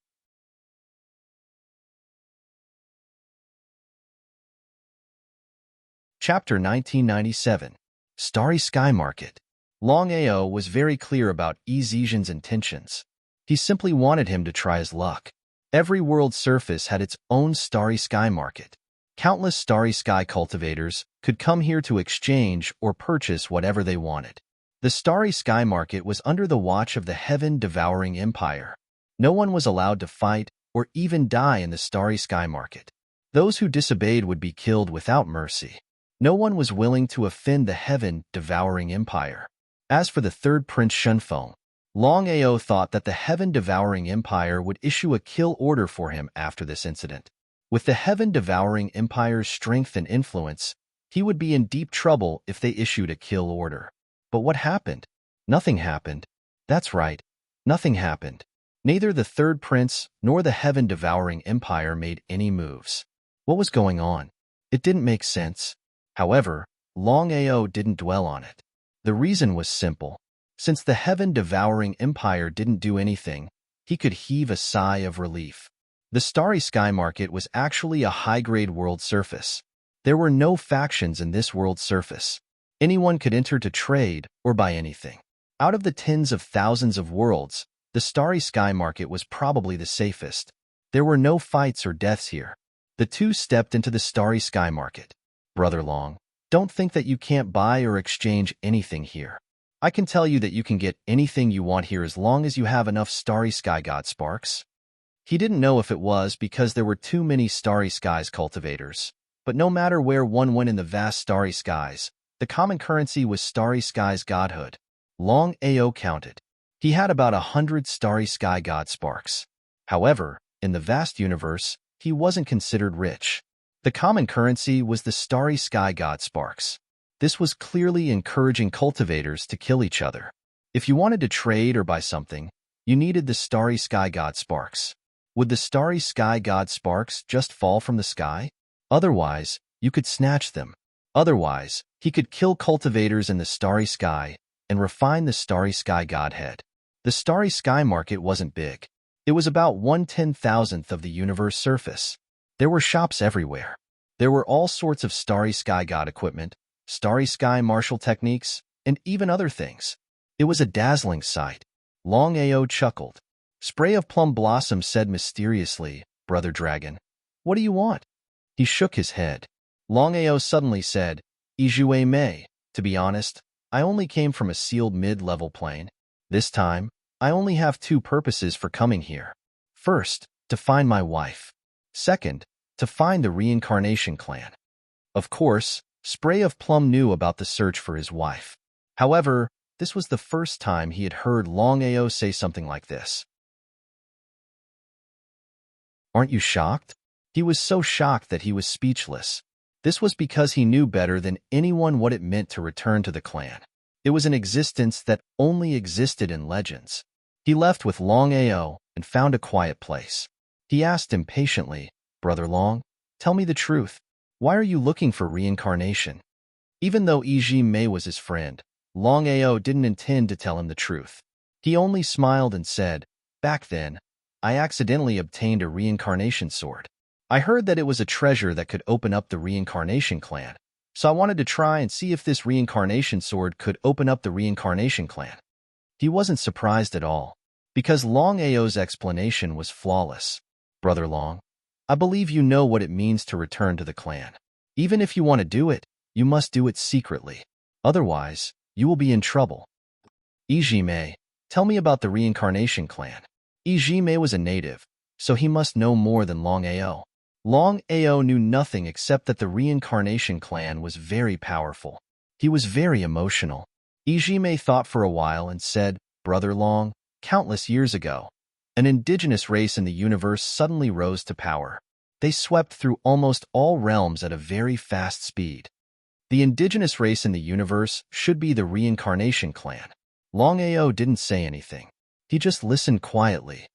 Chapter 1997. Starry Sky Market. Longao was very clear about Zhejian's intentions. He simply wanted him to try his luck. Every world surface had its own starry sky market. Countless starry sky cultivators could come here to exchange or purchase whatever they wanted. The starry sky market was under the watch of the heaven-devouring empire. No one was allowed to fight or even die in the starry sky market. Those who disobeyed would be killed without mercy. No one was willing to offend the heaven-devouring empire. As for the third prince Shunfeng, Longao thought that the heaven-devouring empire would issue a kill order for him after this incident. With the heaven-devouring empire's strength and influence, he would be in deep trouble if they issued a kill order. But what happened? Nothing happened. That's right, nothing happened. Neither the third prince nor the heaven-devouring empire made any moves. What was going on? It didn't make sense. However, Longao didn't dwell on it. The reason was simple. Since the heaven-devouring empire didn't do anything, he could heave a sigh of relief. The starry sky market was actually a high-grade world surface. There were no factions in this world surface. Anyone could enter to trade or buy anything. Out of the tens of thousands of worlds, the starry sky market was probably the safest. There were no fights or deaths here. The two stepped into the starry sky market. Brother Long, don't think that you can't buy or exchange anything here. I can tell you that you can get anything you want here as long as you have enough starry sky god sparks. He didn't know if it was because there were too many starry skies cultivators, but no matter where one went in the vast starry skies, the common currency was starry skies godhood. Longao counted. He had about 100 starry sky god sparks. However, in the vast universe, he wasn't considered rich. The common currency was the starry sky god sparks. This was clearly encouraging cultivators to kill each other. If you wanted to trade or buy something, you needed the starry sky god sparks. Would the starry sky god sparks just fall from the sky? Otherwise, you could snatch them. Otherwise, he could kill cultivators in the starry sky and refine the starry sky godhead. The starry sky market wasn't big. It was about 1/10,000th of the universe surface. There were shops everywhere. There were all sorts of starry sky god equipment, starry sky martial techniques, and even other things. It was a dazzling sight. Longao chuckled. Spray of Plum Blossom said mysteriously, "Brother Dragon, what do you want?" He shook his head. Longao suddenly said, "Ijue Mei, to be honest, I only came from a sealed mid-level plane. This time, I only have two purposes for coming here. First, to find my wife. Second, to find the reincarnation clan." Of course, Spray of Plum knew about the search for his wife. However, this was the first time he had heard Longao say something like this. Aren't you shocked? He was so shocked that he was speechless. This was because he knew better than anyone what it meant to return to the clan. It was an existence that only existed in legends. He left with Longao and found a quiet place. He asked impatiently, "Brother Long, tell me the truth. Why are you looking for reincarnation?" Even though Iji Mei was his friend, Longao didn't intend to tell him the truth. He only smiled and said, "Back then, I accidentally obtained a reincarnation sword. I heard that it was a treasure that could open up the reincarnation clan, so I wanted to try and see if this reincarnation sword could open up the reincarnation clan." He wasn't surprised at all, because Longao's explanation was flawless. "Brother Long, I believe you know what it means to return to the clan. Even if you want to do it, you must do it secretly. Otherwise, you will be in trouble." Ijime, tell me about the reincarnation clan. Ijime was a native, so he must know more than Longao. Longao knew nothing except that the reincarnation clan was very powerful. He was very emotional. Ijime thought for a while and said, "Brother Long, countless years ago, an indigenous race in the universe suddenly rose to power. They swept through almost all realms at a very fast speed. The indigenous race in the universe should be the reincarnation clan." Longao didn't say anything. He just listened quietly.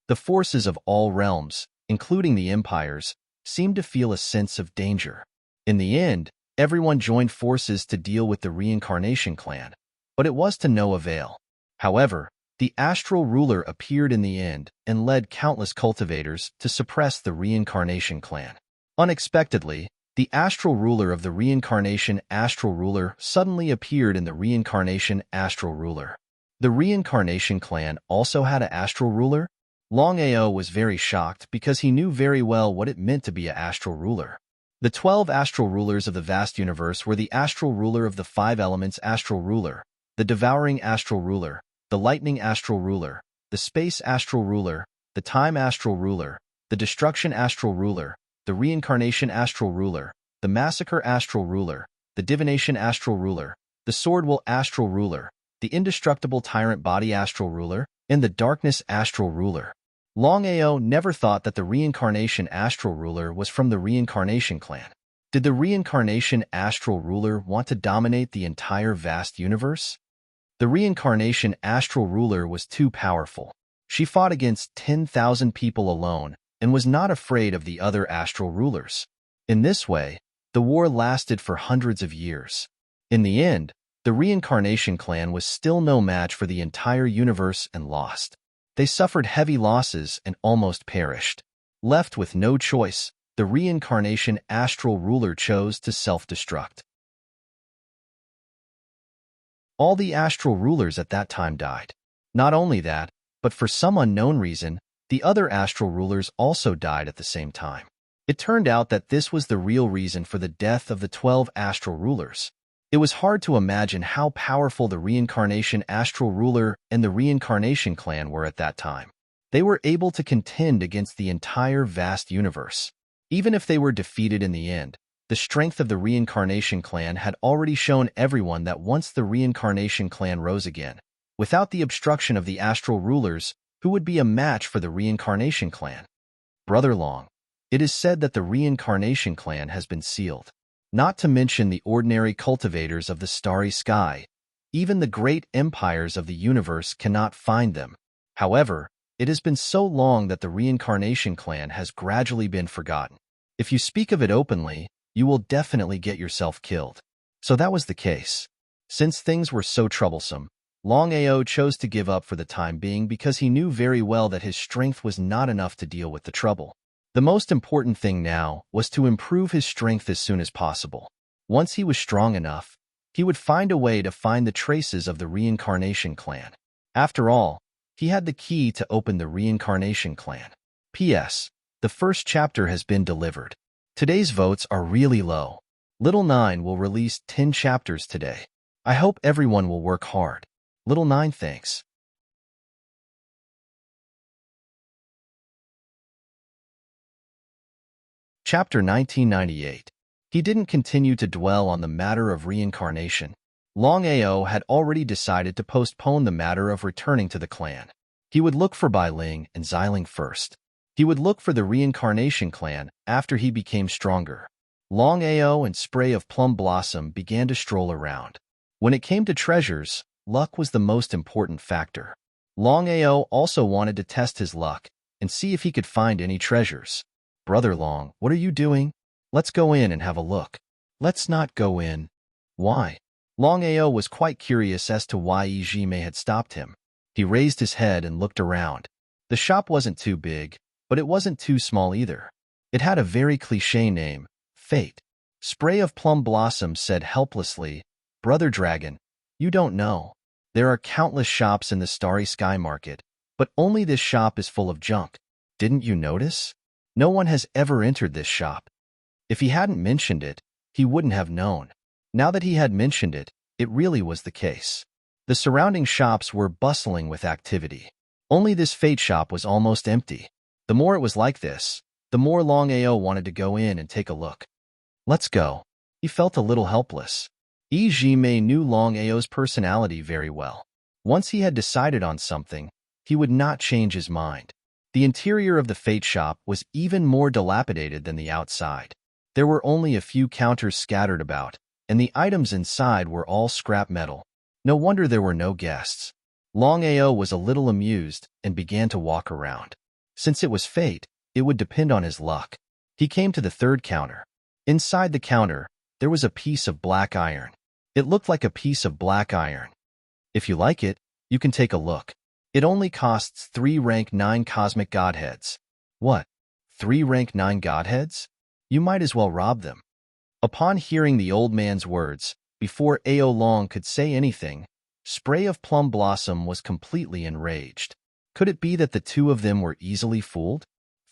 The forces of all realms, including the empires, seemed to feel a sense of danger. In the end, everyone joined forces to deal with the reincarnation clan, but it was to no avail. However, the astral ruler appeared in the end and led countless cultivators to suppress the reincarnation clan. Unexpectedly, the astral ruler of the reincarnation astral ruler suddenly appeared in the reincarnation astral ruler. The reincarnation clan also had an astral ruler? Longao was very shocked because he knew very well what it meant to be an astral ruler. The 12 astral rulers of the vast universe were the astral ruler of the 5 elements astral ruler, the devouring astral ruler, the lightning astral ruler, the space astral ruler, the time astral ruler, the destruction astral ruler, the reincarnation astral ruler, the massacre astral ruler, the divination astral ruler, the sword will astral ruler, the indestructible tyrant body astral ruler, and the darkness astral ruler. Longao never thought that the reincarnation astral ruler was from the reincarnation clan. Did the reincarnation astral ruler want to dominate the entire vast universe? The reincarnation astral ruler was too powerful. She fought against 10,000 people alone and was not afraid of the other astral rulers. In this way, the war lasted for hundreds of years. In the end, the reincarnation clan was still no match for the entire universe and lost. They suffered heavy losses and almost perished. Left with no choice, the reincarnation astral ruler chose to self-destruct. All the astral rulers at that time died. Not only that, but for some unknown reason, the other astral rulers also died at the same time. It turned out that this was the real reason for the death of the 12 astral rulers. It was hard to imagine how powerful the reincarnation astral ruler and the reincarnation clan were at that time. They were able to contend against the entire vast universe. Even if they were defeated in the end, the strength of the reincarnation clan had already shown everyone that once the reincarnation clan rose again, without the obstruction of the astral rulers, who would be a match for the reincarnation clan? Brother Long, it is said that the reincarnation clan has been sealed. Not to mention the ordinary cultivators of the starry sky. Even the great empires of the universe cannot find them. However, it has been so long that the reincarnation clan has gradually been forgotten. If you speak of it openly, you will definitely get yourself killed. So that was the case. Since things were so troublesome, Longao chose to give up for the time being because he knew very well that his strength was not enough to deal with the trouble. The most important thing now was to improve his strength as soon as possible. Once he was strong enough, he would find a way to find the traces of the reincarnation clan. After all, he had the key to open the reincarnation clan. P.S. The first chapter has been delivered. Today's votes are really low. Little 9 will release 10 chapters today. I hope everyone will work hard. Little 9 thanks. Chapter 1998. He didn't continue to dwell on the matter of reincarnation. Longao had already decided to postpone the matter of returning to the clan. He would look for Bai Ling and Xiling first. He would look for the reincarnation clan after he became stronger. Longao and Spray of Plum Blossom began to stroll around. When it came to treasures, luck was the most important factor. Longao also wanted to test his luck and see if he could find any treasures. Brother Long, what are you doing? Let's go in and have a look. Let's not go in. Why? Longao was quite curious as to why Ijime had stopped him. He raised his head and looked around. The shop wasn't too big, but it wasn't too small either. It had a very cliché name, Fate. Spray of Plum Blossom said helplessly, Brother Dragon, you don't know. There are countless shops in the Starry Sky Market, but only this shop is full of junk. Didn't you notice? No one has ever entered this shop. If he hadn't mentioned it, he wouldn't have known. Now that he had mentioned it, it really was the case. The surrounding shops were bustling with activity. Only this Fate shop was almost empty. The more it was like this, the more Longao wanted to go in and take a look. Let's go. He felt a little helpless. Ijime knew Longao's personality very well. Once he had decided on something, he would not change his mind. The interior of the Fate shop was even more dilapidated than the outside. There were only a few counters scattered about, and the items inside were all scrap metal. No wonder there were no guests. Longao was a little amused and began to walk around. Since it was Fate, it would depend on his luck. He came to the third counter. Inside the counter, there was a piece of black iron. It looked like a piece of black iron. If you like it, you can take a look. It only costs 3 rank 9 cosmic godheads. What? 3 rank 9 godheads? You might as well rob them. Upon hearing the old man's words, before Ao Long could say anything, Spray of Plum Blossom was completely enraged. Could it be that the two of them were easily fooled?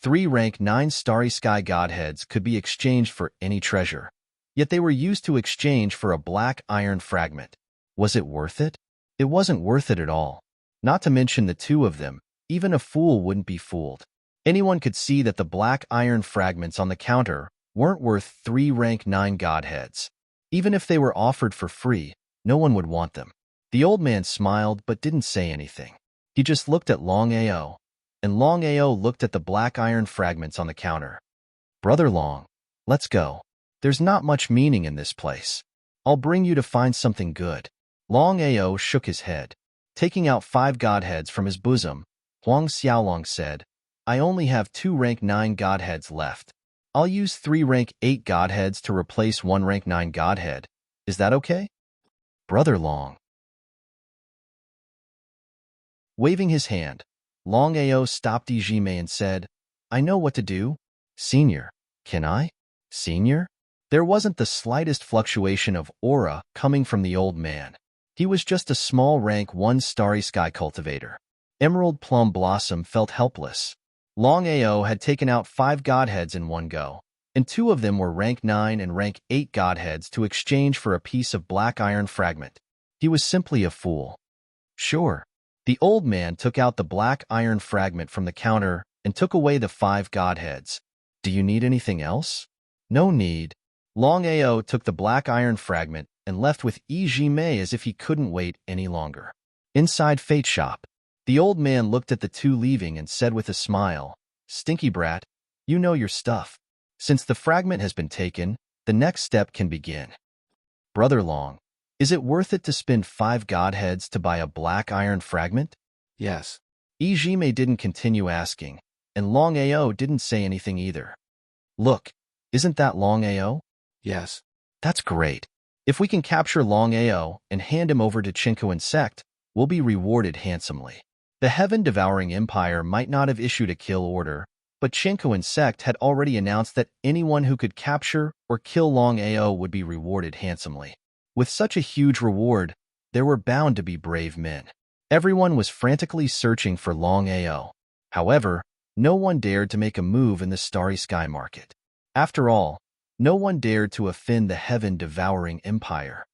3 rank 9 starry sky godheads could be exchanged for any treasure. Yet they were used to exchange for a black iron fragment. Was it worth it? It wasn't worth it at all. Not to mention the two of them, even a fool wouldn't be fooled. Anyone could see that the black iron fragments on the counter weren't worth 3 rank 9 godheads. Even if they were offered for free, no one would want them. The old man smiled but didn't say anything. He just looked at Longao, and Longao looked at the black iron fragments on the counter. Brother Long, let's go. There's not much meaning in this place. I'll bring you to find something good. Longao shook his head. Taking out 5 godheads from his bosom, Huang Xiaolong said, I only have 2 rank 9 godheads left. I'll use 3 rank 8 godheads to replace 1 rank 9 godhead. Is that okay? Brother Long. Waving his hand, Longao stopped Ijime and said, I know what to do. Senior, can I? Senior? There wasn't the slightest fluctuation of aura coming from the old man. He was just a small rank 1 starry sky cultivator. Emerald Plum Blossom felt helpless. Longao had taken out 5 godheads in one go, and 2 of them were rank 9 and rank 8 godheads to exchange for a piece of black iron fragment. He was simply a fool. Sure. The old man took out the black iron fragment from the counter and took away the 5 godheads. Do you need anything else? No need. Longao took the black iron fragment and left with Ijime as if he couldn't wait any longer. Inside Fate Shop, the old man looked at the two leaving and said with a smile, Stinky brat, you know your stuff. Since the fragment has been taken, the next step can begin. Brother Long, is it worth it to spend 5 godheads to buy a black iron fragment? Yes. Ijime didn't continue asking, and Longao didn't say anything either. Look, isn't that Longao? Yes. That's great. If we can capture Longao and hand him over to Chinko Insect, we'll be rewarded handsomely. The Heaven-Devouring Empire might not have issued a kill order, but Chinko Insect had already announced that anyone who could capture or kill Longao would be rewarded handsomely. With such a huge reward, there were bound to be brave men. Everyone was frantically searching for Longao. However, no one dared to make a move in the Starry Sky Market. After all, no one dared to offend the Heaven-Devouring Empire.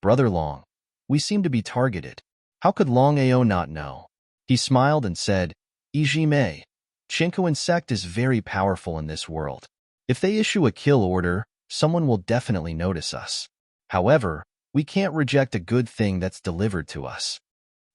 Brother Long, we seem to be targeted. How could Longao not know? He smiled and said, Ijime, Chinko Insect is very powerful in this world. If they issue a kill order, someone will definitely notice us. However, we can't reject a good thing that's delivered to us.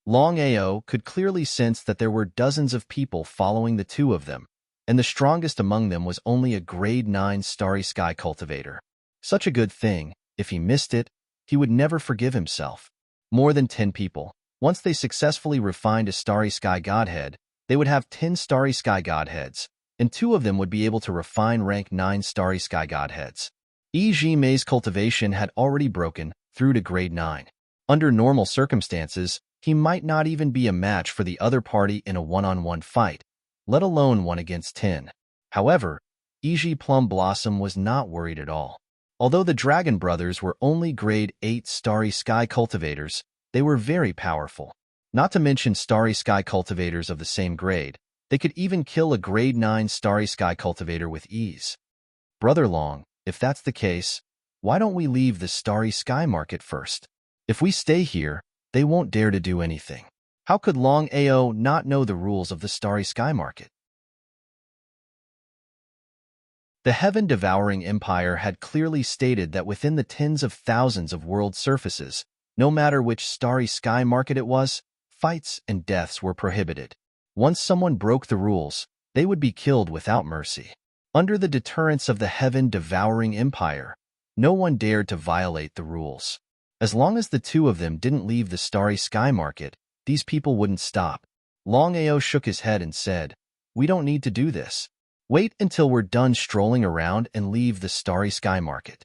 Longao could clearly sense that there were dozens of people following the two of them, and the strongest among them was only a grade 9 starry sky cultivator. Such a good thing, if he missed it, he would never forgive himself. More than 10 people. Once they successfully refined a starry sky godhead, they would have 10 starry sky godheads, and 2 of them would be able to refine rank 9 starry sky godheads. Ijime's cultivation had already broken through to grade 9. Under normal circumstances, he might not even be a match for the other party in a one-on-one fight, let alone 1 against 10. However, Iji Plum Blossom was not worried at all. Although the Dragon Brothers were only grade 8 starry sky cultivators, they were very powerful. Not to mention starry sky cultivators of the same grade, they could even kill a grade 9 starry sky cultivator with ease. Brother Long, if that's the case, why don't we leave the Starry Sky Market first? If we stay here, they won't dare to do anything. How could Longao not know the rules of the Starry Sky Market? The Heaven-Devouring Empire had clearly stated that within the tens of thousands of world surfaces, no matter which Starry Sky Market it was, fights and deaths were prohibited. Once someone broke the rules, they would be killed without mercy. Under the deterrence of the Heaven-Devouring Empire, no one dared to violate the rules. As long as the two of them didn't leave the Starry Sky Market, these people wouldn't stop. Longao shook his head and said, We don't need to do this. Wait until we're done strolling around and leave the Starry Sky Market.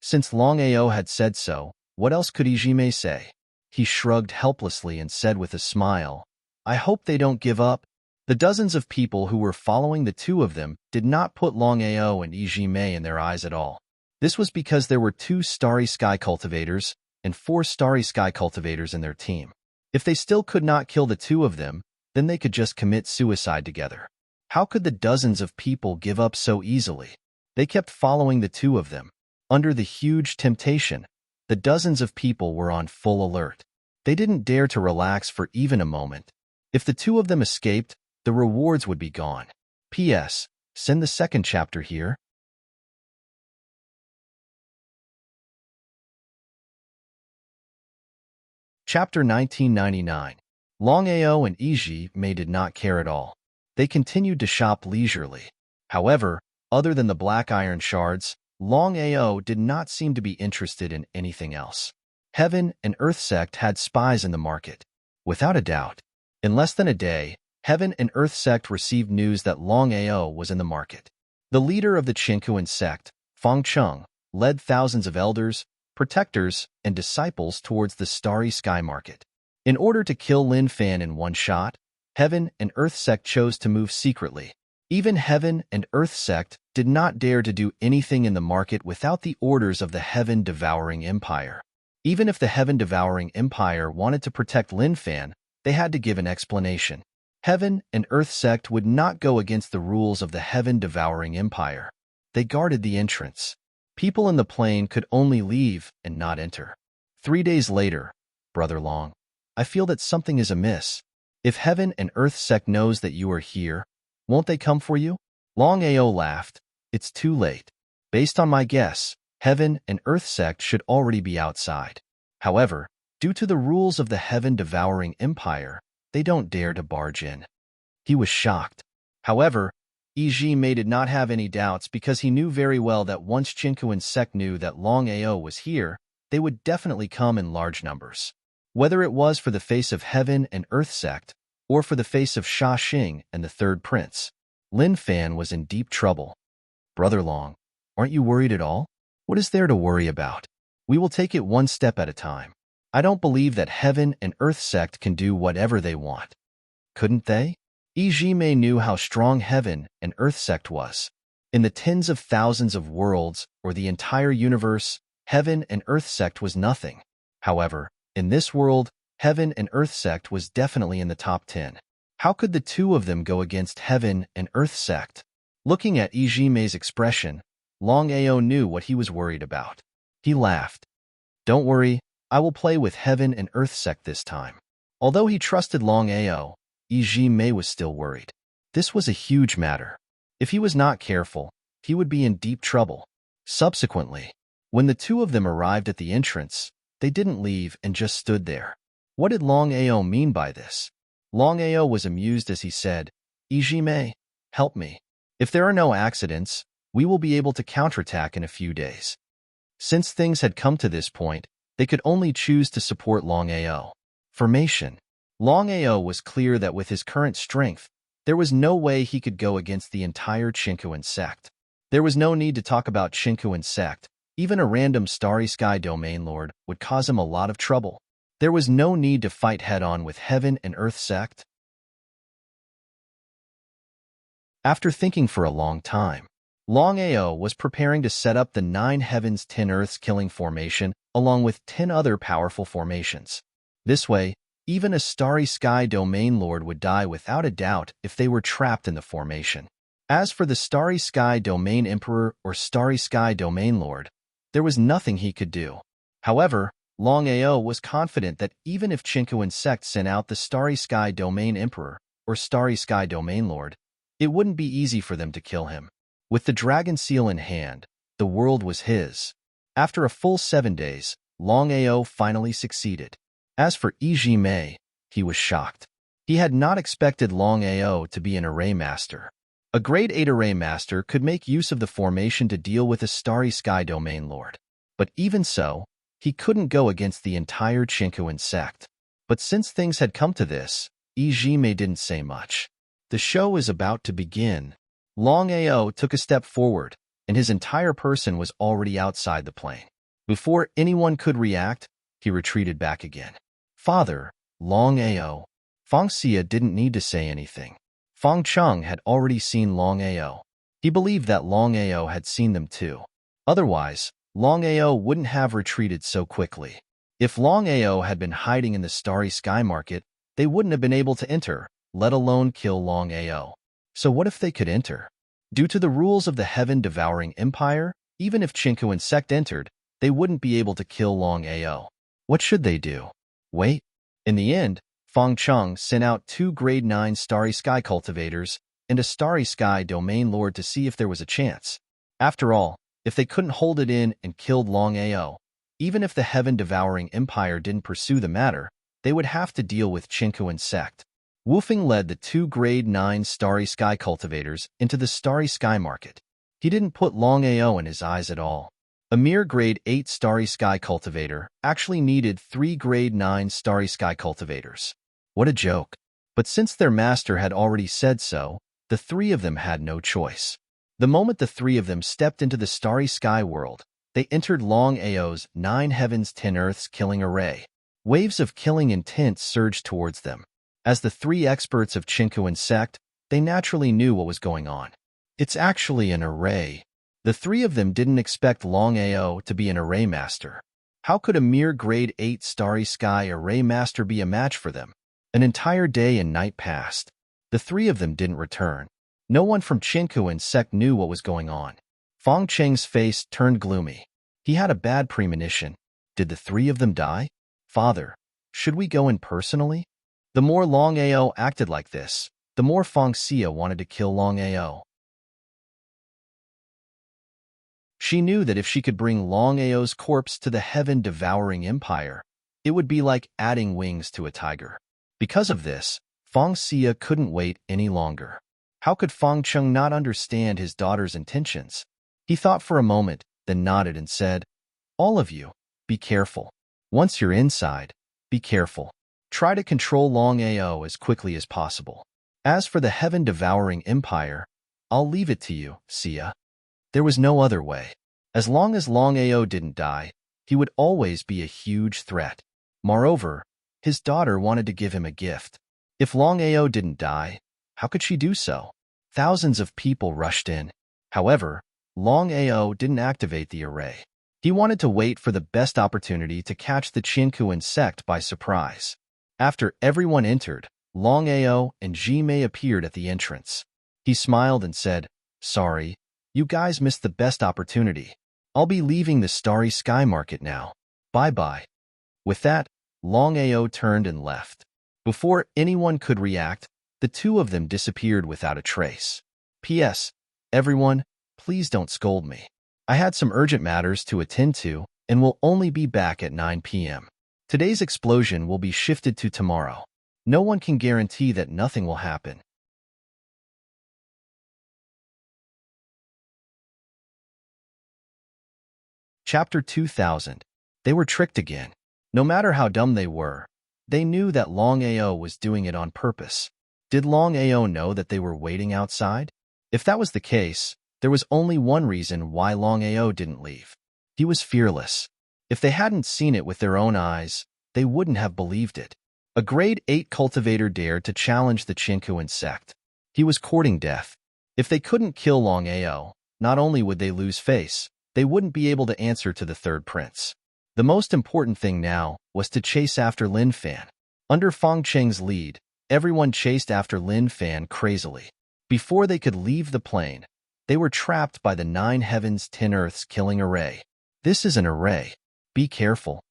Since Longao had said so, what else could Ijime say? He shrugged helplessly and said with a smile, I hope they don't give up. The dozens of people who were following the two of them did not put Longao and Ijime in their eyes at all. This was because there were 2 starry sky cultivators and 4 starry sky cultivators in their team. If they still could not kill the 2 of them, then they could just commit suicide together. How could the dozens of people give up so easily? They kept following the 2 of them. Under the huge temptation, the dozens of people were on full alert. They didn't dare to relax for even a moment. If the 2 of them escaped, the rewards would be gone. P.S. Send the second chapter here. Chapter 1999. Longao and Ijime did not care at all. They continued to shop leisurely. However, other than the black iron shards, Longao did not seem to be interested in anything else. Heaven and Earth sect had spies in the market. Without a doubt. In less than a day, Heaven and Earth sect received news that Longao was in the market. The leader of the Chinkuan sect, Feng Chung, led thousands of elders, protectors, and disciples towards the starry sky market. In order to kill Lin Fan in one shot, Heaven and Earth sect chose to move secretly. Even Heaven and Earth sect did not dare to do anything in the market without the orders of the Heaven-devouring Empire. Even if the Heaven-devouring Empire wanted to protect Lin Fan, they had to give an explanation. Heaven and Earth sect would not go against the rules of the Heaven-devouring Empire. They guarded the entrance. People in the plane could only leave and not enter. 3 days later, Brother Long, I feel that something is amiss. If Heaven and Earth sect knows that you are here, won't they come for you? Longao laughed. It's too late. Based on my guess, Heaven and Earth sect should already be outside. However, due to the rules of the Heaven-devouring Empire, they don't dare to barge in. He was shocked. However, Ijime did not have any doubts because he knew very well that once Chinkuan sect knew that Longao was here, they would definitely come in large numbers. Whether it was for the face of Heaven and Earth sect, or for the face of Sha Xing and the third prince, Lin Fan was in deep trouble. Brother Long, aren't you worried at all? What is there to worry about? We will take it one step at a time. I don't believe that Heaven and Earth sect can do whatever they want. Couldn't they? Ijime knew how strong Heaven and Earth sect was. In the tens of thousands of worlds or the entire universe, Heaven and Earth sect was nothing. However, in this world, Heaven and Earth sect was definitely in the top 10. How could the 2 of them go against Heaven and Earth sect? Looking at Ijime's expression, Longao knew what he was worried about. He laughed. Don't worry, I will play with Heaven and Earth sect this time. Although he trusted Longao, Ijime was still worried. This was a huge matter. If he was not careful, he would be in deep trouble. Subsequently, when the 2 of them arrived at the entrance, they didn't leave and just stood there. What did Longao mean by this? Longao was amused as he said, Ijime, help me. If there are no accidents, we will be able to counterattack in a few days. Since things had come to this point, they could only choose to support Longao. Formation. Longao was clear that with his current strength, there was no way he could go against the entire Chinkuan sect. There was no need to talk about Chinkuan sect. Even a random Starry Sky Domain Lord would cause him a lot of trouble. There was no need to fight head-on with Heaven and Earth sect. After thinking for a long time, Longao was preparing to set up the 9 Heavens 10 Earths killing formation along with 10 other powerful formations. This way, even a Starry Sky Domain Lord would die without a doubt if they were trapped in the formation. As for the Starry Sky Domain Emperor or Starry Sky Domain Lord, there was nothing he could do. However, Longao was confident that even if Chinkuan sect sent out the Starry Sky Domain Emperor or Starry Sky Domain Lord, it wouldn't be easy for them to kill him. With the dragon seal in hand, the world was his. After a full 7 days, Longao finally succeeded. As for Ijime, he was shocked. He had not expected Longao to be an array master. A grade 8 array master could make use of the formation to deal with a Starry Sky Domain Lord. But even so, he couldn't go against the entire Chinkuan sect. But since things had come to this, Ijime didn't say much. The show is about to begin. Longao took a step forward, and his entire person was already outside the plane. Before anyone could react, he retreated back again. Father, Longao. Feng Xia didn't need to say anything. Feng Cheng had already seen Longao. He believed that Longao had seen them too. Otherwise, Longao wouldn't have retreated so quickly. If Longao had been hiding in the Starry Sky Market, they wouldn't have been able to enter, let alone kill Longao. So what if they could enter? Due to the rules of the Heaven-Devouring Empire, even if Chinku Insect entered, they wouldn't be able to kill Longao. What should they do? Wait. In the end, Feng Cheng sent out 2 Grade 9 Starry Sky Cultivators and a Starry Sky Domain Lord to see if there was a chance. After all, if they couldn't hold it in and killed Longao, even if the Heaven-Devouring Empire didn't pursue the matter, they would have to deal with Chinku Insect. Wufeng led the 2 Grade 9 Starry Sky Cultivators into the Starry Sky Market. He didn't put Longao in his eyes at all. A mere Grade 8 Starry Sky Cultivator actually needed 3 Grade 9 Starry Sky Cultivators. What a joke. But since their master had already said so, the 3 of them had no choice. The moment the 3 of them stepped into the Starry Sky world, they entered Longao's 9 heavens 10 earths killing array. Waves of killing intent surged towards them. As the 3 experts of Chinku Insect, they naturally knew what was going on. It's actually an array. The 3 of them didn't expect Longao to be an array master. How could a mere Grade 8 Starry Sky array master be a match for them? An entire day and night passed. The 3 of them didn't return. No one from Chinku Insect knew what was going on. Feng Cheng's face turned gloomy. He had a bad premonition. Did the 3 of them die? Father, should we go in personally? The more Longao acted like this, the more Feng Xia wanted to kill Longao. She knew that if she could bring Longao's corpse to the Heaven-Devouring Empire, it would be like adding wings to a tiger. Because of this, Feng Xia couldn't wait any longer. How could Feng Cheng not understand his daughter's intentions? He thought for a moment, then nodded and said, "All of you, be careful. Once you're inside, be careful. Try to control Longao as quickly as possible. As for the Heaven-Devouring Empire, I'll leave it to you, Xia." There was no other way. As long as Longao didn't die, he would always be a huge threat. Moreover, his daughter wanted to give him a gift. If Longao didn't die, how could she do so? Thousands of people rushed in. However, Longao didn't activate the array. He wanted to wait for the best opportunity to catch the Chinku Insect by surprise. After everyone entered, Longao and Jimei appeared at the entrance. He smiled and said, "Sorry, you guys missed the best opportunity. I'll be leaving the Starry Sky Market now. Bye-bye." With that, Longao turned and left. Before anyone could react, the 2 of them disappeared without a trace. P.S. Everyone, please don't scold me. I had some urgent matters to attend to and will only be back at 9 p.m. Today's explosion will be shifted to tomorrow. No one can guarantee that nothing will happen. Chapter 2000. They were tricked again. No matter how dumb they were, they knew that Longao was doing it on purpose. Did Longao know that they were waiting outside? If that was the case, there was only one reason why Longao didn't leave. He was fearless. If they hadn't seen it with their own eyes, they wouldn't have believed it. A Grade 8 cultivator dared to challenge the Chinku Insect. He was courting death. If they couldn't kill Longao, not only would they lose face, they wouldn't be able to answer to the 3rd prince. The most important thing now was to chase after Lin Fan. Under Feng Cheng's lead, everyone chased after Lin Fan crazily. Before they could leave the plane, they were trapped by the 9 heavens 10 earths killing array. This is an array. Be careful.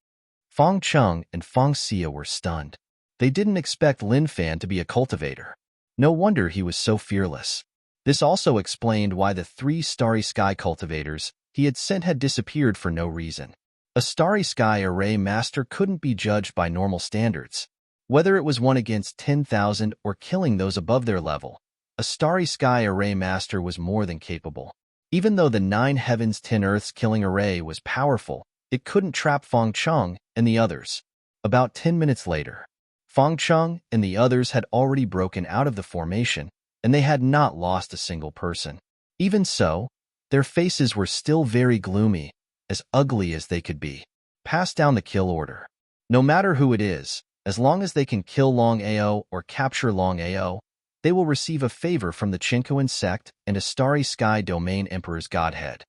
Feng Cheng and Feng Xia were stunned. They didn't expect Lin Fan to be a cultivator. No wonder he was so fearless. This also explained why the 3 Starry Sky cultivators he had sent had disappeared for no reason. A Starry Sky array master couldn't be judged by normal standards. Whether it was 1 against 10,000 or killing those above their level, a Starry Sky array master was more than capable. Even though the 9 heavens 10 earths killing array was powerful, it couldn't trap Feng Cheng and the others. About 10 minutes later, Feng Cheng and the others had already broken out of the formation, and they had not lost a single person. Even so, their faces were still very gloomy, as ugly as they could be. Pass down the kill order. No matter who it is, As long as they can kill Longao or capture Longao, they will receive a favor from the Chinquan sect and a starry sky domain emperor's godhead.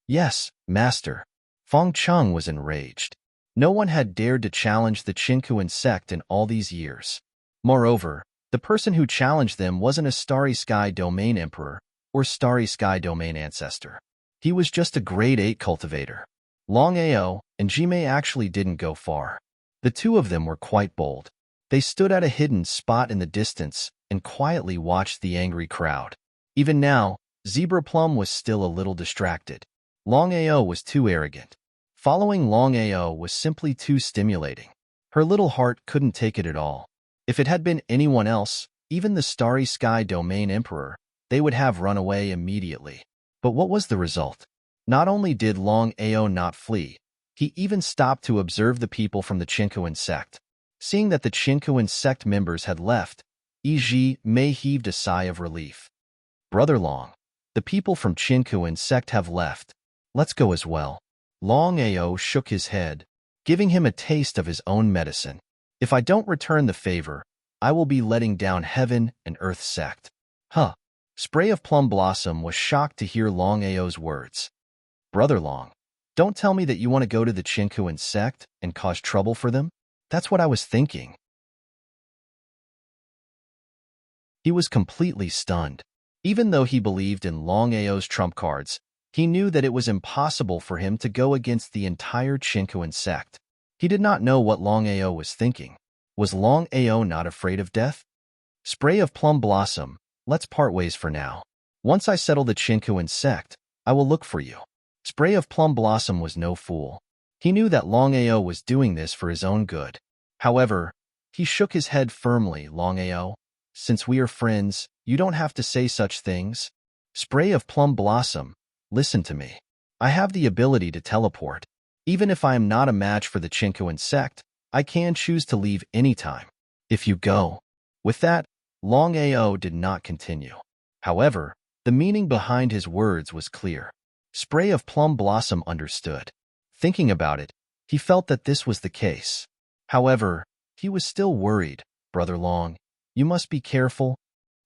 Yes, master. Feng Cheng was enraged. No one had dared to challenge the Chinquan sect in all these years. Moreover, the person who challenged them wasn't a starry sky domain emperor or starry sky domain ancestor. He was just a grade 8 cultivator. Longao and Jimei actually didn't go far. The two of them were quite bold. They stood at a hidden spot in the distance and quietly watched the angry crowd. Even now, Zebra Plum was still a little distracted. Longao was too arrogant. Following Longao was simply too stimulating. Her little heart couldn't take it at all. If it had been anyone else, even the Starry Sky Domain Emperor, they would have run away immediately. But what was the result? Not only did Longao not flee, he even stopped to observe the people from the Chinquan sect. Seeing that the Chinquan sect members had left, Mei heaved a sigh of relief. Brother Long, the people from Chinquan sect have left. Let's go as well. Longao shook his head, giving him a taste of his own medicine. If I don't return the favor, I will be letting down heaven and earth sect. Huh. Spray of Plum Blossom was shocked to hear Longao's words. Brother Long, don't tell me that you want to go to the Chinquan sect and cause trouble for them? That's what I was thinking. He was completely stunned. Even though he believed in Longao's trump cards, he knew that it was impossible for him to go against the entire Chinquan sect. He did not know what Longao was thinking. Was Longao not afraid of death? Spray of Plum Blossom, let's part ways for now. Once I settle the Chinquan sect, I will look for you. Spray of Plum Blossom was no fool. He knew that Longao was doing this for his own good. However, he shook his head firmly. Longao, since we are friends, you don't have to say such things. Spray of Plum Blossom, listen to me. I have the ability to teleport. Even if I am not a match for the Chinquan sect, I can choose to leave anytime. If you go. With that, Longao did not continue. However, the meaning behind his words was clear. Spray of Plum Blossom understood. Thinking about it, he felt that this was the case. However, he was still worried. Brother Long, you must be careful.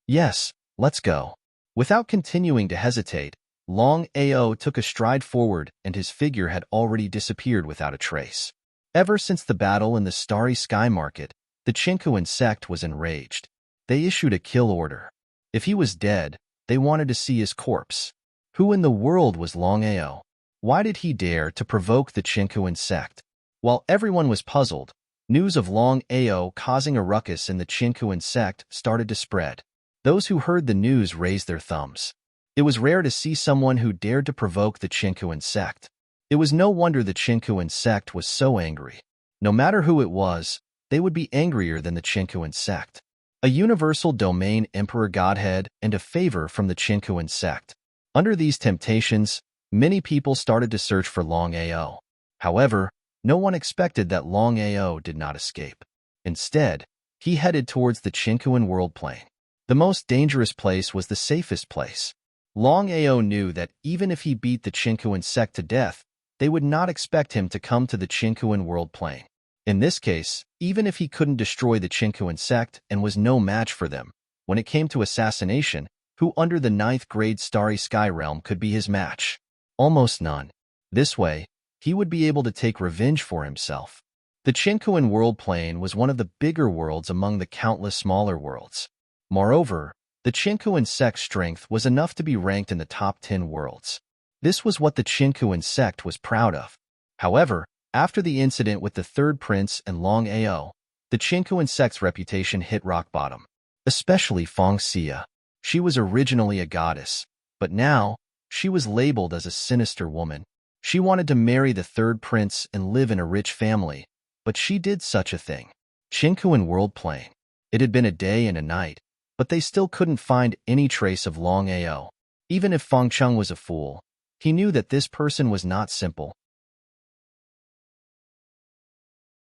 Yes, let's go. Without continuing to hesitate, Longao took a stride forward and his figure had already disappeared without a trace. Ever since the battle in the Starry Sky Market, the Chinquan sect was enraged. They issued a kill order. If he was dead, they wanted to see his corpse. Who in the world was Longao? Why did he dare to provoke the Chinquan sect? While everyone was puzzled, news of Longao causing a ruckus in the Chinquan sect started to spread. Those who heard the news raised their thumbs. It was rare to see someone who dared to provoke the Chinquan sect. It was no wonder the Chinquan sect was so angry. No matter who it was, they would be angrier than the Chinquan sect. A universal domain emperor godhead and a favor from the Chinquan sect. Under these temptations, many people started to search for Longao. However, no one expected that Longao did not escape. Instead, he headed towards the Chinquan world plane. The most dangerous place was the safest place. Longao knew that even if he beat the Chinquan sect to death, they would not expect him to come to the Chinquan world plane. In this case, even if he couldn't destroy the Chinquan sect and was no match for them, when it came to assassination, who under the 9th grade Starry Sky realm could be his match? Almost none. This way, he would be able to take revenge for himself. The Chinquan world plane was one of the bigger worlds among the countless smaller worlds. Moreover, the Chinquan sect's strength was enough to be ranked in the top 10 worlds. This was what the Chinquan sect was proud of. However, after the incident with the third prince and Longao, the Chinquan sect's reputation hit rock bottom. Especially Feng Xia. She was originally a goddess, but now, she was labeled as a sinister woman. She wanted to marry the third prince and live in a rich family, but she did such a thing. Chinquan world plane. It had been a day and a night, but they still couldn't find any trace of Longao. Even if Feng Cheng was a fool, he knew that this person was not simple.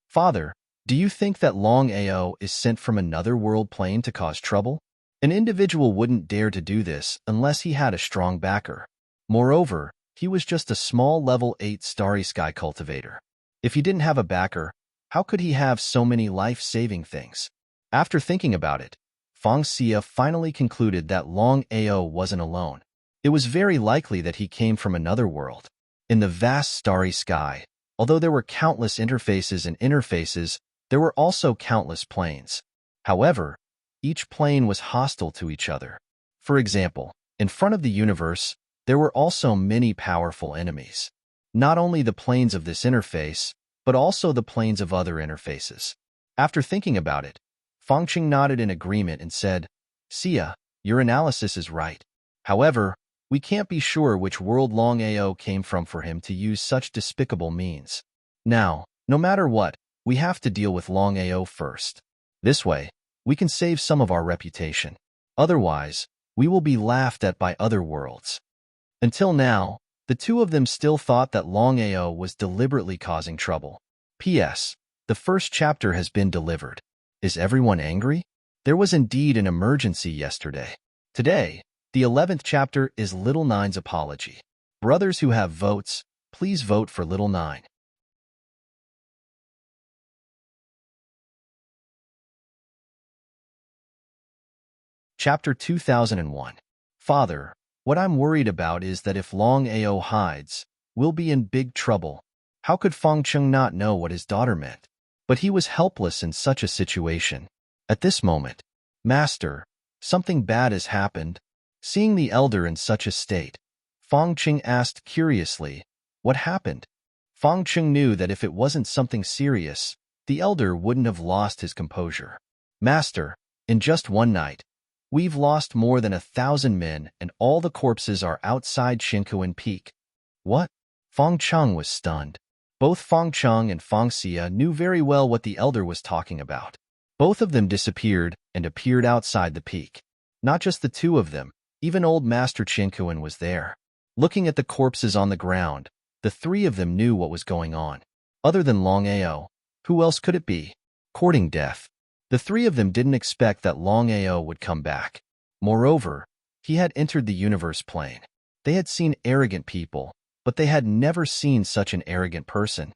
Father, do you think that Longao is sent from another world plane to cause trouble? An individual wouldn't dare to do this unless he had a strong backer. Moreover, he was just a small level 8 Starry Sky cultivator. If he didn't have a backer, How could he have so many life-saving things? After thinking about it, Feng Xia finally concluded that Longao wasn't alone. It was very likely that he came from another world. In the vast starry sky, although there were countless interfaces, there were also countless planes. However, each plane was hostile to each other. For example, in front of the universe, there were also many powerful enemies. Not only the planes of this interface, but also the planes of other interfaces. After thinking about it, Fangqing nodded in agreement and said, Xia, your analysis is right. However, we can't be sure which world Longao came from for him to use such despicable means. Now, no matter what, we have to deal with Longao first. This way, we can save some of our reputation. Otherwise, we will be laughed at by other worlds. Until now, the two of them still thought that Longao was deliberately causing trouble. P.S. The first chapter has been delivered. Is everyone angry? There was indeed an emergency yesterday. Today, the 11th chapter is Little Nine's apology. Brothers who have votes, please vote for Little Nine. Chapter 2001. Father, what I'm worried about is that if Longao hides, we'll be in big trouble. How could Fangqing not know what his daughter meant? But he was helpless in such a situation. At this moment, Master, something bad has happened. Seeing the elder in such a state, Fangqing asked curiously, what happened? Fangqing knew that if it wasn't something serious, the elder wouldn't have lost his composure. Master, in just one night, we've lost more than 1,000 men and all the corpses are outside Qinkuan Peak. What? Fangqing was stunned. Both Fangqing and Feng Xia knew very well what the elder was talking about. Both of them disappeared and appeared outside the peak. Not just the two of them, even old Master Qinkuan was there. Looking at the corpses on the ground, the three of them knew what was going on. Other than Longao, who else could it be? Courting death. The three of them didn't expect that Longao would come back. Moreover, he had entered the universe plane. They had seen arrogant people, but they had never seen such an arrogant person.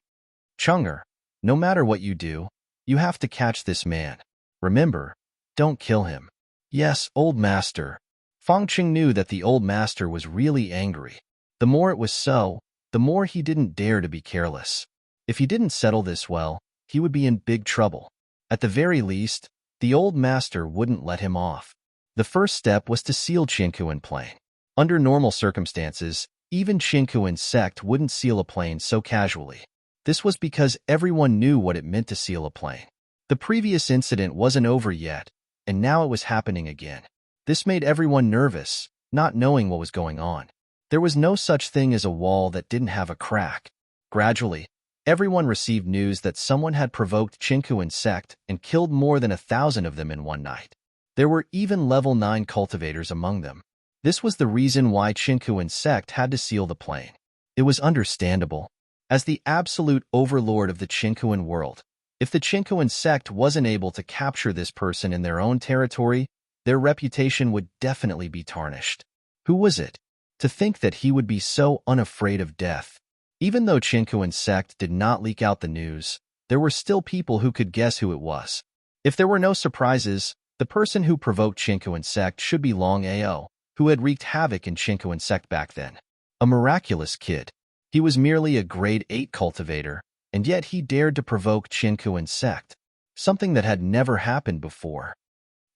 Chunger, no matter what you do, you have to catch this man. Remember, don't kill him. Yes, old master. Fangqing knew that the old master was really angry. The more it was so, the more he didn't dare to be careless. If he didn't settle this well, he would be in big trouble. At the very least, the old master wouldn't let him off. The first step was to seal Qinkuan plane. Under normal circumstances, even Qinkuan sect wouldn't seal a plane so casually. This was because everyone knew what it meant to seal a plane. The previous incident wasn't over yet, and now it was happening again. This made everyone nervous, not knowing what was going on. There was no such thing as a wall that didn't have a crack. Gradually, everyone received news that someone had provoked Qinkuan sect and killed more than 1,000 of them in one night. There were even level 9 cultivators among them. This was the reason why Qinkuan sect had to seal the plane. It was understandable. As the absolute overlord of the Qinkuan world, if the Qinkuan sect wasn't able to capture this person in their own territory, their reputation would definitely be tarnished. Who was it? To think that he would be so unafraid of death. Even though Qinkuan sect did not leak out the news, there were still people who could guess who it was. If there were no surprises, the person who provoked Qinkuan sect should be Longao, who had wreaked havoc in Qinkuan sect back then. A miraculous kid. He was merely a grade 8 cultivator, and yet he dared to provoke Qinkuan sect, something that had never happened before.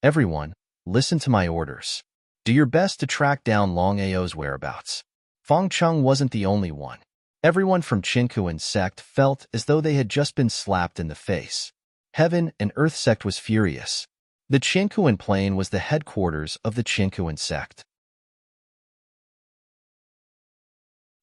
Everyone, listen to my orders. Do your best to track down Longao's whereabouts. Fangqing wasn't the only one. Everyone from Qinkuan sect felt as though they had just been slapped in the face. Heaven and Earth sect was furious. The Qinkuan plane was the headquarters of the Qinkuan sect.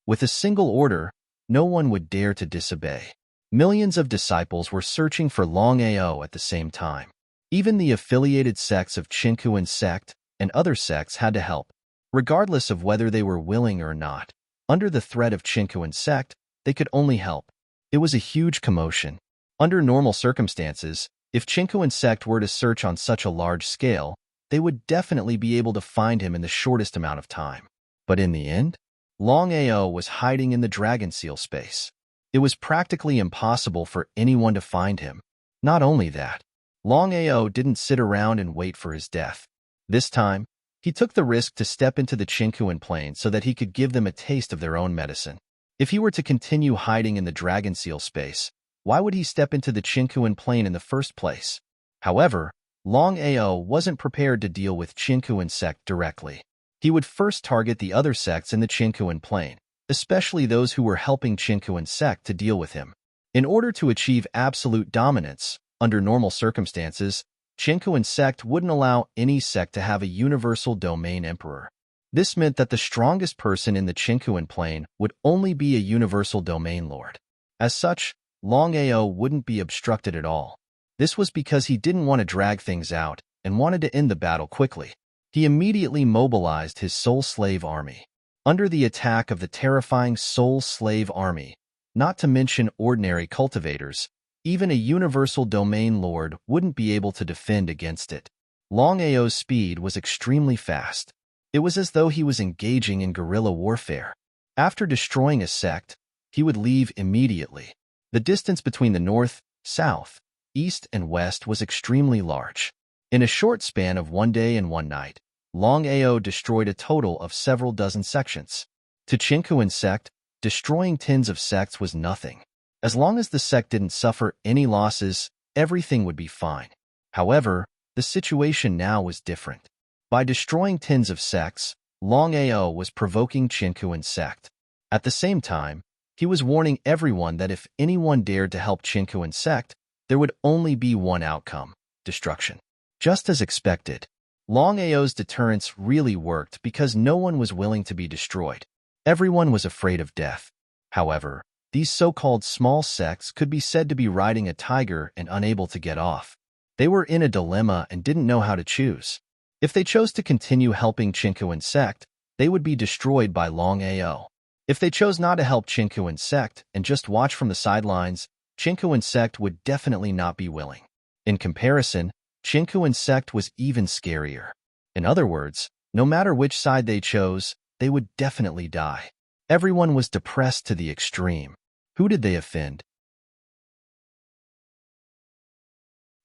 With a single order, no one would dare to disobey. Millions of disciples were searching for Longao at the same time. Even the affiliated sects of Qinkuan sect and other sects had to help. Regardless of whether they were willing or not, under the threat of Qinkuan sect, they could only help. It was a huge commotion. Under normal circumstances, if Qinkuan sect were to search on such a large scale, they would definitely be able to find him in the shortest amount of time. But in the end, Longao was hiding in the dragon seal space. It was practically impossible for anyone to find him. Not only that, Longao didn't sit around and wait for his death. This time, he took the risk to step into the Chinquan plain so that he could give them a taste of their own medicine. If he were to continue hiding in the dragon seal space, why would he step into the Chinquan plain in the first place? However, Longao wasn't prepared to deal with Chinquan sect directly. He would first target the other sects in the Chinquan plain, especially those who were helping Chinquan sect to deal with him. In order to achieve absolute dominance, under normal circumstances, Chinquan sect wouldn't allow any sect to have a universal domain emperor. This meant that the strongest person in the Chinquan plain would only be a universal domain lord. As such, Longao wouldn't be obstructed at all. This was because he didn't want to drag things out and wanted to end the battle quickly. He immediately mobilized his soul slave army. Under the attack of the terrifying soul slave army, not to mention ordinary cultivators, even a universal domain lord wouldn't be able to defend against it. Longao's speed was extremely fast. It was as though he was engaging in guerrilla warfare. After destroying a sect, he would leave immediately. The distance between the north, south, east, and west was extremely large. In a short span of one day and one night, Longao destroyed a total of several dozen sections. To Chinquan sect, destroying tens of sects was nothing. As long as the sect didn't suffer any losses, everything would be fine. However, the situation now was different. By destroying tens of sects, Longao was provoking Chinquan sect. At the same time, he was warning everyone that if anyone dared to help Chinquan sect, there would only be one outcome: destruction. Just as expected, Longao's deterrence really worked because no one was willing to be destroyed. Everyone was afraid of death. However, these so-called small sects could be said to be riding a tiger and unable to get off. They were in a dilemma and didn't know how to choose. If they chose to continue helping Chinquan sect, they would be destroyed by Longao. If they chose not to help Chinquan sect and just watch from the sidelines, Chinquan sect would definitely not be willing. In comparison, Chinquan sect was even scarier. In other words, no matter which side they chose, they would definitely die. Everyone was depressed to the extreme. Who did they offend?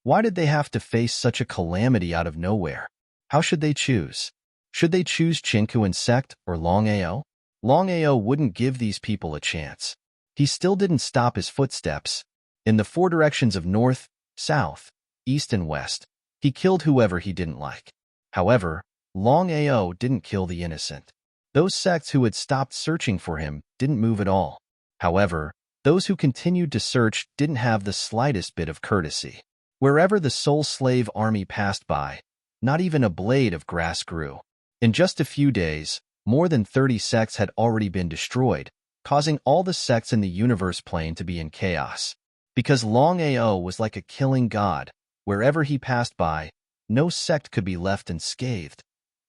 Why did they have to face such a calamity out of nowhere? How should they choose? Should they choose Chinquan sect or Longao? Longao wouldn't give these people a chance. He still didn't stop his footsteps. In the four directions of north, south, east, and west, he killed whoever he didn't like. However, Longao didn't kill the innocent. Those sects who had stopped searching for him didn't move at all. However, those who continued to search didn't have the slightest bit of courtesy. Wherever the soul slave army passed by, not even a blade of grass grew. In just a few days, more than 30 sects had already been destroyed, causing all the sects in the universe plane to be in chaos. Because Longao was like a killing god, wherever he passed by, no sect could be left unscathed.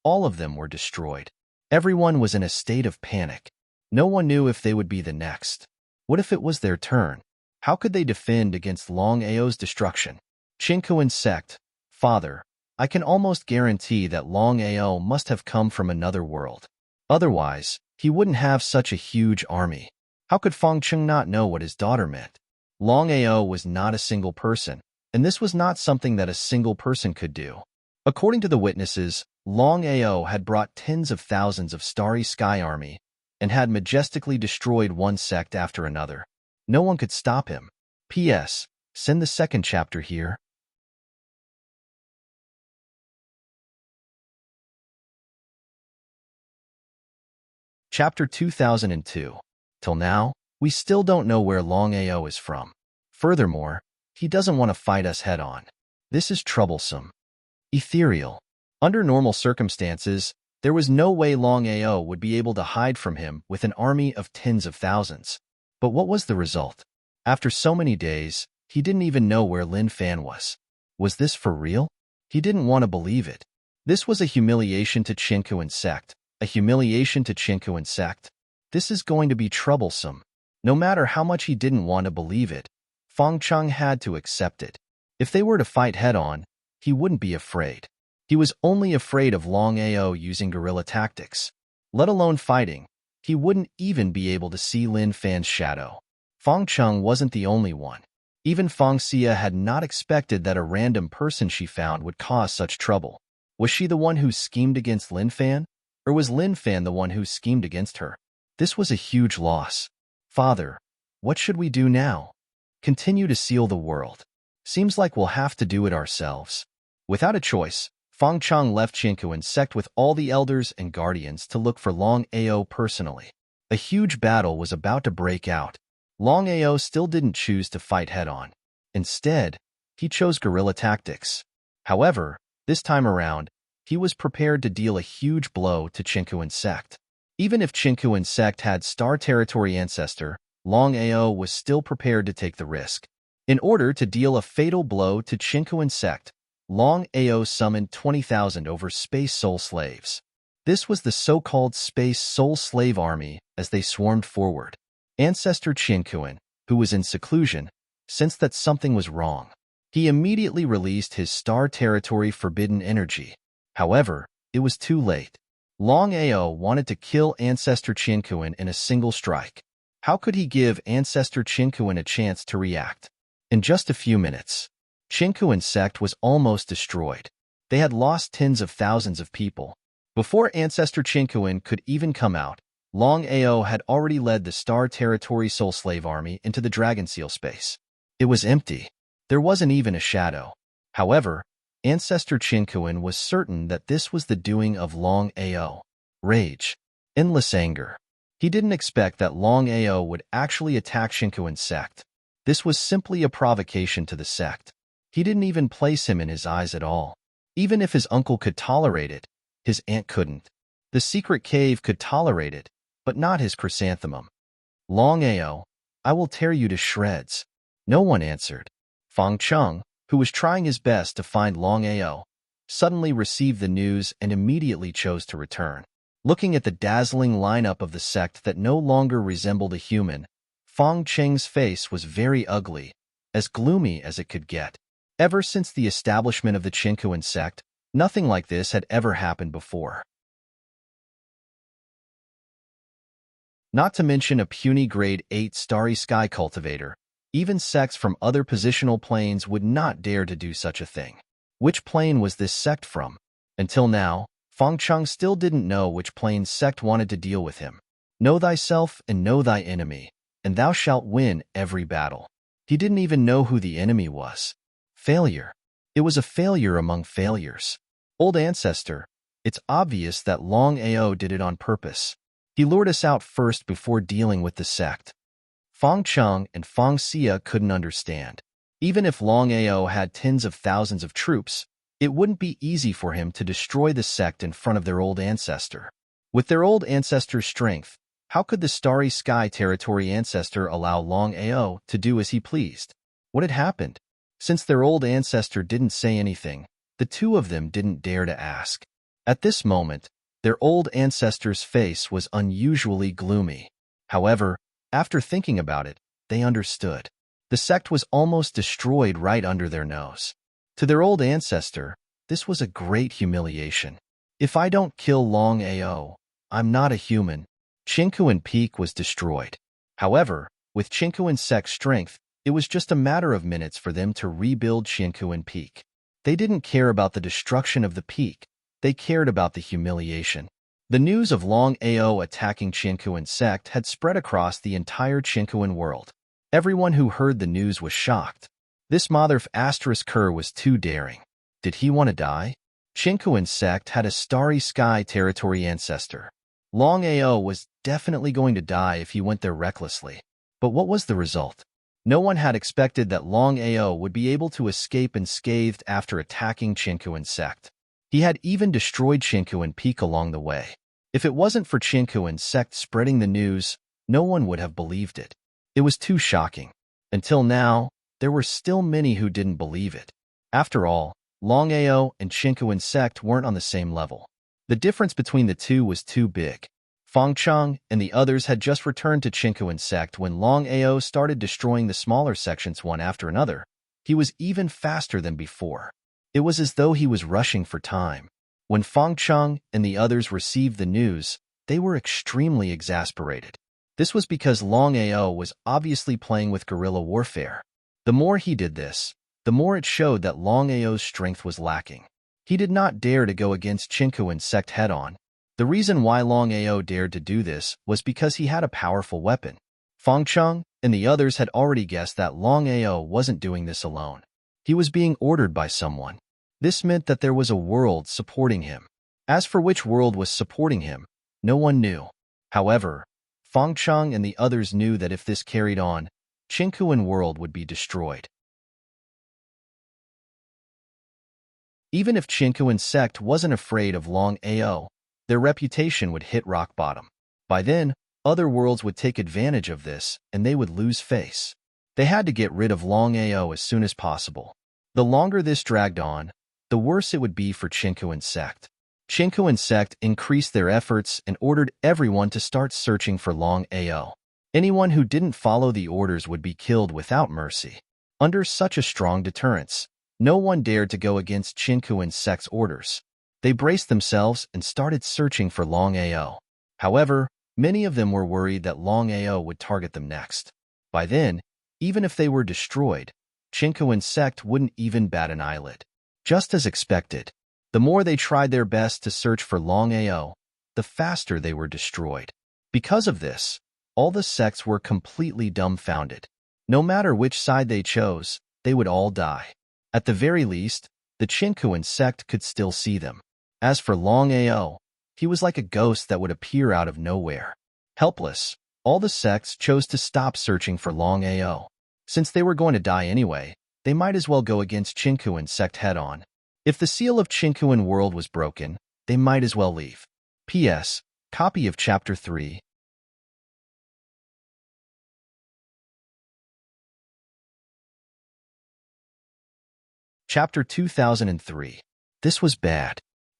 All of them were destroyed. Everyone was in a state of panic. No one knew if they would be the next. What if it was their turn? How could they defend against Longao's destruction? Chinquan sect, Father, I can almost guarantee that Longao must have come from another world. Otherwise, he wouldn't have such a huge army. How could Feng Cheng not know what his daughter meant? Longao was not a single person, and this was not something that a single person could do. According to the witnesses, Longao had brought tens of thousands of Starry Sky army and had majestically destroyed one sect after another. No one could stop him. P.S. Send the second chapter here. Chapter 2002. Till now, we still don't know where Longao is from. Furthermore, he doesn't want to fight us head-on. This is troublesome. Ethereal. Under normal circumstances, there was no way Longao would be able to hide from him with an army of tens of thousands. But what was the result? After so many days, he didn't even know where Lin Fan was. Was this for real? He didn't want to believe it. This was a humiliation to Chinquan sect. A humiliation to Chinquan sect. This is going to be troublesome. No matter how much he didn't want to believe it, Feng Cheng had to accept it. If they were to fight head-on, he wouldn't be afraid. He was only afraid of Longao using guerrilla tactics. Let alone fighting, he wouldn't even be able to see Lin Fan's shadow. Feng Cheng wasn't the only one. Even Feng Xia had not expected that a random person she found would cause such trouble. Was she the one who schemed against Lin Fan? Or was Lin Fan the one who schemed against her? This was a huge loss. Father, what should we do now? Continue to seal the world. Seems like we'll have to do it ourselves. Without a choice, Feng Cheng left Qingkuan sect with all the elders and guardians to look for Longao personally. A huge battle was about to break out. Longao still didn't choose to fight head-on. Instead, he chose guerrilla tactics. However, this time around, he was prepared to deal a huge blow to Qingkuan sect. Even if Qingkuan sect had Star Territory ancestor, Longao was still prepared to take the risk. In order to deal a fatal blow to Qingkuan sect, Longao summoned 20,000 over space soul slaves. This was the so-called space soul slave army as they swarmed forward. Ancestor Qingkuan, who was in seclusion, sensed that something was wrong. He immediately released his Star Territory forbidden energy. However, it was too late. Longao wanted to kill Ancestor Qingkuan in a single strike. How could he give Ancestor Qingkuan a chance to react? In just a few minutes, Qingkuan sect was almost destroyed. They had lost tens of thousands of people. Before Ancestor Qingkuan could even come out, Longao had already led the Star Territory Soul Slave Army into the Dragon Seal space. It was empty. There wasn't even a shadow. However, Ancestor Qingkuan was certain that this was the doing of Longao. Rage. Endless anger. He didn't expect that Longao would actually attack Qingkuan sect. This was simply a provocation to the sect. He didn't even place him in his eyes at all. Even if his uncle could tolerate it, his aunt couldn't. The secret cave could tolerate it, but not his chrysanthemum. Longao, I will tear you to shreds. No one answered. Feng Cheng, who was trying his best to find Longao, suddenly received the news and immediately chose to return. Looking at the dazzling lineup of the sect that no longer resembled a human, Feng Cheng's face was very ugly, as gloomy as it could get. Ever since the establishment of the Qingkuan sect, nothing like this had ever happened before. Not to mention a puny grade 8 starry sky cultivator, even sects from other positional planes would not dare to do such a thing. Which plane was this sect from? Until now, Feng Cheng still didn't know which plane's sect wanted to deal with him. Know thyself and know thy enemy, and thou shalt win every battle. He didn't even know who the enemy was. Failure. It was a failure among failures. Old ancestor, it's obvious that Longao did it on purpose. He lured us out first before dealing with the sect. Feng Cheng and Feng Xia couldn't understand. Even if Longao had tens of thousands of troops, it wouldn't be easy for him to destroy the sect in front of their old ancestor. With their old ancestor's strength, how could the Starry Sky Territory ancestor allow Longao to do as he pleased? What had happened? Since their old ancestor didn't say anything, the two of them didn't dare to ask. At this moment, their old ancestor's face was unusually gloomy. However, after thinking about it, they understood. The sect was almost destroyed right under their nose. To their old ancestor, this was a great humiliation. If I don't kill Longao, I'm not a human. Qingkuan Peak was destroyed. However, with Qingkuan sect's strength, it was just a matter of minutes for them to rebuild Qingkuan Peak. They didn't care about the destruction of the peak. They cared about the humiliation. The news of Longao attacking Qingkuan sect had spread across the entire Qingkuan world. Everyone who heard the news was shocked. This mother of asterisk Kerr was too daring. Did he want to die? Qingkuan sect had a Starry Sky Territory ancestor. Longao was definitely going to die if he went there recklessly. But what was the result? No one had expected that Longao would be able to escape unscathed after attacking Qingkuan sect. He had even destroyed Qingkuan Peak along the way. If it wasn't for Qingkuan sect spreading the news, no one would have believed it. It was too shocking. Until now, there were still many who didn't believe it. After all, Longao and Qingkuan sect weren't on the same level. The difference between the two was too big. Feng Cheng and the others had just returned to Qingkuan sect when Longao started destroying the smaller sections one after another. He was even faster than before. It was as though he was rushing for time. When Feng Cheng and the others received the news, they were extremely exasperated. This was because Longao was obviously playing with guerrilla warfare. The more he did this, the more it showed that Longao's strength was lacking. He did not dare to go against Chinkuan's sect head-on. The reason why Longao dared to do this was because he had a powerful weapon. Fangcheng and the others had already guessed that Longao wasn't doing this alone. He was being ordered by someone. This meant that there was a world supporting him. As for which world was supporting him, no one knew. However, Fangcheng and the others knew that if this carried on, Chinkuan world would be destroyed. Even if Chinkuan sect wasn't afraid of Longao, their reputation would hit rock bottom. By then, other worlds would take advantage of this, and they would lose face. They had to get rid of Longao as soon as possible. The longer this dragged on, the worse it would be for Chinkuan sect. Chinkuan sect increased their efforts and ordered everyone to start searching for Longao. Anyone who didn't follow the orders would be killed without mercy. Under such a strong deterrence, no one dared to go against Chinkuan sect's orders. They braced themselves and started searching for Longao. However, many of them were worried that Longao would target them next. By then, even if they were destroyed, Chinkuan sect wouldn't even bat an eyelid. Just as expected, the more they tried their best to search for Longao, the faster they were destroyed. Because of this, all the sects were completely dumbfounded. No matter which side they chose, they would all die. At the very least, the Chinkuan sect could still see them. As for Longao, he was like a ghost that would appear out of nowhere. Helpless, all the sects chose to stop searching for Longao. Since they were going to die anyway, they might as well go against Chinkuan sect head-on. If the seal of Chinkuan world was broken, they might as well leave. P.S. Copy of Chapter 3. Chapter 2003. This was bad.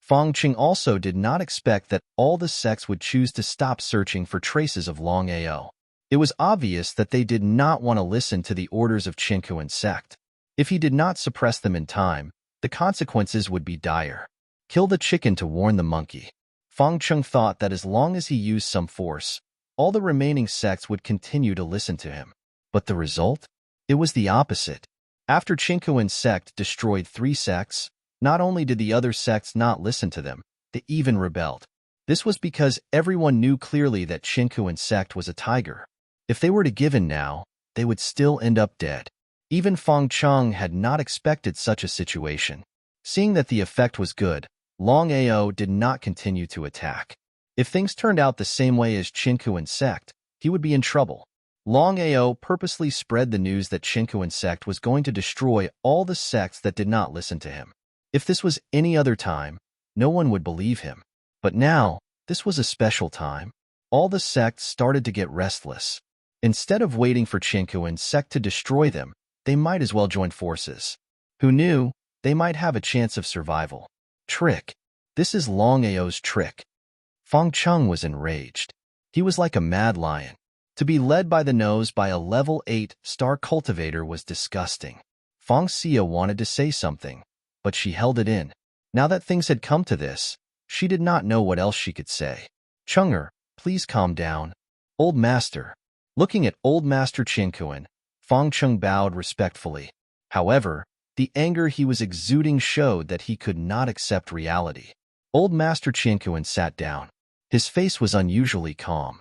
Fangcheng also did not expect that all the sects would choose to stop searching for traces of Longao. It was obvious that they did not want to listen to the orders of Chinkuan sect. If he did not suppress them in time, the consequences would be dire. Kill the chicken to warn the monkey. Fangcheng thought that as long as he used some force, all the remaining sects would continue to listen to him. But the result? It was the opposite. After Chinkuan sect destroyed 3 sects, not only did the other sects not listen to them, they even rebelled. This was because everyone knew clearly that Chinkuan sect was a tiger. If they were to give in now, they would still end up dead. Even Fangcheng had not expected such a situation. Seeing that the effect was good, Longao did not continue to attack. If things turned out the same way as Chinkuan sect, he would be in trouble. Longao purposely spread the news that Chinkuan sect was going to destroy all the sects that did not listen to him. If this was any other time, no one would believe him. But now, this was a special time. All the sects started to get restless. Instead of waiting for Chinkuan sect to destroy them, they might as well join forces. Who knew, they might have a chance of survival. Trick. This is Longao's trick. Fangcheng was enraged. He was like a mad lion. To be led by the nose by a level 8 star cultivator was disgusting. Fangxia wanted to say something, but she held it in. Now that things had come to this, she did not know what else she could say. Chenger, please calm down. Old Master. Looking at Old Master Chinkuan, Fangcheng bowed respectfully. However, the anger he was exuding showed that he could not accept reality. Old Master Chinkuan sat down. His face was unusually calm.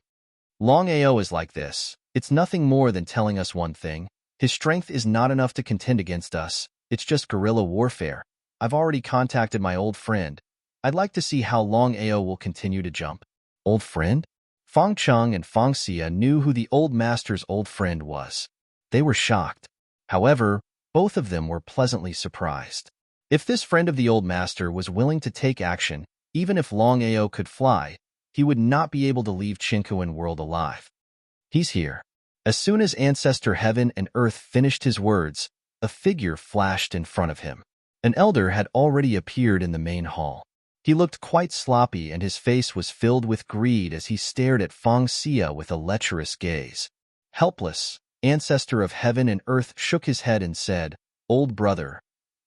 Longao is like this. It's nothing more than telling us one thing. His strength is not enough to contend against us. It's just guerrilla warfare. I've already contacted my old friend. I'd like to see how long Longao will continue to jump. Old friend? Fangcheng and Fangxia knew who the old master's old friend was. They were shocked. However, both of them were pleasantly surprised. If this friend of the old master was willing to take action, even if Longao could fly, he would not be able to leave Chinkuan world alive. He's here. As soon as Ancestor Heaven and Earth finished his words, a figure flashed in front of him. An elder had already appeared in the main hall. He looked quite sloppy and his face was filled with greed as he stared at Fangxia with a lecherous gaze. Helpless, Ancestor of Heaven and Earth shook his head and said, "Old brother,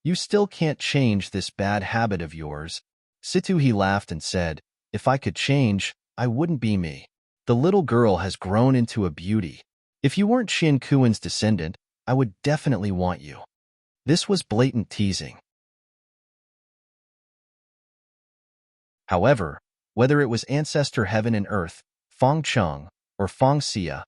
you still can't change this bad habit of yours." Situ he laughed and said, "If I could change, I wouldn't be me." The little girl has grown into a beauty. If you weren't Qian Kuan's descendant, I would definitely want you. This was blatant teasing. However, whether it was Ancestor Heaven and Earth, Feng Cheng, or Feng Xia,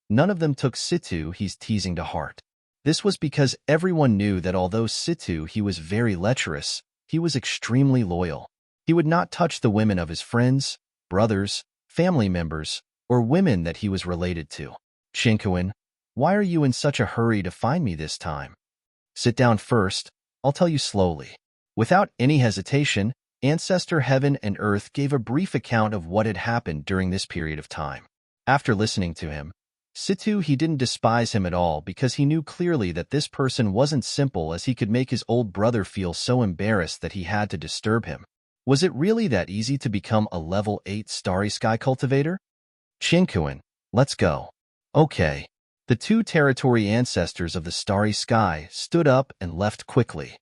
none of them took Situ he's teasing to heart. This was because everyone knew that although Situ he was very lecherous, he was extremely loyal. He would not touch the women of his friends, brothers, family members, or women that he was related to. Qinkuan, why are you in such a hurry to find me this time? Sit down first, I'll tell you slowly. Without any hesitation, Ancestor Heaven and Earth gave a brief account of what had happened during this period of time. After listening to him, Situ he didn't despise him at all because he knew clearly that this person wasn't simple as he could make his old brother feel so embarrassed that he had to disturb him. Was it really that easy to become a level 8 Starry Sky cultivator? Qinkuan, let's go. Okay. The two territory ancestors of the Starry Sky stood up and left quickly.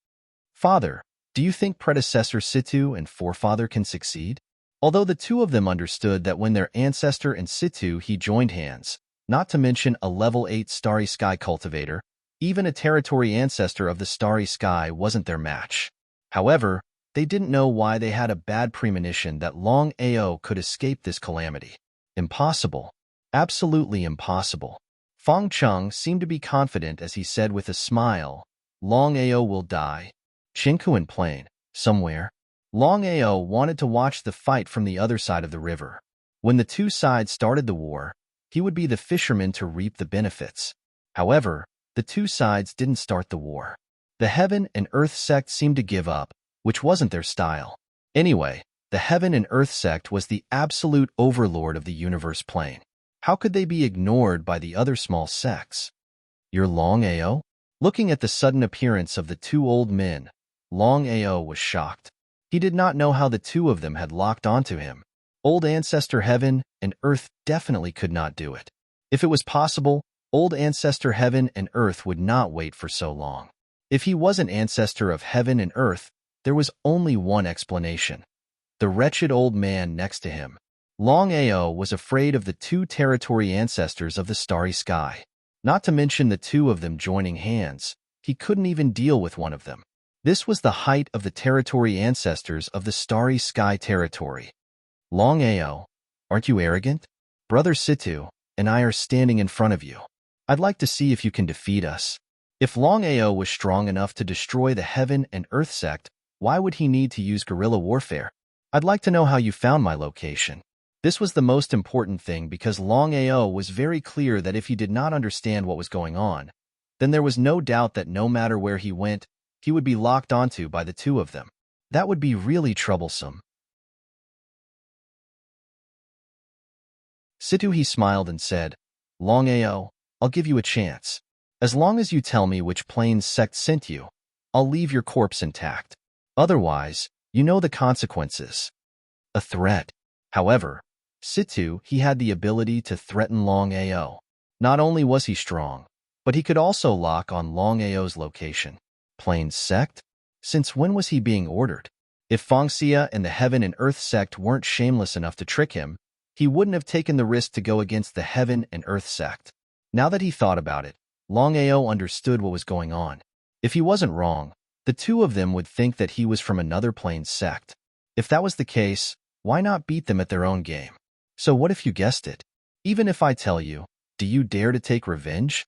Father, do you think predecessor Situ and forefather can succeed? Although the two of them understood that when their ancestor and Situ he joined hands, not to mention a level 8 Starry Sky cultivator, even a territory ancestor of the Starry Sky wasn't their match. However, they didn't know why they had a bad premonition that Longao could escape this calamity. Impossible. Absolutely impossible. Feng Cheng seemed to be confident as he said with a smile, Longao will die. Qinkuan Plain, somewhere. Longao wanted to watch the fight from the other side of the river. When the two sides started the war, he would be the fisherman to reap the benefits. However, the two sides didn't start the war. The Heaven and Earth sect seemed to give up, which wasn't their style. Anyway, the Heaven and Earth sect was the absolute overlord of the universe plane. How could they be ignored by the other small sects? You're Longao? Looking at the sudden appearance of the two old men, Longao was shocked. He did not know how the two of them had locked onto him. Old Ancestor Heaven and Earth definitely could not do it. If it was possible, Old Ancestor Heaven and Earth would not wait for so long. If he wasn't Ancestor of Heaven and Earth, there was only one explanation. The wretched old man next to him. Longao was afraid of the two territory ancestors of the Starry Sky. Not to mention the two of them joining hands, he couldn't even deal with one of them. This was the height of the territory ancestors of the Starry Sky territory. Longao, aren't you arrogant? Brother Situ and I are standing in front of you. I'd like to see if you can defeat us. If Longao was strong enough to destroy the Heaven and Earth sect, why would he need to use guerrilla warfare? I'd like to know how you found my location. This was the most important thing because Longao was very clear that if he did not understand what was going on, then there was no doubt that no matter where he went, he would be locked onto by the two of them. That would be really troublesome. Situ he smiled and said, Longao, I'll give you a chance. As long as you tell me which plane's sect sent you, I'll leave your corpse intact. Otherwise, you know the consequences. A threat. However, Situ he had the ability to threaten Longao. Not only was he strong, but he could also lock on Longao's location. Plane's sect? Since when was he being ordered? If Feng Xia and the Heaven and Earth sect weren't shameless enough to trick him, he wouldn't have taken the risk to go against the Heaven and Earth sect. Now that he thought about it, Longao understood what was going on. If he wasn't wrong, the two of them would think that he was from another plane's sect. If that was the case, why not beat them at their own game? So what if you guessed it? Even if I tell you, do you dare to take revenge?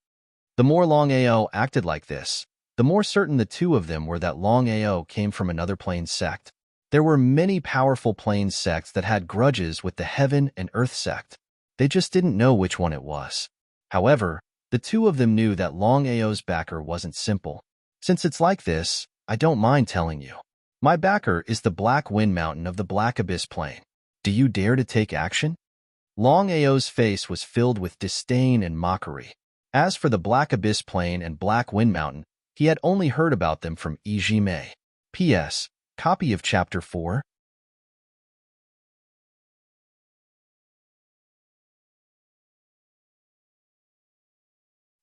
The more Longao acted like this, the more certain the two of them were that Longao came from another plane sect. There were many powerful plane sects that had grudges with the Heaven and Earth sect. They just didn't know which one it was. However, the two of them knew that Longao's backer wasn't simple. Since it's like this, I don't mind telling you. My backer is the Black Wind Mountain of the Black Abyss Plain. Do you dare to take action? Longao's face was filled with disdain and mockery. As for the Black Abyss Plain and Black Wind Mountain, he had only heard about them from E.G. Mei. P.S. Copy of Chapter 4.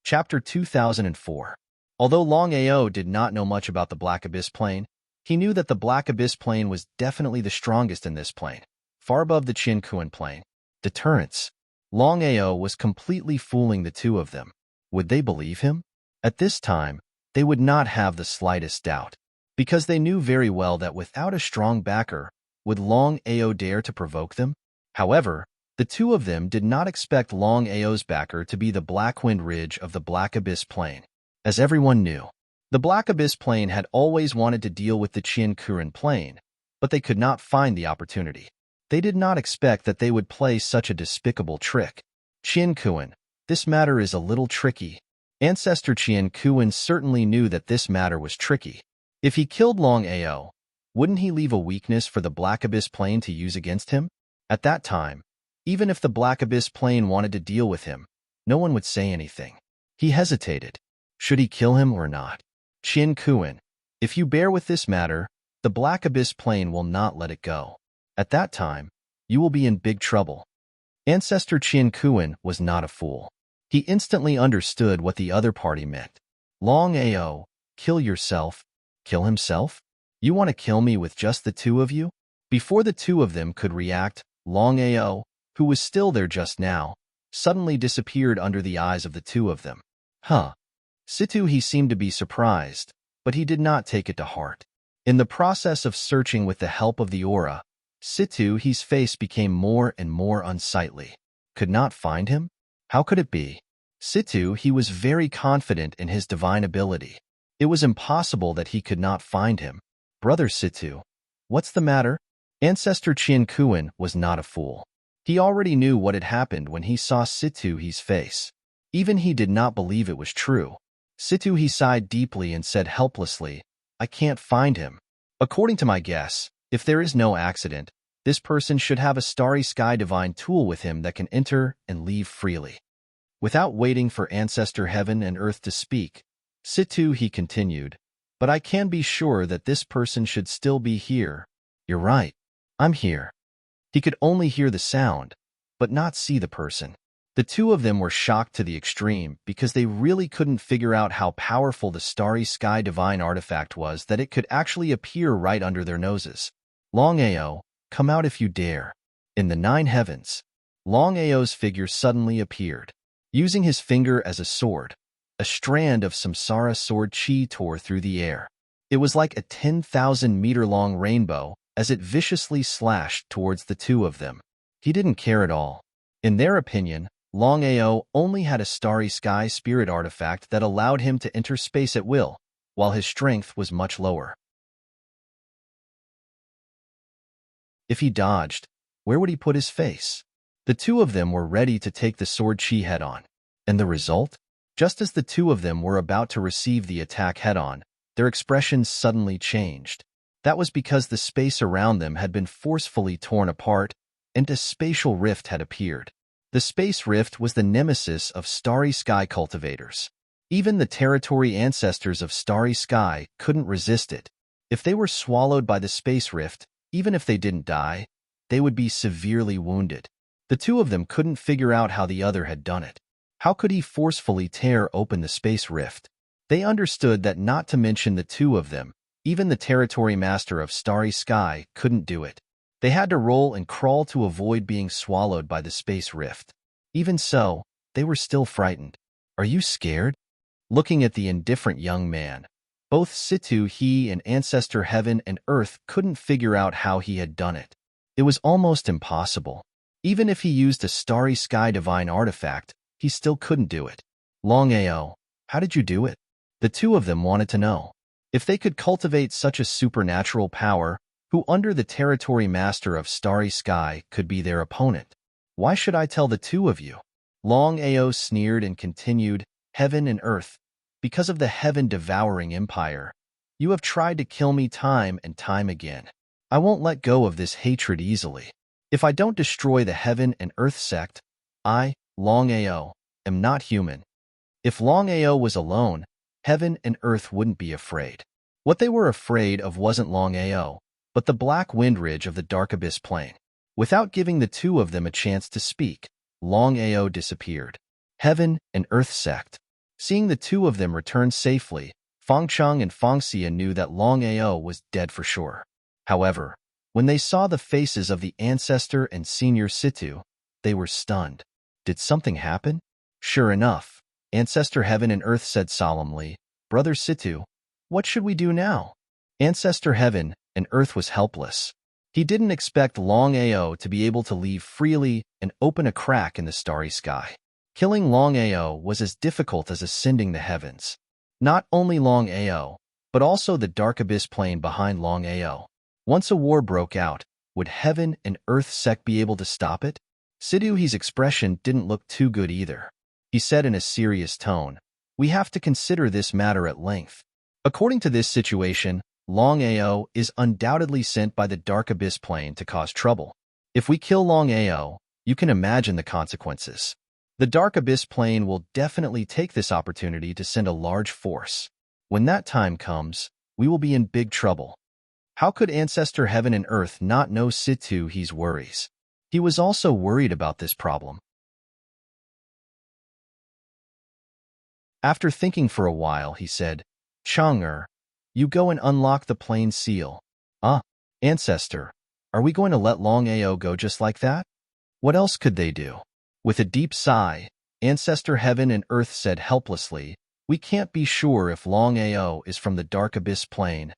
Chapter 2004. Although Longao did not know much about the Black Abyss Plain, he knew that the Black Abyss Plain was definitely the strongest in this plane, far above the Qinkuan Plain. Deterrence. Longao was completely fooling the two of them. Would they believe him? At this time, they would not have the slightest doubt, because they knew very well that without a strong backer, would Longao dare to provoke them? However, the two of them did not expect Longao's backer to be the Black Wind Ridge of the Black Abyss Plain. As everyone knew, the Black Abyss Plain had always wanted to deal with the Qianquan Plain, but they could not find the opportunity. They did not expect that they would play such a despicable trick. Qianquan, this matter is a little tricky. Ancestor Qianquan certainly knew that this matter was tricky. If he killed Longao, wouldn't he leave a weakness for the Black Abyss Plain to use against him? At that time, even if the Black Abyss Plain wanted to deal with him, no one would say anything. He hesitated. Should he kill him or not? Qianquan, if you bear with this matter, the Black Abyss Plain will not let it go. At that time, you will be in big trouble. Ancestor Qianquan was not a fool. He instantly understood what the other party meant. Longao, kill yourself. Kill himself? You want to kill me with just the two of you? Before the two of them could react, Longao, who was still there just now, suddenly disappeared under the eyes of the two of them. Huh. Situ he seemed to be surprised, but he did not take it to heart. In the process of searching with the help of the aura, Situ he's face became more and more unsightly. Could not find him? How could it be? Situ he was very confident in his divine ability. It was impossible that he could not find him. Brother Situ, what's the matter? Ancestor Qianquan was not a fool. He already knew what had happened when he saw Situ he's face. Even he did not believe it was true. Situ he sighed deeply and said helplessly, I can't find him. According to my guess, if there is no accident, this person should have a starry sky divine tool with him that can enter and leave freely. Without waiting for Ancestor Heaven and Earth to speak, Situ he continued, but I can be sure that this person should still be here. You're right. I'm here. He could only hear the sound, but not see the person. The two of them were shocked to the extreme because they really couldn't figure out how powerful the starry sky divine artifact was that it could actually appear right under their noses. Longao, come out if you dare. In the 9 heavens, Longao's figure suddenly appeared. Using his finger as a sword, a strand of samsara sword chi tore through the air. It was like a 10,000-meter-long rainbow as it viciously slashed towards the two of them. He didn't care at all. In their opinion, Longao only had a starry sky spirit artifact that allowed him to enter space at will, while his strength was much lower. If he dodged, where would he put his face? The two of them were ready to take the sword chi head-on. And the result? Just as the two of them were about to receive the attack head-on, their expressions suddenly changed. That was because the space around them had been forcefully torn apart, and a spatial rift had appeared. The space rift was the nemesis of starry sky cultivators. Even the territory ancestors of starry sky couldn't resist it. If they were swallowed by the space rift, even if they didn't die, they would be severely wounded. The two of them couldn't figure out how the other had done it. How could he forcefully tear open the space rift? They understood that not to mention the two of them, even the territory master of starry sky couldn't do it. They had to roll and crawl to avoid being swallowed by the space rift. Even so, they were still frightened. Are you scared? Looking at the indifferent young man, both Situ he and Ancestor Heaven and Earth couldn't figure out how he had done it. It was almost impossible. Even if he used a starry sky divine artifact, he still couldn't do it. Longao, how did you do it? The two of them wanted to know. If they could cultivate such a supernatural power, who under the territory master of starry sky could be their opponent? Why should I tell the two of you? Longao sneered and continued, Heaven and Earth, because of the heaven-devouring empire, you have tried to kill me time and time again. I won't let go of this hatred easily. If I don't destroy the Heaven and Earth sect, I, Longao, am not human. If Longao was alone, Heaven and Earth wouldn't be afraid. What they were afraid of wasn't Longao, but the black wind ridge of the dark abyss plain. Without giving the two of them a chance to speak, Longao disappeared. Heaven and Earth sect. Seeing the two of them return safely, Fengcheng and Fengxia knew that Longao was dead for sure. However, when they saw the faces of the ancestor and senior Situ, they were stunned. Did something happen? Sure enough, Ancestor Heaven and Earth said solemnly, Brother Situ, what should we do now? Ancestor Heaven and Earth was helpless. He didn't expect Longao to be able to leave freely and open a crack in the starry sky. Killing Longao was as difficult as ascending the heavens. Not only Longao, but also the dark abyss plane behind Longao. Once a war broke out, would Heaven and Earth sect be able to stop it? Siduhi's expression didn't look too good either. He said in a serious tone, we have to consider this matter at length. According to this situation, Longao is undoubtedly sent by the dark abyss plane to cause trouble. If we kill Longao, you can imagine the consequences. The dark abyss plane will definitely take this opportunity to send a large force. When that time comes, we will be in big trouble. How could Ancestor Heaven and Earth not know Situ-he's worries? He was also worried about this problem. After thinking for a while, he said, Chang'er, you go and unlock the plane seal. Ancestor, are we going to let Longao go just like that? What else could they do? With a deep sigh, Ancestor Heaven and Earth said helplessly, we can't be sure if Longao is from the dark abyss plane.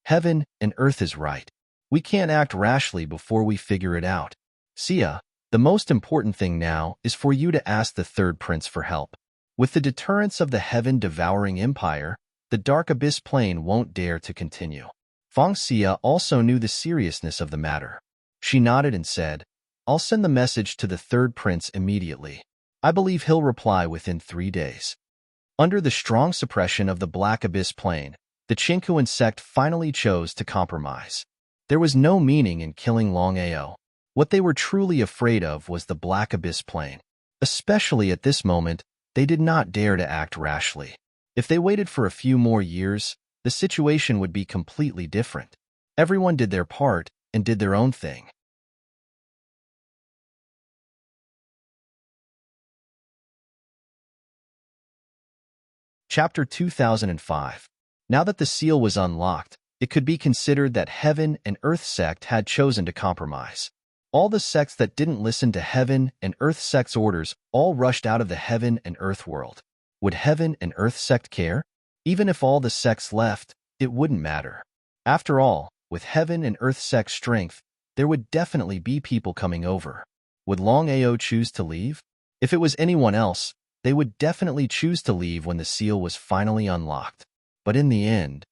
Heaven and Earth is right. We can't act rashly before we figure it out. Sia, the most important thing now is for you to ask the third prince for help. With the deterrence of the heaven-devouring empire, the dark abyss plane won't dare to continue. Feng Xia also knew the seriousness of the matter. She nodded and said, I'll send the message to the third prince immediately. I believe he'll reply within 3 days. Under the strong suppression of the black abyss plane, the Qingkuan sect finally chose to compromise. There was no meaning in killing Longao. What they were truly afraid of was the black abyss plane. Especially at this moment, they did not dare to act rashly. If they waited for a few more years, the situation would be completely different. Everyone did their part and did their own thing. Chapter 2005. Now that the seal was unlocked, it could be considered that Heaven and Earth sect had chosen to compromise. All the sects that didn't listen to Heaven and Earth sect's orders all rushed out of the Heaven and Earth world. Would Heaven and Earth sect care? Even if all the sects left, it wouldn't matter. After all, with Heaven and Earth sect's strength, there would definitely be people coming over. Would Longao choose to leave? If it was anyone else, they would definitely choose to leave when the seal was finally unlocked. But in the end,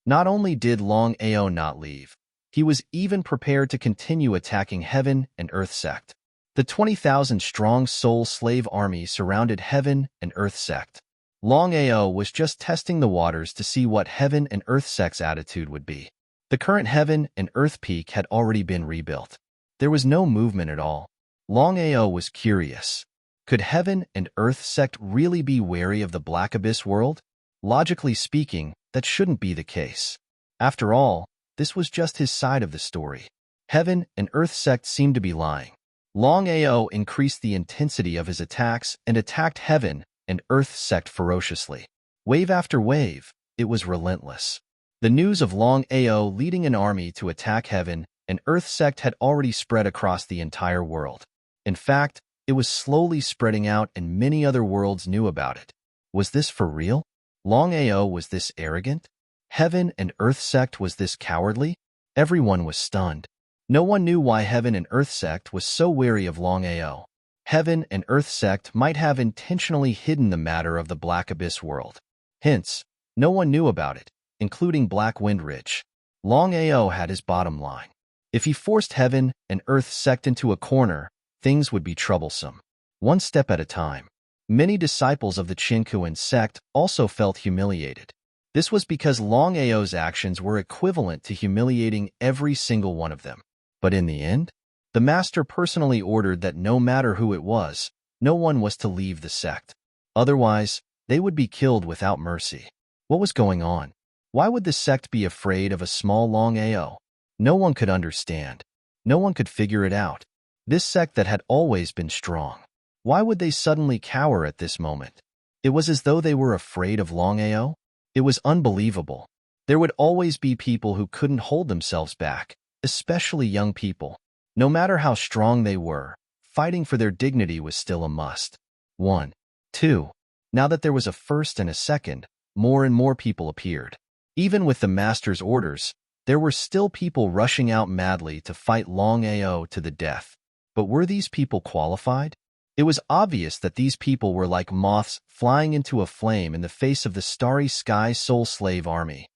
not only did Longao not leave, he was even prepared to continue attacking Heaven and Earth sect. The 20,000-strong soul slave army surrounded Heaven and Earth sect. Longao was just testing the waters to see what Heaven and Earth sect's attitude would be. The current Heaven and Earth peak had already been rebuilt. There was no movement at all. Longao was curious. Could Heaven and Earth sect really be wary of the Black Abyss world? Logically speaking, that shouldn't be the case. After all, this was just his side of the story. Heaven and Earth sect seemed to be lying. Longao increased the intensity of his attacks and attacked Heaven and Earth sect ferociously. Wave after wave, it was relentless. The news of Longao leading an army to attack Heaven and Earth sect had already spread across the entire world. In fact, it was slowly spreading out and many other worlds knew about it. Was this for real? Longao was this arrogant? Heaven and Earth sect was this cowardly? Everyone was stunned. No one knew why Heaven and Earth sect was so wary of Longao. Heaven and Earth sect might have intentionally hidden the matter of the Black Abyss world. Hence, no one knew about it, including Black Wind Ridge. Longao had his bottom line. If he forced Heaven and Earth sect into a corner, things would be troublesome. One step at a time. Many disciples of the Qingkuan sect also felt humiliated. This was because Longao's actions were equivalent to humiliating every single one of them. But in the end, the master personally ordered that no matter who it was, no one was to leave the sect. Otherwise, they would be killed without mercy. What was going on? Why would the sect be afraid of a small Longao? No one could understand. No one could figure it out. This sect that had always been strong. Why would they suddenly cower at this moment? It was as though they were afraid of Longao. It was unbelievable. There would always be people who couldn't hold themselves back, especially young people. No matter how strong they were, fighting for their dignity was still a must. 1. 2. Now that there was a first and a second, more and more people appeared. Even with the master's orders, there were still people rushing out madly to fight Longao to the death. But were these people qualified? It was obvious that these people were like moths flying into a flame in the face of the starry sky soul slave army.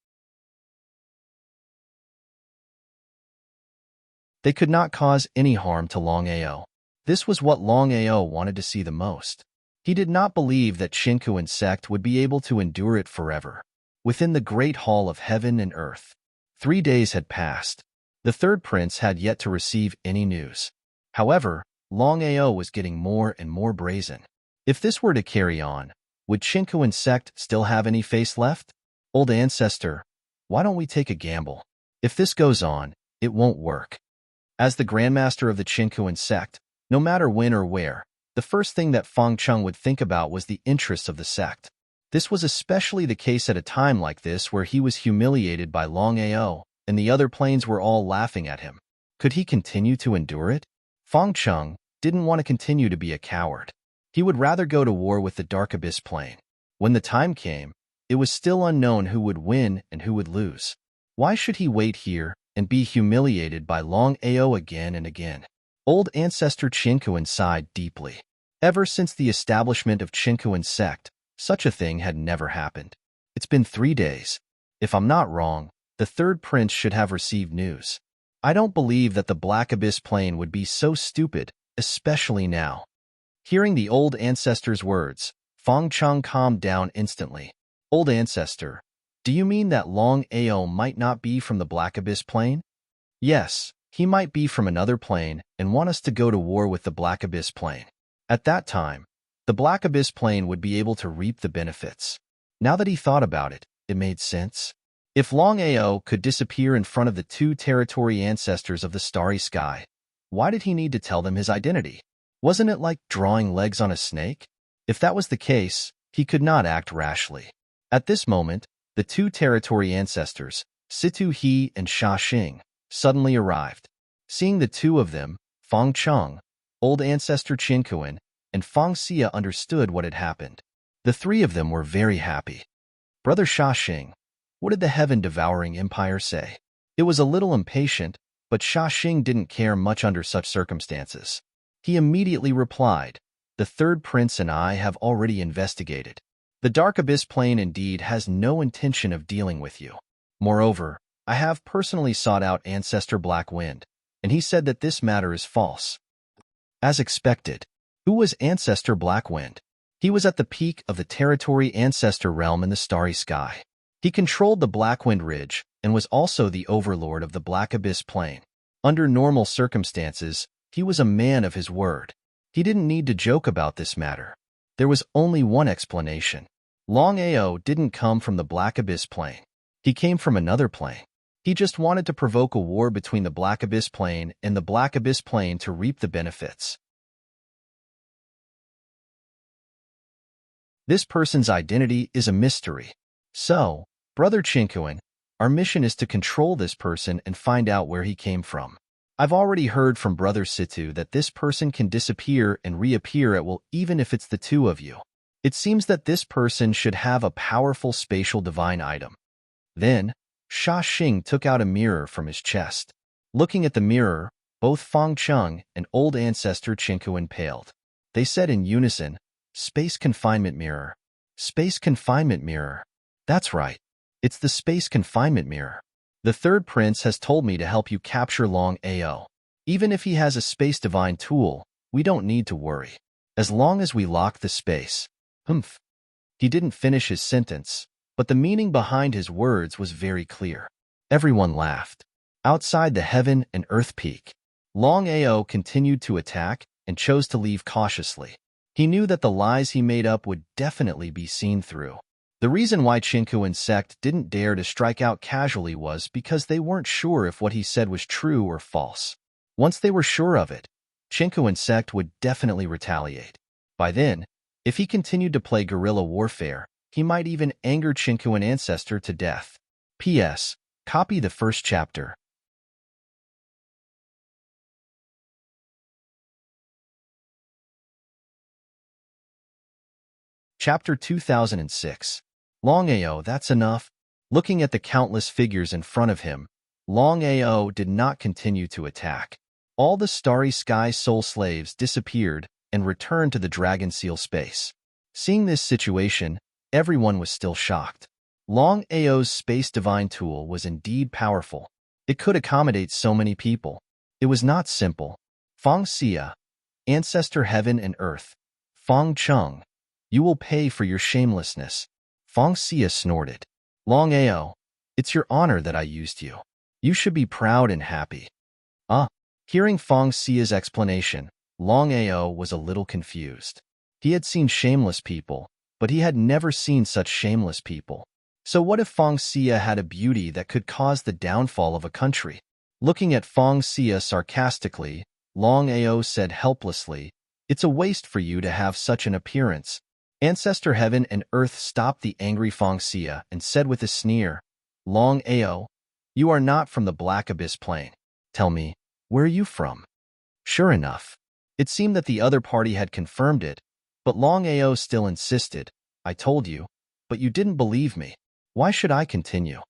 They could not cause any harm to Longao. This was what Longao wanted to see the most. He did not believe that Chinkuan sect would be able to endure it forever. Within the great hall of heaven and earth, 3 days had passed. The third prince had yet to receive any news. However, Longao was getting more and more brazen. If this were to carry on, would Chinkuan sect still have any face left? Old ancestor, why don't we take a gamble? If this goes on, it won't work. As the grandmaster of the Chinkuan sect, no matter when or where, the first thing that Feng Chung would think about was the interests of the sect. This was especially the case at a time like this where he was humiliated by Longao, and the other planes were all laughing at him. Could he continue to endure it? Feng Chung didn't want to continue to be a coward. He would rather go to war with the Dark Abyss plane. When the time came, it was still unknown who would win and who would lose. Why should he wait here and be humiliated by Longao again and again? Old ancestor Chinkuan sighed deeply. Ever since the establishment of Chinkuan sect, such a thing had never happened. It's been 3 days. If I'm not wrong, the third prince should have received news. I don't believe that the Black Abyss plane would be so stupid, especially now. Hearing the old ancestor's words, Feng Chung calmed down instantly. Old ancestor, do you mean that Longao might not be from the Black Abyss plane? Yes, he might be from another plane and want us to go to war with the Black Abyss plane. At that time, the Black Abyss plane would be able to reap the benefits. Now that he thought about it, it made sense. If Longao could disappear in front of the 2 territory ancestors of the starry sky, why did he need to tell them his identity? Wasn't it like drawing legs on a snake? If that was the case, he could not act rashly. At this moment, the 2 territory ancestors, Situ He and Sha Xing, suddenly arrived. Seeing the 2 of them, Feng Chung, old ancestor Chinkuan, and Feng Xia understood what had happened. The 3 of them were very happy. Brother Sha Xing, what did the heaven-devouring empire say? It was a little impatient, but Sha Xing didn't care much under such circumstances. He immediately replied, the third prince and I have already investigated. The Dark Abyss plane indeed has no intention of dealing with you. Moreover, I have personally sought out Ancestor Black Wind, and he said that this matter is false. As expected, who was Ancestor Black Wind? He was at the peak of the territory ancestor realm in the starry sky. He controlled the Blackwind Ridge and was also the overlord of the Black Abyss Plain. Under normal circumstances, he was a man of his word. He didn't need to joke about this matter. There was only one explanation. Longao didn't come from the Black Abyss Plain. He came from another plane. He just wanted to provoke a war between the Black Abyss Plain and the Black Abyss Plain to reap the benefits. This person's identity is a mystery. So, Brother Chinkuan, our mission is to control this person and find out where he came from. I've already heard from Brother Situ that this person can disappear and reappear at will even if it's the 2 of you. It seems that this person should have a powerful spatial divine item. Then, Sha Xing took out a mirror from his chest. Looking at the mirror, both Feng Chung and old ancestor Chinkuan paled. They said in unison, Space Confinement Mirror. Space Confinement Mirror. That's right. It's the Space Confinement Mirror. The third prince has told me to help you capture Longao. Even if he has a space divine tool, we don't need to worry. As long as we lock the space. Humph. He didn't finish his sentence, but the meaning behind his words was very clear. Everyone laughed. Outside the heaven and earth peak, Longao continued to attack and chose to leave cautiously. He knew that the lies he made up would definitely be seen through. The reason why Chinkuan sect didn't dare to strike out casually was because they weren't sure if what he said was true or false. Once they were sure of it, Chinkuan sect would definitely retaliate. By then, if he continued to play guerrilla warfare, he might even anger Chinkuan ancestor to death. P.S. Copy the first chapter. Chapter 2006. Longao, that's enough. Looking at the countless figures in front of him, Longao did not continue to attack. All the starry sky soul slaves disappeared and returned to the dragon seal space. Seeing this situation, everyone was still shocked. Longao's space divine tool was indeed powerful. It could accommodate so many people. It was not simple. Feng Xia, Ancestor Heaven and Earth. Feng Chung, you will pay for your shamelessness. Feng Xia snorted. Longao, it's your honor that I used you. You should be proud and happy. Hearing Feng Xia's explanation, Longao was a little confused. He had seen shameless people, but he had never seen such shameless people. So what if Feng Xia had a beauty that could cause the downfall of a country? Looking at Feng Xia sarcastically, Longao said helplessly, "It's a waste for you to have such an appearance." Ancestor Heaven and Earth stopped the angry Feng Xia and said with a sneer, "Longao, you are not from the Black Abyss Plain. Tell me, where are you from?" Sure enough, it seemed that the other party had confirmed it, but Longao still insisted, "I told you, but you didn't believe me. Why should I continue?"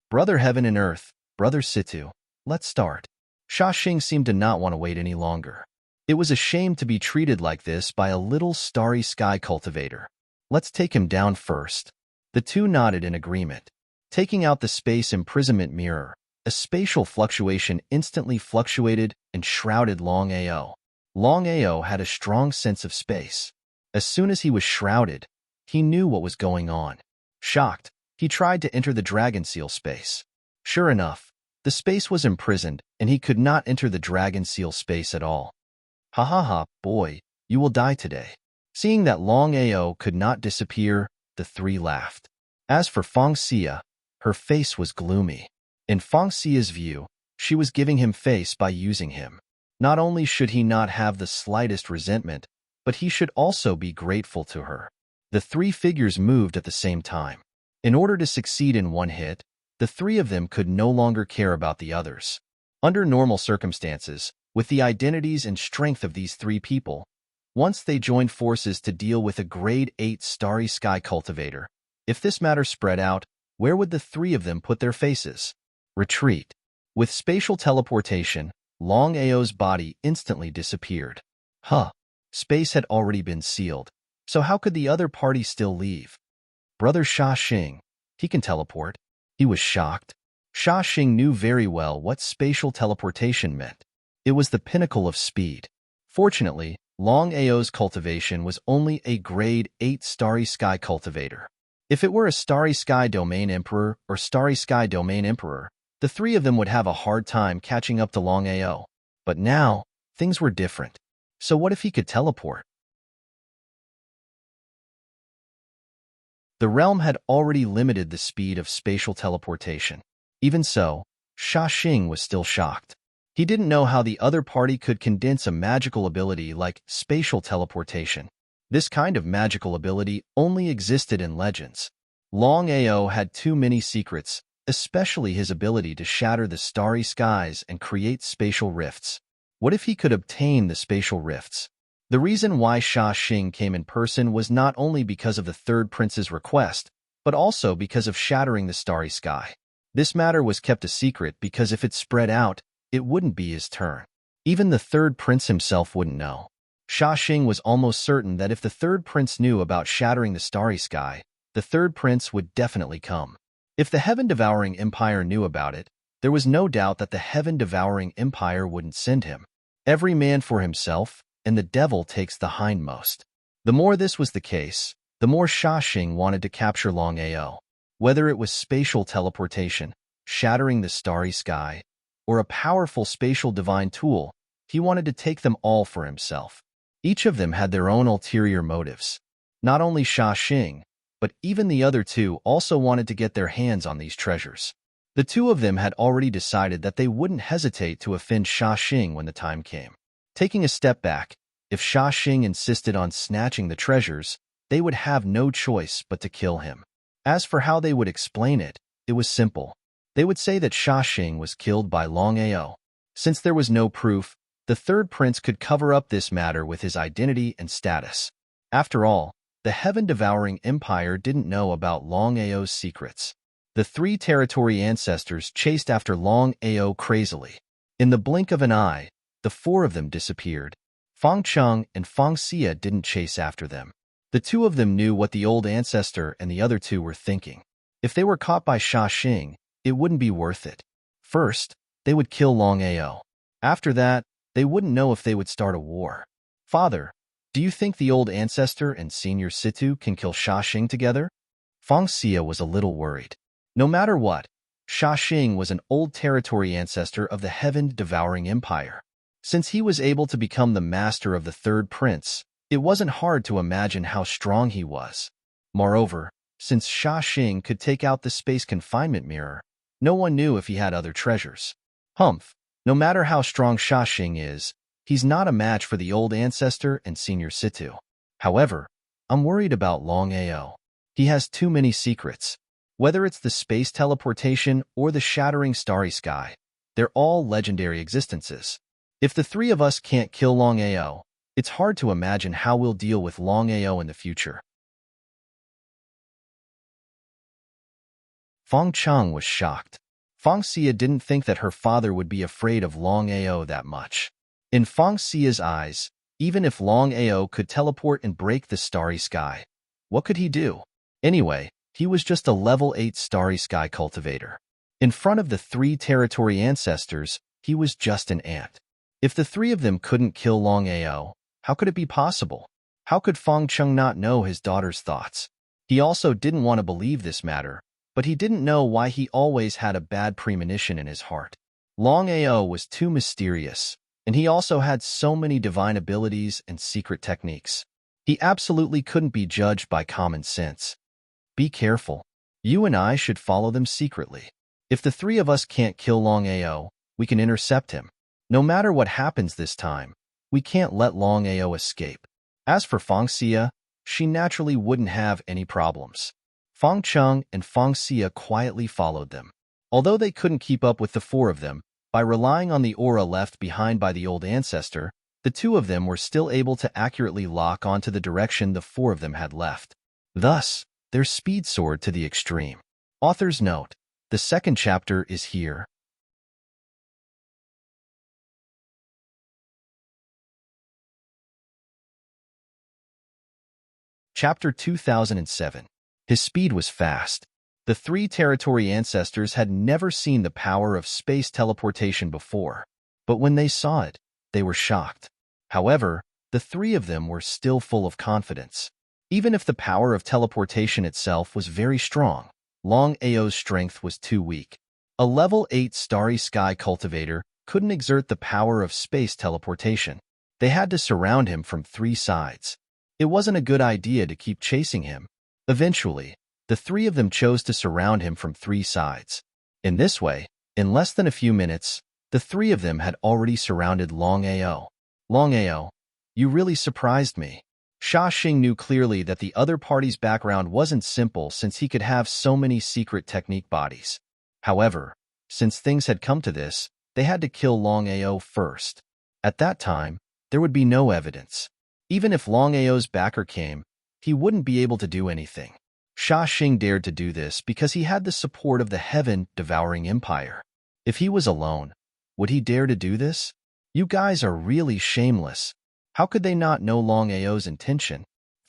Brother Heaven and Earth, Brother Situ, let's start. Sha Xing seemed to not want to wait any longer. It was a shame to be treated like this by a little starry sky cultivator. Let's take him down first. The two nodded in agreement. Taking out the space imprisonment mirror, a spatial fluctuation instantly fluctuated and shrouded Longao. Longao had a strong sense of space. As soon as he was shrouded, he knew what was going on. Shocked, he tried to enter the dragon seal space. Sure enough, the space was imprisoned and he could not enter the dragon seal space at all. "Ha ha ha, boy, you will die today." Seeing that Longao could not disappear, the three laughed. As for Feng Xia, her face was gloomy. In Feng Xia's view, she was giving him face by using him. Not only should he not have the slightest resentment, but he should also be grateful to her. The three figures moved at the same time. In order to succeed in one hit, the three of them could no longer care about the others. Under normal circumstances, with the identities and strength of these three people, once they joined forces to deal with a grade 8 starry sky cultivator, if this matter spread out, where would the three of them put their faces? Retreat. With spatial teleportation, Longao's body instantly disappeared. Space had already been sealed, so how could the other party still leave? Brother Sha Xing, he can teleport. He was shocked. Sha Xing knew very well what spatial teleportation meant. It was the pinnacle of speed. Fortunately, Longao's cultivation was only a grade 8 starry sky cultivator. If it were a starry sky domain emperor or starry sky domain emperor, the three of them would have a hard time catching up to Longao. But now, things were different. So what if he could teleport? The realm had already limited the speed of spatial teleportation. Even so, Sha Xing was still shocked. He didn't know how the other party could condense a magical ability like spatial teleportation. This kind of magical ability only existed in legends. Longao had too many secrets, especially his ability to shatter the starry skies and create spatial rifts. What if he could obtain the spatial rifts? The reason why Sha Xing came in person was not only because of the third prince's request, but also because of shattering the starry sky. This matter was kept a secret because if it spread out, it wouldn't be his turn. Even the third prince himself wouldn't know. Sha Xing was almost certain that if the third prince knew about shattering the starry sky, the third prince would definitely come. If the heaven-devouring empire knew about it, there was no doubt that the heaven-devouring empire wouldn't send him. Every man for himself, and the devil takes the hindmost. The more this was the case, the more Sha Xing wanted to capture Longao. Whether it was spatial teleportation, shattering the starry sky, or a powerful spatial divine tool, he wanted to take them all for himself. Each of them had their own ulterior motives. Not only Sha Xing, but even the other two also wanted to get their hands on these treasures. The two of them had already decided that they wouldn't hesitate to offend Sha Xing when the time came. Taking a step back, if Sha Xing insisted on snatching the treasures, they would have no choice but to kill him. As for how they would explain it, it was simple. They would say that Sha Xing was killed by Longao. Since there was no proof, the third prince could cover up this matter with his identity and status. After all, the heaven-devouring empire didn't know about Longao's secrets. The three territory ancestors chased after Longao crazily. In the blink of an eye, the four of them disappeared. Feng Cheng and Feng Xia didn't chase after them. The two of them knew what the old ancestor and the other two were thinking. If they were caught by Sha Xing, it wouldn't be worth it. First, they would kill Longao. After that, they wouldn't know if they would start a war. Father, do you think the old ancestor and senior Situ can kill Sha Xing together? Feng Xia was a little worried. No matter what, Sha Xing was an old territory ancestor of the heaven-devouring empire. Since he was able to become the master of the third prince, it wasn't hard to imagine how strong he was. Moreover, since Sha Xing could take out the space confinement mirror, no one knew if he had other treasures. Humph, no matter how strong Sha Xing is, he's not a match for the old ancestor and senior Situ. However, I'm worried about Longao. He has too many secrets. Whether it's the space teleportation or the shattering starry sky, they're all legendary existences. If the three of us can't kill Longao, it's hard to imagine how we'll deal with Longao in the future. Feng Cheng was shocked. Feng Xia didn't think that her father would be afraid of Longao that much. In Feng Xia's eyes, even if Longao could teleport and break the starry sky, what could he do? Anyway, he was just a level 8 starry sky cultivator. In front of the three territory ancestors, he was just an ant. If the three of them couldn't kill Longao, how could it be possible? How could Feng Cheng not know his daughter's thoughts? He also didn't want to believe this matter, but he didn't know why he always had a bad premonition in his heart. Longao was too mysterious, and he also had so many divine abilities and secret techniques. He absolutely couldn't be judged by common sense. Be careful. You and I should follow them secretly. If the three of us can't kill Longao, we can intercept him. No matter what happens this time, we can't let Longao escape. As for Feng Xia, she naturally wouldn't have any problems. Feng Cheng and Feng Xia quietly followed them. Although they couldn't keep up with the four of them, by relying on the aura left behind by the old ancestor, the two of them were still able to accurately lock onto the direction the four of them had left. Thus, their speed soared to the extreme. Author's note: the second chapter is here. Chapter 2007. His speed was fast. The three territory ancestors had never seen the power of space teleportation before, but when they saw it, they were shocked. However, the three of them were still full of confidence. Even if the power of teleportation itself was very strong, Longao's strength was too weak. A level 8 starry sky cultivator couldn't exert the power of space teleportation. They had to surround him from three sides. It wasn't a good idea to keep chasing him. Eventually, the three of them chose to surround him from three sides. In this way, in less than a few minutes, the three of them had already surrounded Longao. Longao, you really surprised me. Sha Xing knew clearly that the other party's background wasn't simple since he could have so many secret technique bodies. However, since things had come to this, they had to kill Longao first. At that time, there would be no evidence. Even if Longao's backer came, he wouldn't be able to do anything. Sha Xing dared to do this because he had the support of the heaven-devouring empire. If he was alone, would he dare to do this? You guys are really shameless. How could they not know Longao's intention?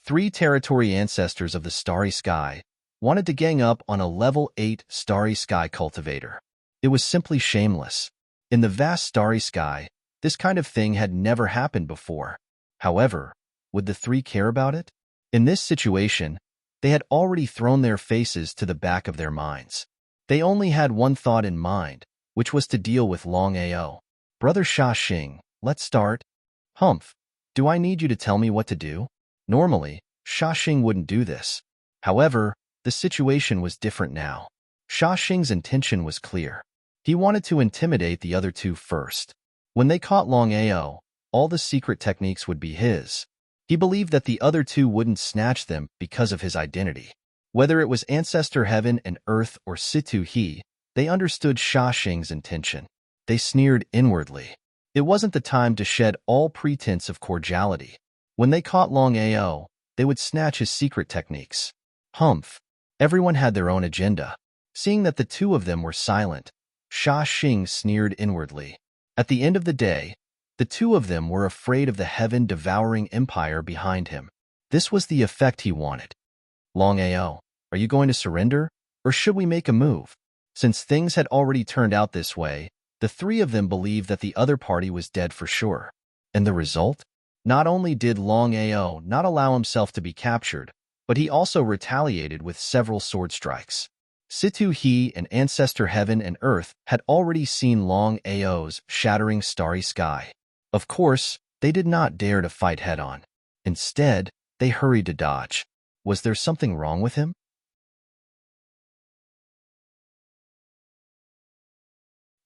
Three territory ancestors of the starry sky wanted to gang up on a level 8 starry sky cultivator. It was simply shameless. In the vast starry sky, this kind of thing had never happened before. However, would the three care about it? In this situation, they had already thrown their faces to the back of their minds. They only had one thought in mind, which was to deal with Longao. Brother Sha Xing, let's start. Humph, do I need you to tell me what to do? Normally, Sha Xing wouldn't do this. However, the situation was different now. Sha Xing's intention was clear. He wanted to intimidate the other two first. When they caught Longao, all the secret techniques would be his. He believed that the other two wouldn't snatch them because of his identity. Whether it was Ancestor Heaven and Earth or Situ He, they understood Sha Xing's intention. They sneered inwardly. It wasn't the time to shed all pretense of cordiality. When they caught Longao, they would snatch his secret techniques. Humph. Everyone had their own agenda. Seeing that the two of them were silent, Sha Xing sneered inwardly. At the end of the day, the two of them were afraid of the heaven-devouring empire behind him. This was the effect he wanted. Longao, are you going to surrender, or should we make a move? Since things had already turned out this way, the three of them believed that the other party was dead for sure. And the result? Not only did Longao not allow himself to be captured, but he also retaliated with several sword strikes. Situ He and Ancestor Heaven and Earth had already seen Longao's shattering starry sky. Of course, they did not dare to fight head-on. Instead, they hurried to dodge. Was there something wrong with him?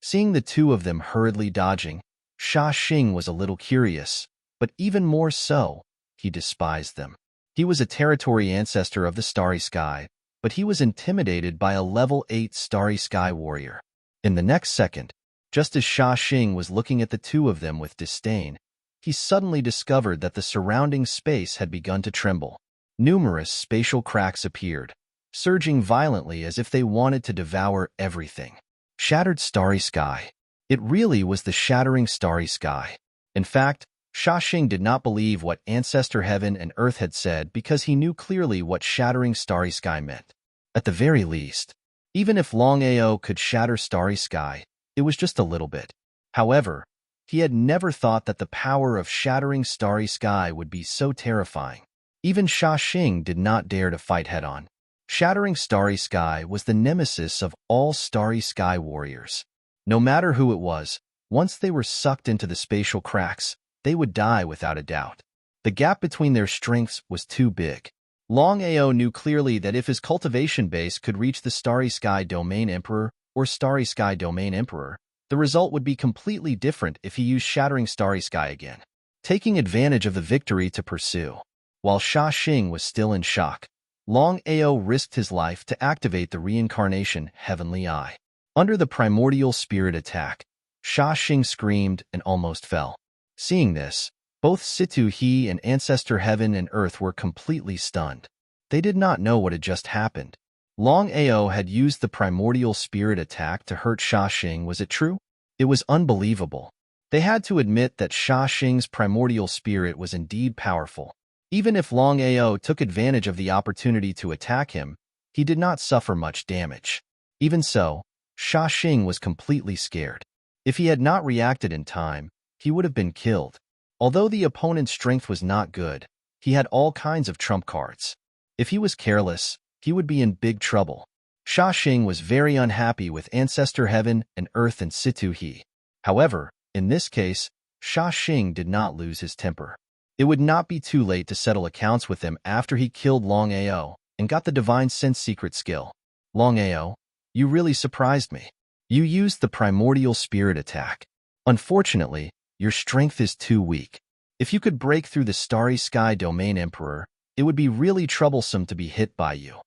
Seeing the two of them hurriedly dodging, Sha Xing was a little curious, but even more so, he despised them. He was a territory ancestor of the Starry Sky, but he was intimidated by a level 8 Starry Sky warrior. In the next second, just as Sha Xing was looking at the two of them with disdain, he suddenly discovered that the surrounding space had begun to tremble. Numerous spatial cracks appeared, surging violently as if they wanted to devour everything. Shattered Starry Sky. It really was the shattering Starry Sky. In fact, Sha Xing did not believe what Ancestor Heaven and Earth had said because he knew clearly what shattering Starry Sky meant. At the very least, even if Longao could shatter Starry Sky, it was just a little bit. However, he had never thought that the power of shattering Starry Sky would be so terrifying. Even Sha Xing did not dare to fight head-on. Shattering Starry Sky was the nemesis of all Starry Sky warriors. No matter who it was, once they were sucked into the spatial cracks, they would die without a doubt. The gap between their strengths was too big. Longao knew clearly that if his cultivation base could reach the Starry Sky Domain Emperor or Starry Sky Domain Emperor, the result would be completely different if he used Shattering Starry Sky again, taking advantage of the victory to pursue. While Sha Xing was still in shock, Longao risked his life to activate the reincarnation Heavenly Eye. Under the primordial spirit attack, Sha Xing screamed and almost fell. Seeing this, both Situ He and Ancestor Heaven and Earth were completely stunned. They did not know what had just happened. Longao had used the primordial spirit attack to hurt Sha Xing, was it true? It was unbelievable. They had to admit that Sha Xing's primordial spirit was indeed powerful. Even if Longao took advantage of the opportunity to attack him, he did not suffer much damage. Even so, Sha Xing was completely scared. If he had not reacted in time, he would have been killed. Although the opponent's strength was not good, he had all kinds of trump cards. If he was careless, he would be in big trouble. Sha Xing was very unhappy with Ancestor Heaven and Earth and Situ He. However, in this case, Sha Xing did not lose his temper. It would not be too late to settle accounts with him after he killed Longao and got the Divine Sense secret skill. Longao, you really surprised me. You used the primordial spirit attack. Unfortunately, your strength is too weak. If you could break through the Starry Sky Domain Emperor, it would be really troublesome to be hit by you.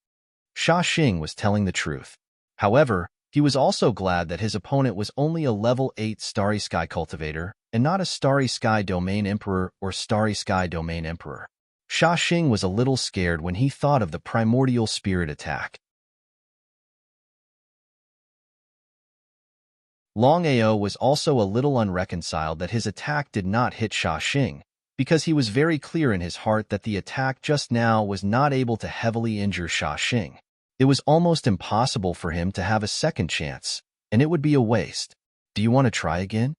Sha Xing was telling the truth. However, he was also glad that his opponent was only a level 8 Starry Sky Cultivator and not a Starry Sky Domain Emperor or Starry Sky Domain Emperor. Sha Xing was a little scared when he thought of the primordial spirit attack. Longao was also a little unreconciled that his attack did not hit Sha Xing, because he was very clear in his heart that the attack just now was not able to heavily injure Sha Xing. It was almost impossible for him to have a second chance, and it would be a waste. Do you want to try again?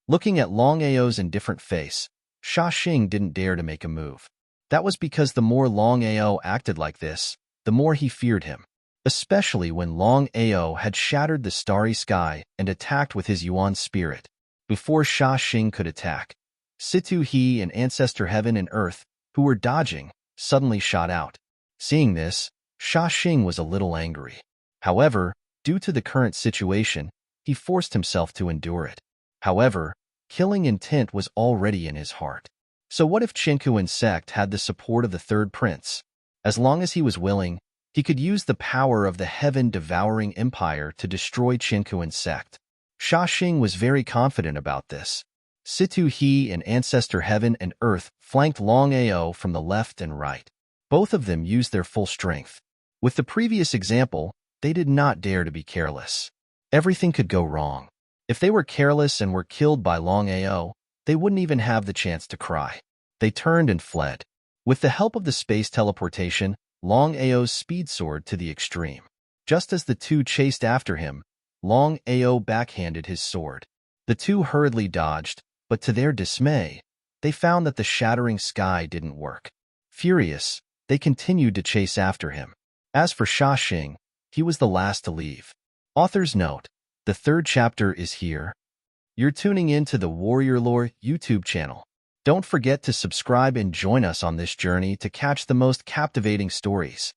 Looking at Longao's indifferent face, Sha Xing didn't dare to make a move. That was because the more Longao acted like this, the more he feared him, especially when Longao had shattered the Starry Sky and attacked with his Yuan spirit. Before Sha Xing could attack, Situ He and Ancestor Heaven and Earth, who were dodging, suddenly shot out. Seeing this, Sha Xing was a little angry. However, due to the current situation, he forced himself to endure it. However, killing intent was already in his heart. So what if Chinku Sect had the support of the third prince? As long as he was willing, he could use the power of the heaven-devouring empire to destroy Chinku Sect. Sha Xing was very confident about this. Situ He and Ancestor Heaven and Earth flanked Longao from the left and right. Both of them used their full strength. With the previous example, they did not dare to be careless. Everything could go wrong. If they were careless and were killed by Longao, they wouldn't even have the chance to cry. They turned and fled. With the help of the space teleportation, Longao's speed soared to the extreme. Just as the two chased after him, Longao backhanded his sword. The two hurriedly dodged, but to their dismay, they found that the shattering sky didn't work. Furious, they continued to chase after him. As for Xing, he was the last to leave. Author's note: the third chapter is here. You're tuning in to the Warrior Lore YouTube channel. Don't forget to subscribe and join us on this journey to catch the most captivating stories.